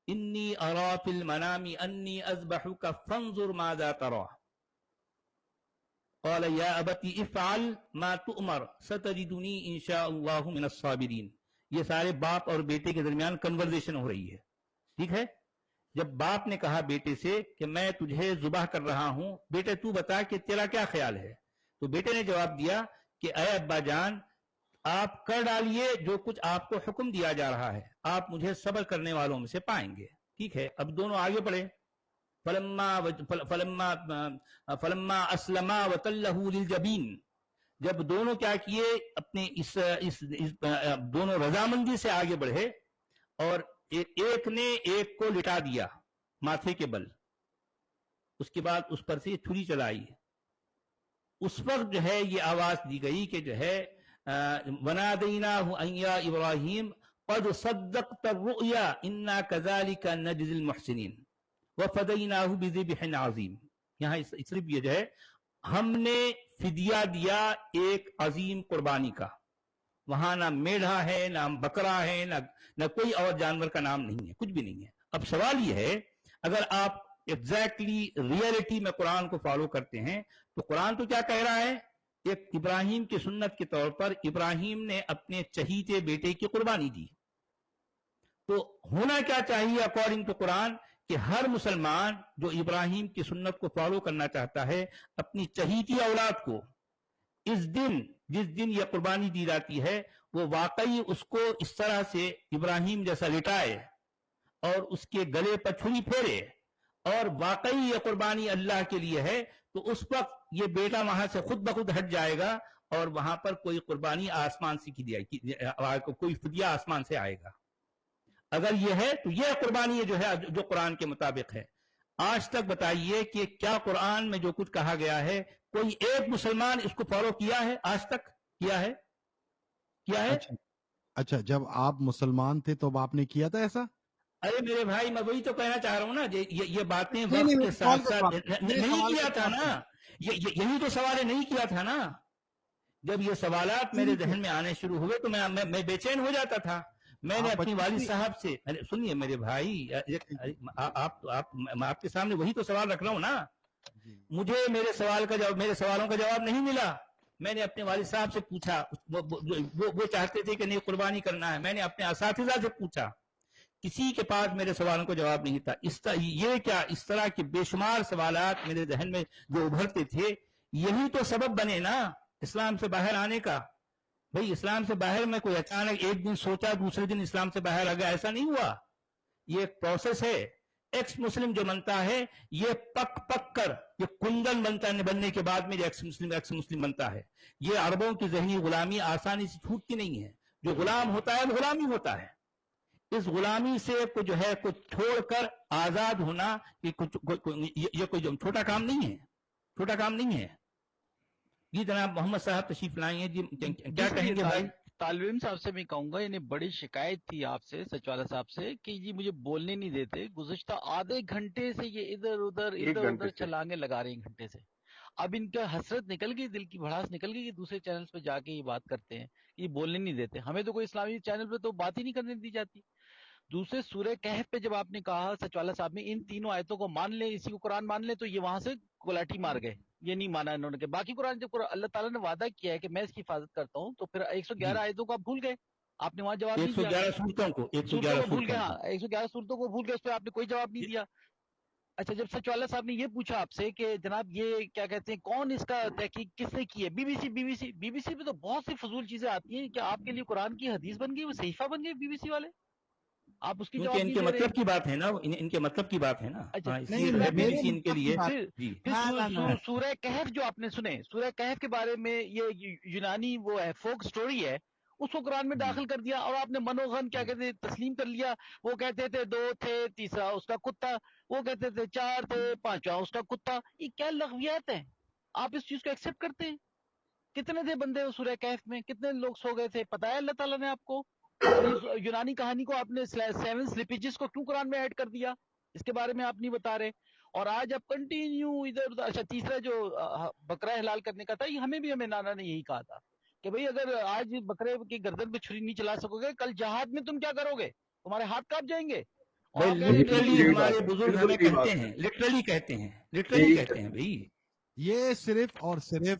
इन्नी अरा फिल मनामी अन्नी अज़बहुका फंजुर माज़ा तरा क़ाल या अबती इफ़अल मा तुअमर सतजिदुनी इंशाअल्लाहु मिनस साबिरीन। ये सारे बाप और बेटे के दरमियान कन्वर्सेशन हो रही है। ठीक है, जब बाप ने कहा बेटे से कि मैं तुझे जुबाह कर रहा हूं, बेटे तू बता कि तेरा क्या ख्याल है। तो बेटे ने जवाब दिया कि अय अब्बा जान, आप कर डालिए जो कुछ आपको हुक्म दिया जा रहा है, आप मुझे सब्र करने वालों में से पाएंगे। ठीक है, अब दोनों आगे बढ़े। फलम्मा अस्लमा वतल्लहु लिलजबीन, जब दोनों क्या किए, अपने इस दोनों रजामंदी से आगे बढ़े और एक ने एक को लिटा दिया माथे के बल, उसके बाद उस पर से छुरी चलाई। उस वक्त जो है ये आवाज दी गई कि जो है वनादैनाहु अय्या इब्राहिम क़द सद्दक़्त रुया इन्ना कज़ालिका नजज़िल मुहसिनीन वफ़दैनाहु बिज़िब्हिन अज़ीम। यहाँ सिर्फ ये जो है, हमने फिदिया दिया एक अजीम कुर्बानी का। वहां ना मेढ़ा है, ना बकरा है, ना कोई और जानवर का नाम नहीं है, कुछ भी नहीं है। अब सवाल यह है, अगर आप एग्जैक्टली रियलिटी में कुरान को फॉलो करते हैं तो कुरान तो क्या कह रहा है, एक इब्राहिम की सुन्नत के तौर पर इब्राहिम ने अपने चहीते बेटे की कुर्बानी दी। तो होना क्या चाहिए अकॉर्डिंग टू कुरान कि हर मुसलमान जो इब्राहिम की सुन्नत को फॉलो करना चाहता है, अपनी चहीती औलाद को इस दिन, जिस दिन यह कुर्बानी दी जाती है, वो वाकई उसको इस तरह से इब्राहिम जैसा लिटाए और उसके गले पर छुरी फेरे और वाकई ये कुर्बानी अल्लाह के लिए है, तो उस वक्त ये बेटा वहां से खुद ब खुद हट जाएगा और वहां पर कोई कुर्बानी आसमान से की जाएगी, कोई फिदिया आसमान से आएगा। अगर ये है तो यह कुर्बानी जो है जो कुरान के मुताबिक है। आज तक बताइए कि क्या कुरान में जो कुछ कहा गया है कोई एक मुसलमान इसको फॉलो किया है? आज तक किया है? अच्छा, जब आप मुसलमान थे तो आपने किया था ऐसा? अरे मेरे भाई, मैं वही तो कहना चाह रहा हूं ना, ये बातें नहीं, वक्त नहीं, के मेरे साथ सवाल का साथ जवाब, मेरे नहीं सवाल किया का था जवाब ना। यही तो सवाल है, नहीं किया था ना। जब ये सवालात मेरे जहन में आने शुरू हुए तो मैं बेचैन हो जाता था। मैंने अपनी वालिद साहब से, अरे सुनिए मेरे भाई, मैं आपके सामने वही तो सवाल रख रहा हूं ना। मुझे मेरे सवालों का जवाब नहीं मिला। मैंने अपने वालिद साहब से पूछा, वो चाहते थे कि नहीं कुर्बानी करना है। मैंने अपने असातिज़ा से पूछा, किसी के पास मेरे सवालों का जवाब नहीं था। इस तरह के बेशुमार सवालात मेरे जहन में जो उभरते थे, यही तो सबब बने ना इस्लाम से बाहर आने का। भाई इस्लाम से बाहर में कोई अचानक एक दिन सोचा दूसरे दिन इस्लाम से बाहर आ गया, ऐसा नहीं हुआ। ये एक प्रोसेस है। एक्स मुस्लिम जो बनता है, ये पक कर, ये कुंदन बनने के बाद में एक्स मुस्लिम बनता है। ये अरबों की ज़हनी गुलामी आसानी से छूटती नहीं है। जो गुलाम होता है वो गुलामी होता है। इस गुलामी से को जो है कुछ छोड़कर आजाद होना, ये कोई छोटा काम नहीं है, छोटा काम नहीं है। जी जनाब मोहम्मद साहब तशरीफ लाए हैं जी, क्या कहेंगे भाई? तालिब साहब से मैं कहूंगा, इन्हें बड़ी शिकायत थी आपसे, सचिवालय साहब से, कि जी मुझे बोलने नहीं देते। गुज़िश्ता आधे घंटे से ये इधर उधर छलांगे लगा रहे हैं, घंटे से। अब इनका हसरत निकल गई, दिल की भड़ास निकल गई कि दूसरे चैनल्स पे जाके ये बात करते हैं, ये बोलने नहीं देते। हमें तो कोई इस्लामी चैनल पे तो बात ही नहीं करने दी जाती। दूसरे सूरह कहफ पे जब आपने कहा सचिवालय साहब ने इन तीनों आयतों को मान ले, इसी को कुरान मान ले, तो ये वहां से गुलाटी मार गए, ये नहीं माना इन्होंने। के बाकी कुरान जब अल्लाह ताला ने वादा किया है कि मैं इसकी हिफाजत करता हूँ, तो फिर 111 आयतों को आप भूल गए, आपने वहां जवाब नहीं दिया। 111 सूरतों को 111 भूल गए, हाँ 111 सूरतों को भूल गए, उस पर आपने कोई जवाब नहीं दिया। अच्छा, जब सचवाला साहब ने ये पूछा आपसे कि जनाब ये क्या कहते हैं, कौन इसका तहकीक किसने की है, बीबीसी पे तो बहुत सी फजूल चीजें आती हैं, क्या आपके लिए कुरान की हदीस बन गई, वो सहीफा बन गई बीबीसी वाले? आप उसकी क्योंकि जवाब नहीं इनके दे रहे। मतलब की बात है ना, इनके मतलब की बात है ना। अच्छा, हाँ, नहीं, इसलिए जो है मेरे बीबीसी इनके मतलब की लिए बात जी सूरह कहफ जो आपने सुने, सूरह कहफ के बारे में ये यूनानी वो है, फोक स्टोरी है, उसको कुरान में दाखिल कर दिया और आपने मनोगन क्या कहते हैं तस्लीम कर लिया। वो कहते थे 2 थे, तीसरा उसका कुत्ता, वो कहते थे 4 थे, पांचवा उसका कुत्ता। ये क्या लग़वियात है? आप इस चीज को एक्सेप्ट करते हैं? कितने थे बंदे सूरह कहफ में, कितने लोग सो गए थे, पता है अल्लाह ताला ने आपको? और इस यूनानी कहानी को आपने 7 स्लिपेजेस को क्यों कुरान में ऐड कर दिया, इसके बारे में आप नहीं बता रहे। और आज आप कंटिन्यू इधर उधर। अच्छा, तीसरा जो बकरा हलाल करने का था, ये हमें नाना ने यही कहा था कि भाई अगर आज बकरे की गर्दन पे छुरी नहीं चला सकोगे, कल जहाद में तुम क्या करोगे, तुम्हारे हाथ कांप जाएंगे। और भाई आप कह रहे हैं लिटरली यही हमारे बात है, बुजुर्ग बिल्कुल हमें यही बात कहते है, हैं, लिटरली कहते हैं भाई। ये सिर्फ और सिर्फ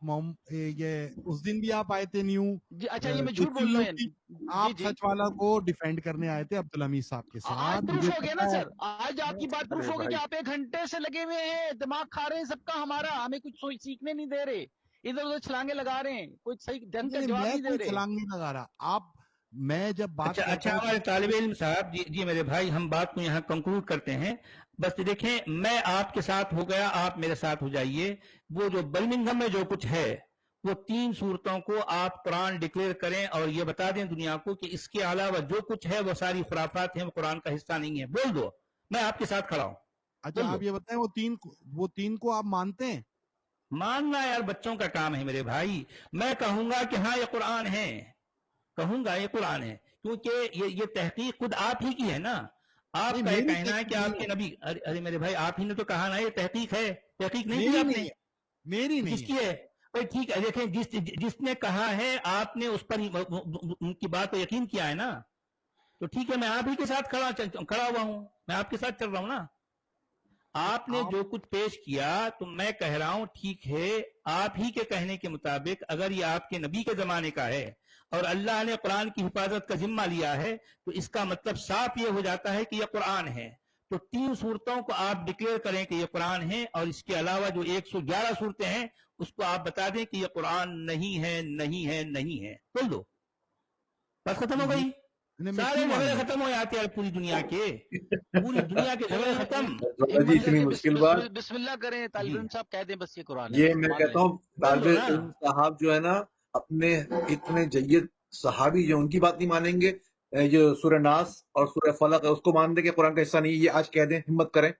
ये उस दिन भी आप आए थे न्यू अच्छा, ये मैं झूठ बोल रहा हूँ। आप सच वाला को डिफेंड करने आए थे अब्दुल हमीद साहब के आज साथ। प्रूफ मुझे हो गया पता ना है सर, आज आपकी बात प्रूफ अरे हो गई कि भाई आप 1 घंटे से लगे हुए हैं, दिमाग खा रहे हैं सबका, हमारा हमें कुछ सीखने नहीं दे रहे, इधर उधर छलांगे लगा रहे हैं, कोई सही ढंग का जवाब मैं नहीं दे कोई रहे। छलांग नहीं लगा रहा। आप मैं जब बात अच्छा करता हूँ हमारे तालिब इल्म साहब जी मेरे भाई, हम बात को यहाँ कंक्लूड करते हैं। बस देखें, मैं आपके साथ हो गया, आप मेरे साथ हो जाइए। वो जो बर्मिंघम में जो कुछ है, वो 3 सूरतों को आप कुरान डिक्लेयर करें और ये बता दें दुनिया को कि इसके अलावा जो कुछ है वो सारी खुराफात हैं, वो कुरान का हिस्सा नहीं है। बोल दो, मैं आपके साथ खड़ा हूं। अच्छा, आप ये बताएं वो तीन को आप मानते हैं? मानना यार बच्चों का काम है मेरे भाई। मैं कहूंगा कि हाँ ये कुरान है, कहूंगा ये कुरान है, क्योंकि ये तहकीक खुद आप ही की है ना। आपका ये कहना है कि आपके नबी, अरे मेरे भाई, आप ही ने तो कहा ना ये तहकीक है। तहकीक नहीं की आपने, मेरी नहीं किसकी है? भाई ठीक है, देखें जिसने कहा है आपने उस पर उनकी बात पर यकीन किया है ना, तो ठीक है, मैं आप ही के साथ खड़ा हुआ हूं, मैं आपके साथ चल रहा हूं ना। आपने जो कुछ पेश किया तो मैं कह रहा हूं ठीक है, आप ही के कहने के मुताबिक अगर ये आपके नबी के जमाने का है और अल्लाह ने कुरान की हिफाजत का जिम्मा लिया है, तो इसका मतलब साफ ये हो जाता है कि यह कुरान है। तो 3 सूरतों को आप डिक्लेयर करें कि यह कुरान है, और इसके अलावा जो 111 सूरतें हैं उसको आप बता दें कि यह कुरान नहीं है, नहीं है, नहीं है। बोल दो, बस खत्म हो गई। सारे झगड़े खत्म हो जाते हैं पूरी दुनिया के, पूरी दुनिया के झगड़े खत्म। इतनी मुश्किल बात। बिस्मिल्लाह करें, तालिब इल्म साहब कह दें बस ये कुरान है। ये मैं कहता हूँ तालिब इल्म साहब जो है ना, अपने इतने जय्यद सहाबी जो उनकी बात नहीं मानेंगे, जो सूरह नास और सूरह फलक है उसको मान देंगे कुरान का हिस्सा नहीं, ये आज कह दें, हिम्मत करें।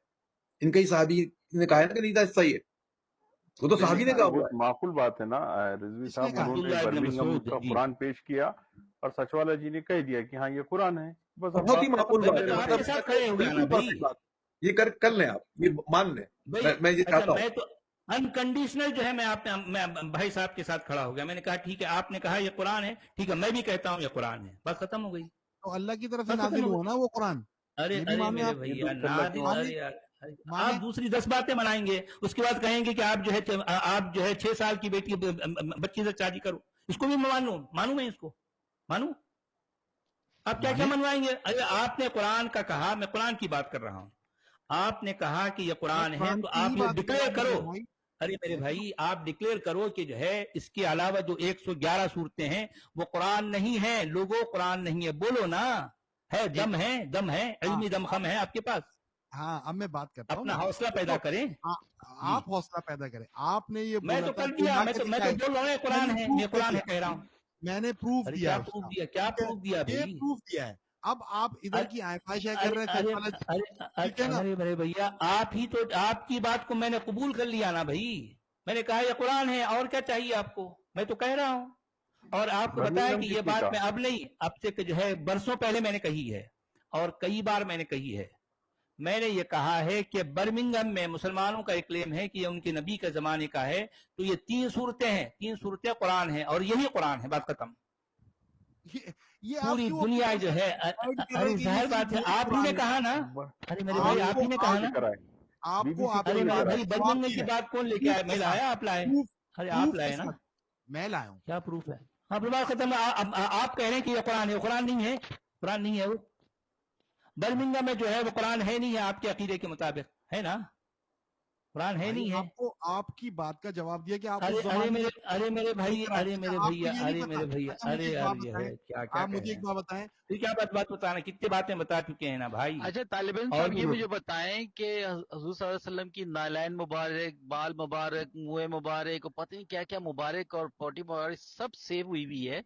इनका ही सहाबी ने कहा है ना कि नहीं था हिस्सा, ये वो तो सहाबी ने कहा हुआ है। माकूल बात है ना रिजवी साहब, उन्होंने बर्मिंघम का कुरान पेश किया और सचवाला जी ने कह दिया कि हाँ ये कुरान है। बस बहुत ही माकूल बात, ये कर लें आप, ये मान लें। मैं ये चाहता हूँ, मैं तो अनकंडीशनल जो है, मैं भाई साहब के साथ खड़ा हो गया। मैंने कहा ठीक है, आपने कहा ये कुरान है, ठीक है, मैं भी कहता हूँ ये कुरान है, बस खत्म हो गई। तो अल्लाह की तरफ से नाजिल हुआ ना वो कुरान। अरे मेरे भैया, नाजिल, आप दूसरी 10 बातें बनाएंगे, उसके बाद कहेंगे कि आप जो है 6 साल की बच्ची से शादी करो। इसको भी मानू मैं इसको मानू? आप क्या क्या मनवाएंगे? अरे आपने कुरान का कहा, मैं कुरान की बात कर रहा हूं। आपने कहा कि ये कुरान है, तो आप ये डिक्लेयर करो। अरे मेरे भाई, आप डिक्लेयर करो कि जो है इसके अलावा जो 111 सूरतें हैं वो कुरान नहीं है। लोगों, कुरान नहीं है, बोलो ना। है दम है, इल्मी दमखम है आपके पास। हाँ, अब मैं बात करता हूँ, अपना हौसला पैदा करें। आप हौसला पैदा करें। आपने ये मैं तो कर दिया, मैं तो बोल रहा हूँ कुरान है, मैं कुरान है कह रहा हूँ। मैंने प्रूफ दिया। क्या प्रूफ दिया? क्या प्रूफ दिया भाई? ये प्रूफ दिया है। अब आप इधर की आयफाइश कर रहे हैं। अरे मेरे भैया, आप ही तो, आपकी बात को मैंने कबूल कर लिया ना भाई। मैंने कहा ये कुरान है, और क्या चाहिए आपको? मैं तो कह रहा हूँ। और आपको बताया कि ये बात मैं अब नहीं, अब से जो है बरसों पहले मैंने कही है, और कई बार मैंने कही है। मैंने ये कहा है कि बर्मिंघम में मुसलमानों का एक क्लेम है कि ये उनके नबी के जमाने का है, तो ये 3 सूरतें हैं, 3 सूरतें कुरान है, और यही कुरान है, बात खत्म। ये पूरी दुनिया जो है, अरे जाहिर बात है, आप ही ने कहा ना। अरे मेरे भाई, आप ही ने कहा ना। आपको अरे मेरे भाई, बर्मिंघम की बात कौन लेके आया? मैं लाया, आप लाए? अरे आप लाए ना, मैं लाया हूँ। क्या प्रूफ है? हाँ, बात खत्म। आप कह रहे हैं कि ये कुरान है, कुरान नहीं है, कुरान नहीं है। वो बर्मिंघम में जो है वो कुरान है नहीं है आपके अकीदे के मुताबिक। है ना, कुरान है भाई नहीं है। आपको आपकी बात का जवाब दिया कि आप अरे उस जमाने में अरे मेरे भाई, लेकर आए। अरे अच्छा, मेरे आपको भैया, ये अरे नहीं पता। मेरे भैया, अच्छा मुझे अरे एक यार बात ये बताएं, है क्या क्या आप मुझे कहें, एक बात बताएं। फिर क्या बात बताना, कितनी बातें बता चुके हैं ना भाई। अच्छा तालिबान और साहब भी ये रोक- मुझे बताएं कि हुजूर सल्लल्लाहु अलैहि वसल्लम की नालैन मुबारक, बाल मुबारक, मुंह मुबारक और पता नहीं क्या क्या मुबारक और पोटी मुबारक सब सेव हुई है,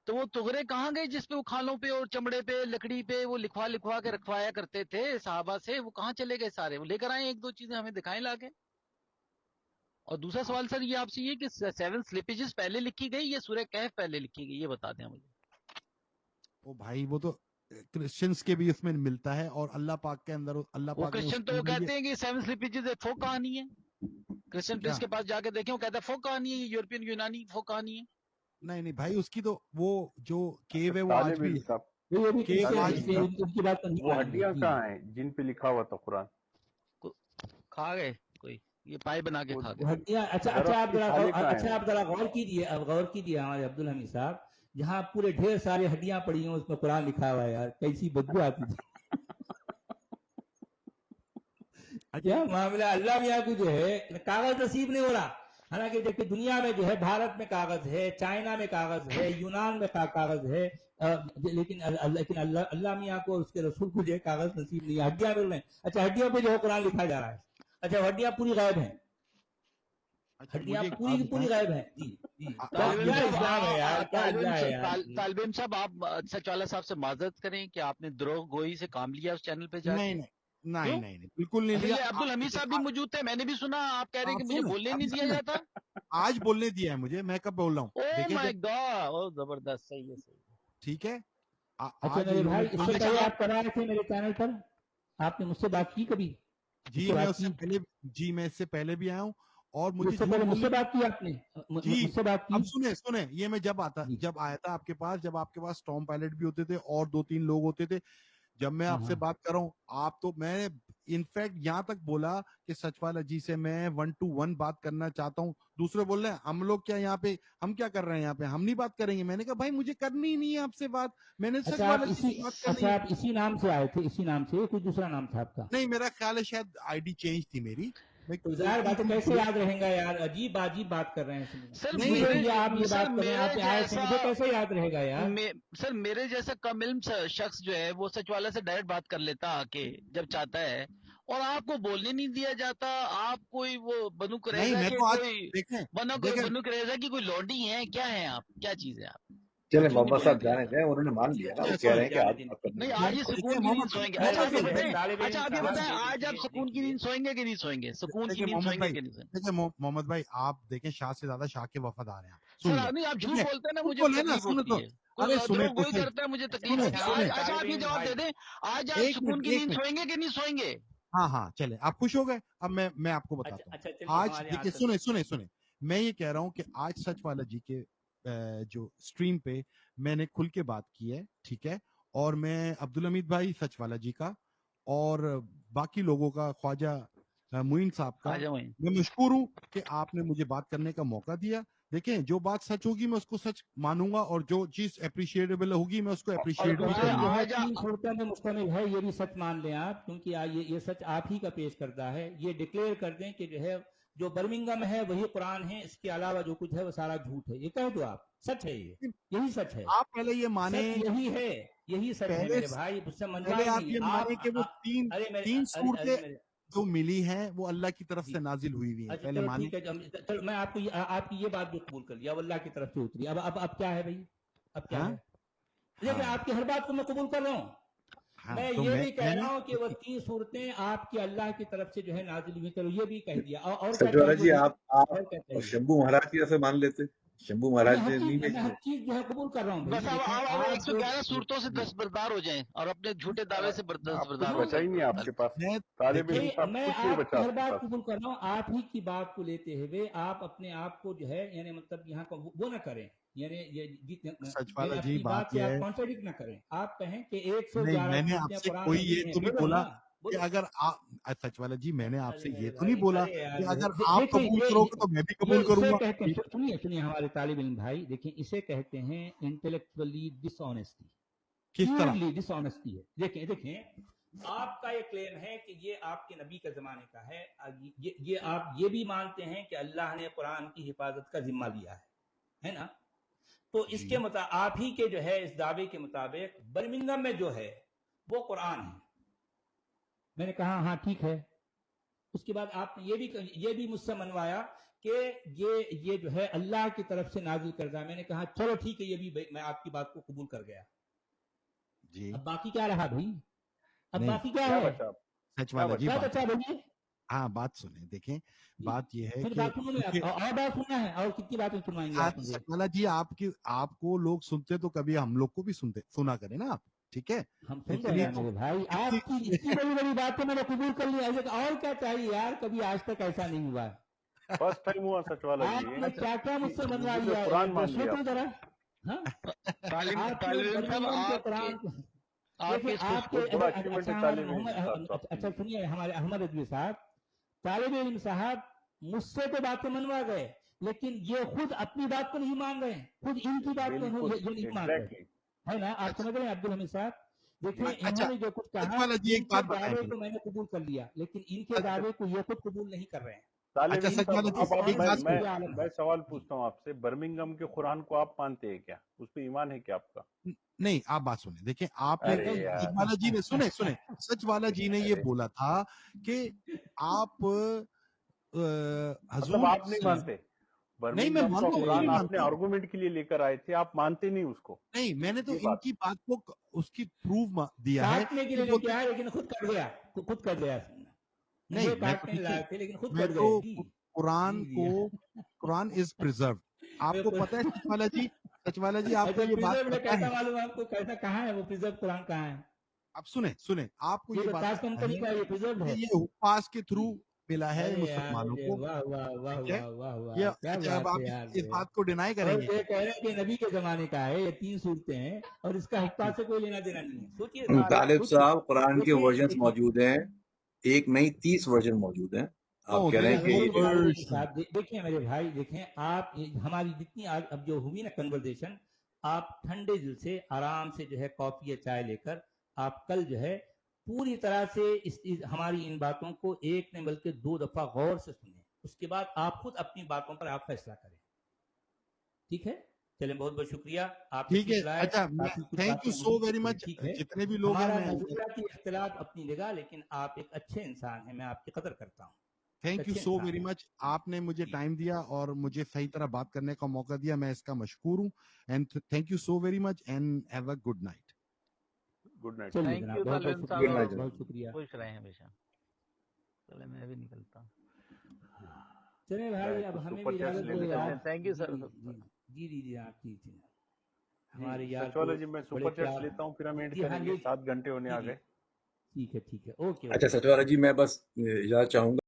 तो वो तुगरे कहाँ गए जिसपे वो खालों पे और चमड़े पे लकड़ी पे वो लिखवा के रखवाया करते थे साहबा से, वो कहाँ चले गए सारे? वो लेकर आए एक दो चीजें हमें दिखाएं लाके। और दूसरा सवाल सर ये आपसे ये कि 7 स्लिपेजेस पहले लिखी गई या सूरह कहफ पहले लिखी गई, ये बता दें मुझे। ओ भाई वो तो क्रिश्चियंस के भी इसमें मिलता है और अल्लाह पाक के अंदर अल्लाह वो पाक ने क्रिश्चियन उसके तो अंदर ये कहते हैं कि 7 स्लिपेजेस एक फोक कहानी है, क्रिश्चियन क्या प्रिंस के पास जाके देखें, वो कहता है फोक कहानी है, ये यूरोपियन यूनानी फोक कहानी है। नहीं नहीं भाई उसकी तो वो जो केव है वो आज तालिब भी इल्म है। साहब, ये भी केव क्रिश्चियन आज है, भी ये है। उनकी बात तो नहीं वो मानेंगे हड्डियां जी। कहाँ हैं जिन पे लिखा हुआ था कुरान? खा गए कोई, ये पाई बना के वो खा वो गए। हड्डियां, अच्छा दरख्त आप के जरा छाले कहाँ अच्छा हैं? आप जरा गौर कीजिए, अब गौर कीजिए हमारे अब्दुल हमीद साहब, जहाँ पूरे ढेर सारी हड्डियां पड़ी हैं उसमें कुरान लिखा हुआ है यार, कैसी बदबू आती थी। क्या मामला, अल्लाह मियाँ को जो है कागज नसीब नहीं हो रहा। हालांकि देखिए दुनिया में जो है भारत में कागज है, चाइना में कागज है, यूनान में कागज है, लेकिन अल्लाह मियाँ को और उसके रसूल को जो है कागज नसीब नहीं है, हड्डियां मिल रहे हैं। अच्छा हड्डियों पे जो है कुरान लिखा जा रहा है, अच्छा हड्डियां पूरी गायब है, अच्छा हड्डियां मुझे एक पूरी बात की पूरी बताएं। गायब है जी जी। क्या तालिबान क्या साहब इस्लाम है यार, क्या अल्लाह है यार। तालिबान साहब आप सचवाला साहब से माजरत करें कि आपने द्रोह गोई से काम लिया उस चैनल पे जाके। नहीं नहीं नहीं क्यों? नहीं नहीं बिल्कुल नहीं अच्छा लिया। ये अब्दुल हमीद साहब भी मौजूद थे, मैंने भी सुना, आप कह रहे हैं आप कि मुझे सुने बोलने अभी नहीं दिया सुने जाता। आज बोलने दिया है मुझे, मैं कब बोल रहा हूँ ओ देखिए माय जब गॉड, ओ जबरदस्त, सही है सही है। ठीक है अच्छा आज मेरे इन्होंने भाई, इससे अच्छा पहले आप आप करा रहे थे मेरे चैनल पर, आपने मुझसे बात की कभी? जी इससे मैं बात उससे की? पहले जी मैं इससे पहले भी आया हूँ और मुझे इससे झूठ पहले बोलने मुझसे बात की आपने? जी मुझसे बात अब की सुने सुने ये मैं जब जी। आया था आपके पास, जब आपके पास टॉम पायलट भी होते थे और 2-3 लोग होते थे, जब मैं हाँ आपसे हाँ बात कर रहा हूँ आप तो मैं इनफैक्ट यहाँ तक बोला कि सचवाला जी से मैं 1 to 1 बात करना चाहता हूँ। दूसरे बोल रहे हैं हम लोग क्या यहाँ पे, हम क्या कर रहे हैं यहाँ पे, हम नहीं बात करेंगे। मैंने कहा भाई मुझे करनी ही नहीं है आपसे बात, मैंने अच्छा आप सचवाला जी से बात करनी अच्छा है। आप इसी नाम से आए थे, इसी नाम से, कोई दूसरा नाम था आपका? नहीं मेरा ख्याल है शायद आईडी चेंज थी मेरी, मैं तो जाहिर बात है झूठ कैसे बोलूं। याद रहेगा यार, अजीब अजीब बात कर रहे हैं इसमें। सर नहीं मुझे मेरे ये आप ये सर बात कर रहे हैं, मेरे आप आए थे, जैसा मुझे कैसे याद रहेगा यार? सर मेरे जैसा कम इल्म शख्स जो है वो सचवाला से डायरेक्ट बात कर लेता आके जब चाहता है, और आपको बोलने नहीं दिया जाता। आप कोई वो बनु नहीं कुरैजा मैं के तो आज कोई देखें बनु कुरैजा की कोई लौंडी है, क्या है आप, क्या चीज है आप? चले क्यों नहीं मोहम्मद बोलने साहब दिया जाने जाता? दें, उन्होंने मान लिया ना, वो सुने कह सुने रहे हैं कि जाने आज दिन। बात करनी नहीं है। आज ये देखिए सुकून की नींद सोएंगे। मोहम्मद अच्छा आप ये देखिए बताएं, तालिब अच्छा इल्म आप ये साहब बताएं ये आज आप देखिए सुकून की देखिए नींद सोएंगे कि नहीं सोएंगे? सुकून की देखिए नींद मोहम्मद सोएंगे भाई कि नहीं सोएंगे? देखिए मोहम्मद भाई आप देखें शाह से ज्यादा शाह के वफादार हैं आप सर सुनिए नहीं आप ठीक झूठ है बोलते हैं ना, झूठ मुझे बोले ना तकलीफ सुने होती तो है। कोई अरे सुने द्रोह गोई तो करता है, मुझे अच्छा तकलीफ सुने होती है। हमारे सुने आज अच्छा आप तालिब ये इल्म जवाब भाई, दे दें, आज आप सुकून की एक नींद मिनट सोएंगे कि नहीं सोएंगे? हाँ हाँ चले आप खुश हो गए। अब मैं आपको अच्छा बताता हूँ अच्छा चलिए आज हमारे यहाँ देखिए तक सुने सुने सुने मैं ये कह रहा हूँ कि आज सच वाला जी के जो स्ट्रीम पे मैंने खुल के बात की है ठीक है, और मैं अब्दुल हमीद भाई सच वाला जी का और बाकी लोगों का, ख्वाजा मुइन साहब का आ जाओ वहीं। मैं मशकूर हूँ कि आपने मुझे बात करने का मौका दिया। देखें जो बात सच होगी मैं उसको सच मानूंगा और जो चीज अप्रिशिएटेबल होगी मैं उसको और अप्रिशिएट भी दूसरे कुरान जो करूंगा। है आज 3 सूरतों में मुश्तमिल है, ये भी सच मान लें आप, क्योंकि ये सच आप ही का पेश करता है। ये डिक्लेयर कर दें कि जो है जो बर्मिंगम है वही कुरान है, इसके अलावा जो कुछ है वो सारा झूठ है, ये कह दो आप, सच है, ये यही सच है, आप पहले ये माने, सच यही है, यही सच है पहले मेरे भाई, मुझसे पहले मनवाई आप नहीं ये माने कि वो तीन अरे मेरे तीन अरे अरे सूरतें मेरे जो मिली हैं वो अल्लाह की तरफ जी से नाजिल हुई हुई हैं, अच्छा पहले चलो माने। ठीक है, चलो मैं आपको आपकी ये बात भी कबूल कर लिया, अब अल्लाह की तरफ से उतरी। अब क्या है भाई, अब क्या हाँ है? देखिए हाँ आपकी हर बात को मैं कबूल कर रहा हूँ, हाँ मैं तो ये भी कह मैंने रहा हूँ कि वो 3 सूरतें आपकी अल्लाह की तरफ से जो है नाजिल हुई, चलो ये भी कह दिया। और क्या सचवाला जी चाहिए, आप और क्या और चाहिए? शंभू महाराज की तरफ से मान लेते, शंभू मैं महाराज हर ने नहीं चीज मैं भेजी हर है। चीज जो है कबूल कर रहा हूँ भाई। बस अब देखें अब आप 111 जो सूरतों से जी दस्तबरदार हो जाएं और अपने झूठे दावे से अब कुछ दस्तबरदार हो बचा ही जाएं। नहीं है आपके पास, मैं तालिब देखिए इल्म नहीं, साहब, मैं कुछ नहीं आपकी बचा हर आपके बात पास। कबूल कर रहा हूँ, आप ही की बात को लेते हुए आप अपने आप को जो है यानी मतलब यहाँ का वो ना करें, यानी सच वाला जी अपनी बात बात से यह आप है, कॉन्ट्रेडिक्ट ना करें। आप कहें कि नहीं 111 मैंने सूरतें आपसे कुरान कोई में ये नहीं है, तो नहीं बोलो बोला ना, कि बोलो। अगर आप सच वाला जी मैंने आपसे अरे ये मेरे तो नहीं भाई, बोला अरे यार कि अगर देखिए आप कबूल करोगे तो मैं भी कबूल इसे करूंगा। कहते हैं, सुनिए हमारे तालिब इल्म भाई, देखिए इसे कहते हैं इंटेलेक्चुअली डिसऑनेस्टी, किस तरह? प्योरली डिसऑनेस्टी है। देखें आपका ये क्लेम है कि ये आपके नबी के जमाने का है, ये आप ये भी मानते हैं कि अल्लाह ने कुरान की हिफाजत का जिम्मा लिया है ना? तो इसके आप ही के जो है इस दावे के मुताबिक बर्मिंघम में जो है वो कुरान है। मैंने कहा हाँ ठीक है। उसके बाद आपने ये भी मुझसे मनवाया कि ये जो है अल्लाह की तरफ से नाजिल करदा। मैंने कहा चलो ठीक है, ये भी मैं आपकी बात को कबूल कर गया जी। अब बाकी क्या रहा भाई? अब नहीं, बाकी क्या क्या है? बचा? सच वाला जी क्या बात बचा बोलिए? हाँ बात सुने, देखें बात ये है फिर कि बात सुनो, और बात सुनना है, और कितनी बातें सुनवाएंगे आप मुझे? सचवाला जी आपको लोग सुनते तो कभी हम लोग को भी सुना करें ना आप, ठीक है? हम सुन इतनी रहे हैं मेरे भाई, आपकी इतनी बड़ी बड़ी बातें मैंने कबूल कर लिया, और क्या चाहिए यार? कभी आज तक ऐसा नहीं हुआ। फर्स्ट टाइम हुआ सचवाला जी। आपने क्या क्या मुझसे बनवा मुझे लिया? कुरान मान लिया सोचो जरा। हाँ, तालिम आपके साहब बर्मिंघम के कुरान को देखिए आपके बहुत बड़ा अचीवमेंट है अच्छा तालिब इल्म साहब का। अच्छा सुनिए, हमारे अहमद रजवी साहब, तालिब इल्म साहब मुझसे तो बातें मनवा गए, लेकिन ये खुद अपनी बात को नहीं मान रहे हैं, खुद इनकी बात को बिल्कुल, ये नहीं मान रहे, एग्जैक्टली। है ना? आप समझ रहे हैं अब्दुल हमीद साहब? देखिए अच्छा, इन्होंने जो कुछ कहा, सचवाला जी एक इनके बात दावे बताएं को मैंने कबूल कर लिया, लेकिन इनके दावे को ये खुद कबूल नहीं कर रहे हैं। तालिब अच्छा इल्म सचवाला साहब, जी अब एक बात मैं सवाल पूछता हूँ आपसे, बर्मिंघम के कुरान को आप मानते हैं क्या? उस पर ईमान है क्या आपका? नहीं, आप बात सुने, देखिए आपने अरे यार। सचवाला जी ने सुने सचवाला जी ने ये अरे। बोला था कि आप मतलब आप नहीं मानते? नहीं, मैं बर्मिंघम का मानता हूँ, कुरान नहीं आपने मानता हूँ। आर्गुमेंट के लिए लेकर आए थे, आप मानते नहीं उसको। नहीं, मैंने तो ये बात। इनकी बात को उसकी प्रूफ दिया है काटने के कि लिए वो लेके आए, लेकिन खुद कट गया, खुद कट गया। नहीं, मुझे मैं तो काटने लाए थे, लेकिन खुद मैं कट तो गए। Quran is preserve. आपको पता है सचवाला जी आपको ये बात प्रिजर्व पता कैसा है? मालूम आपको? कैसा कहाँ है वो प्रिजर्व कुरान? कहाँ है? आप सुने आपको ये बात ताज पता कंपनी का है ये प्रिजर्व कि है। ये उपवास के थ्रू मिला है अरे यार, मुसलमानों को, वाह वाह वाह ठीक है? वाह वाह वाह, ये क्या अच्छा, अब बात आप है यार। इस बात को डिनाई और करेंगे? ये कह रहे हैं कि नबी के जमाने का है, ये 3 सूरतें हैं और इसका हुक्का से कोई लेना देना नहीं है। सोचिए तालिब साहब, कुरान के देखिए, वर्जन देखिए। मौजूद हैं, एक नहीं 30 वर्जन मौजूद हैं। आप कह रहे हैं कि देखिए मेरे भाई, देखें आप, हमारी जितनी आज अब जो हुई ना कन्वर्सेशन, आप ठंडे दिल से आराम से जो है कॉफी या चाय लेकर आप कल जो है पूरी तरह से हमारी इन बातों को एक नहीं बल्कि 2 दफा गौर से सुने, उसके बाद आप खुद अपनी बातों पर आप फैसला करें। ठीक है, चले, बहुत बहुत शुक्रिया आप। ठीक है, अच्छा, thank you so very much. जितने भी लोग हैं, नजरियाती इख्तिलाफ अपनी जगह, लेकिन आप एक अच्छे इंसान हैं, मैं आपकी कदर करता हूँ। Thank you so very much. आपने मुझे टाइम दिया और मुझे सही तरह बात करने का मौका दिया, मैं इसका मशकूर हूँ। And thank you so very much and have a good night. Good night. Thank you Talib साहब, बहुत शुक्रिया। खुश रहे हमेशा। चले, मैं भी निकलता हूँ। चले भाई, अब हमें भी इजाजत दो यार। Thank you sir. जी आप जी हमारे यार सचवाला जी, मैं सुपर चैट्स लेता हूँ, फिर हम एंड करेंगे। 7 घंटे होने आ गए। ठीक है, ओके। अच्छा सचवाला जी, मैं बस इजाजत चाहूंगा।